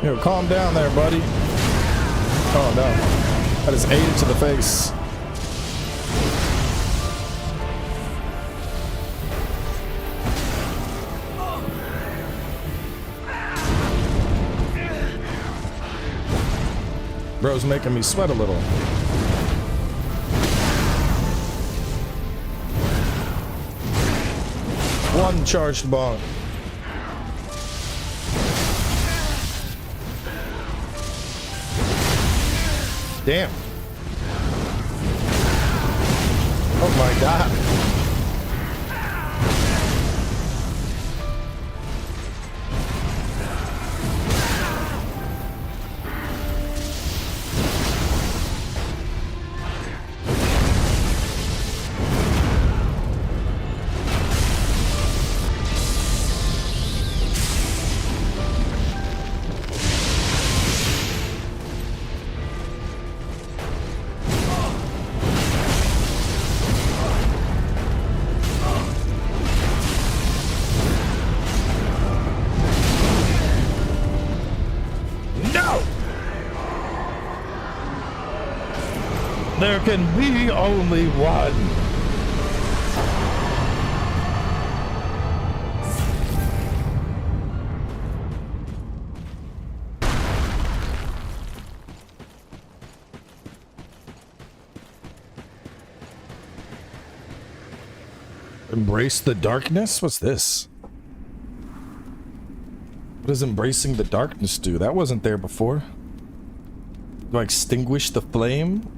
Yo, calm down there, buddy. Oh no. I just ate it to the face. Bro's making me sweat a little. One charged bonk. Damn. Oh my god. There can be only one. Embrace the darkness? What's this? What does embracing the darkness do? That wasn't there before. Do I extinguish the flame?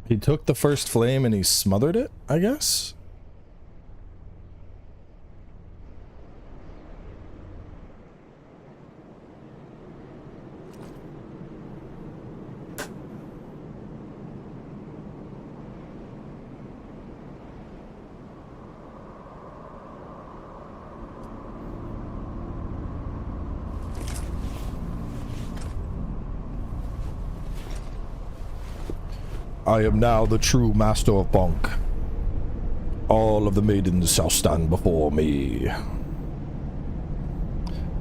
He took the first flame and he smothered it, I guess? I am now the true master of Bonk. All of the maidens shall stand before me.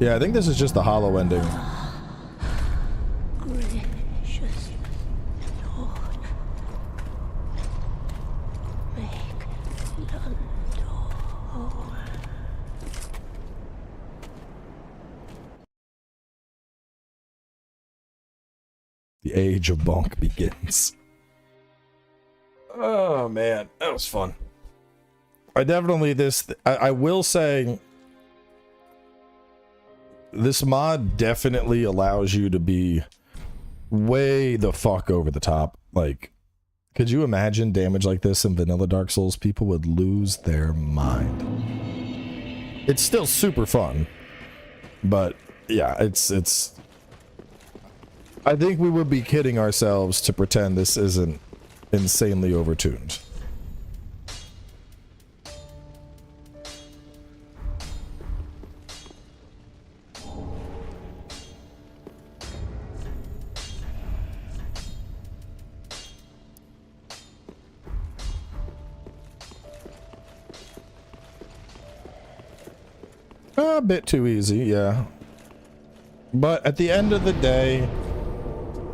Yeah, I think this is just the hollow ending. Gracious Lord, make London whole. The age of Bonk begins. Oh man, that was fun. I definitely I will say this mod definitely allows you to be way the fuck over the top. Like, could you imagine damage like this in vanilla Dark Souls? People would lose their mind. It's still super fun, but yeah, it's I think we would be kidding ourselves to pretend this isn't insanely overtuned. A bit too easy, yeah. But at the end of the day,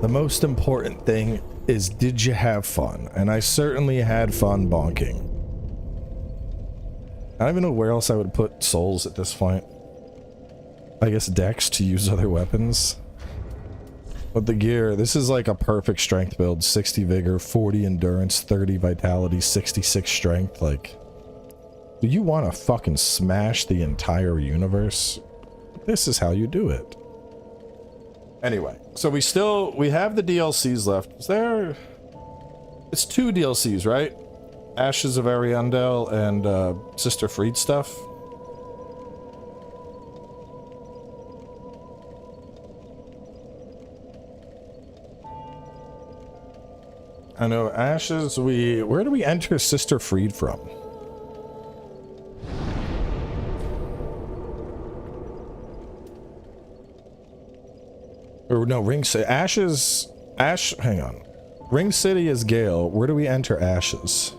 the most important thing is, did you have fun? And I certainly had fun bonking. I don't even know where else I would put souls at this point. I guess Dex to use other weapons. But the gear, this is like a perfect strength build. 60 vigor, 40 endurance, 30 vitality, 66 strength. Like, do you want to fucking smash the entire universe? This is how you do it. Anyway, so we have the DLCs left. Is there... It's 2 DLCs, right? Ashes of Ariandel and Sister Freed stuff. I know Ashes, where do we enter Sister Freed from? Or no, Ashes. Hang on. Ring City is Gale. Where do we enter Ashes?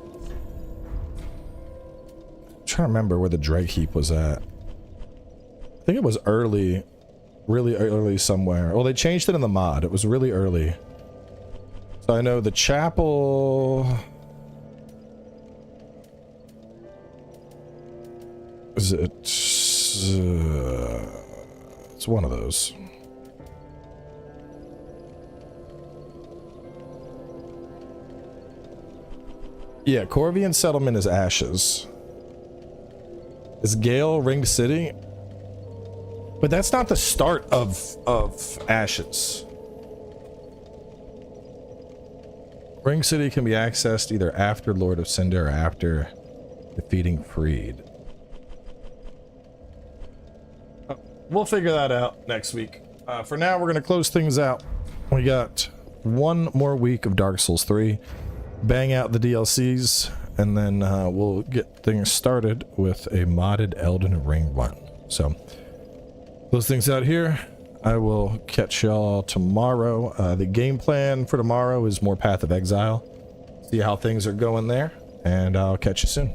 I'm trying to remember where the Dreg Heap was at. I think it was early. Really early somewhere. Well, they changed it in the mod. It was really early. So I know the chapel... Is it... it's one of those. Yeah, Corvian Settlement is Ashes. Is Gale Ringed City? But that's not the start of Ashes. Ring City can be accessed either after Lord of Cinder or after defeating Freed. We'll figure that out next week. For now, we're going to close things out. We got one more week of Dark Souls 3. Bang out the DLCs, and then we'll get things started with a modded Elden Ring run. So, close things out here. I will catch y'all tomorrow. The game plan for tomorrow is more Path of Exile. See how things are going there, and I'll catch you soon.